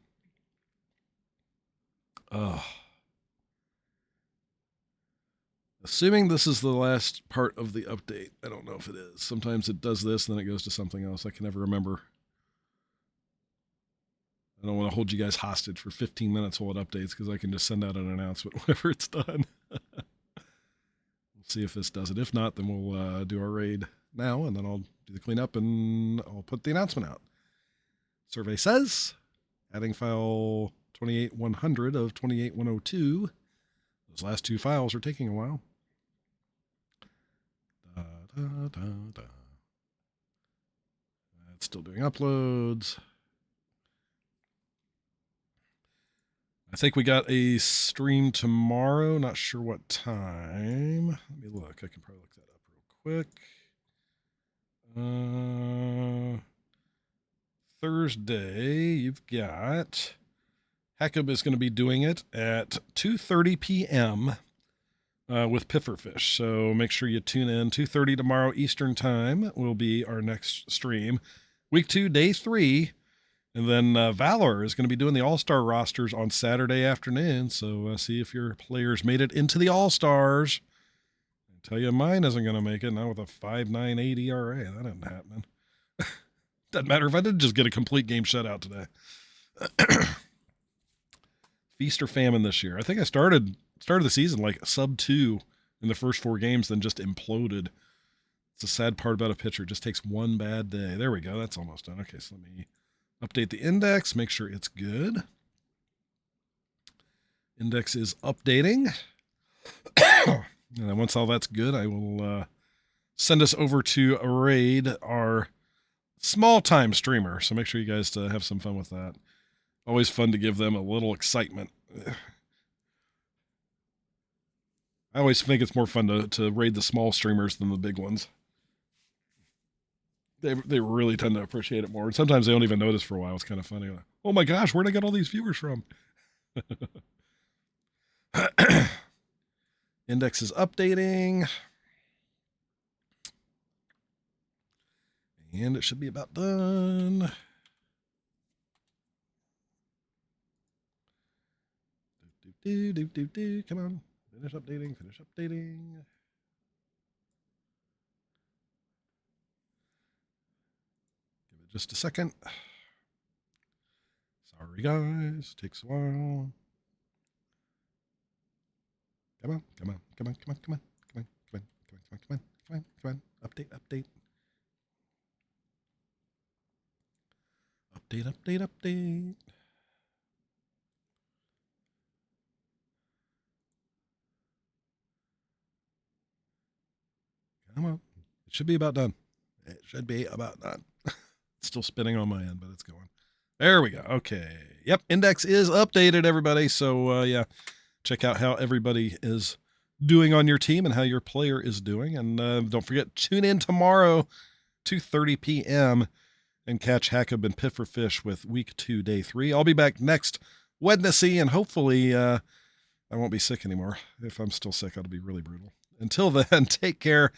Assuming this is the last part of the update. I don't know if it is. Sometimes it does this, and then it goes to something else. I can never remember. I don't want to hold you guys hostage for 15 minutes while it updates, because I can just send out an announcement whenever it's done. We'll see if this does it. If not, then we'll do our raid now, and then I'll do the cleanup, and I'll put the announcement out. Survey says, adding file 28100 of 28102. Those last 2 files are taking a while. It's still doing uploads. I think we got a stream tomorrow. Not sure what time. Let me look. I can probably look that up real quick. Thursday, you've got Heckup is going to be doing it at 2:30 p.m. With Pifferfish. So make sure you tune in. 2:30 tomorrow Eastern time will be our next stream. Week 2, day 3. And then Valor is going to be doing the All-Star rosters on Saturday afternoon. So see if your players made it into the All-Stars. I tell you, mine isn't going to make it. Not with a 5.98 ERA. That isn't happening. Doesn't matter if I did just get a complete game shutout today. Feast or famine this year. I think I started started the season like sub 2 in the first 4 games, then just imploded. It's a sad part about a pitcher. It just takes one bad day. There we go. That's almost done. Okay, so let me update the index, make sure it's good. Index is updating. And then once all that's good, I will send us over to raid our small-time streamer. So make sure you guys have some fun with that. Always fun to give them a little excitement. I always think it's more fun to raid the small streamers than the big ones. They really tend to appreciate it more. And sometimes they don't even notice for a while. It's kind of funny. Like, oh my gosh, where'd I get all these viewers from? Index is updating. And it should be about done. Come on. Finish updating. Finish updating. Give it just a second. Sorry, guys. Takes a while. Come on. Come on. Come on. Come on. Come on. Come on. Come on. Come on. Come on. Come on. Come on. Come on. Update. Update. Update. Update. Update. Come on. It should be about done. It should be about done. It's still spinning on my end, but it's going. There we go. Okay. Yep. Index is updated, everybody. So, yeah, check out how everybody is doing on your team and how your player is doing. And don't forget, tune in tomorrow, 2:30 p.m., and catch Hackab and Piffer Fish with week 2, day 3. I'll be back next Wednesday, and hopefully I won't be sick anymore. If I'm still sick, that'll be really brutal. Until then, take care.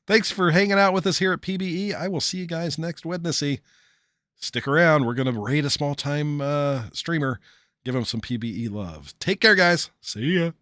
Thanks for hanging out with us here at PBE. I will see you guys next Wednesday. Stick around. We're going to raid a small-time streamer. Give him some PBE love. Take care, guys. See ya.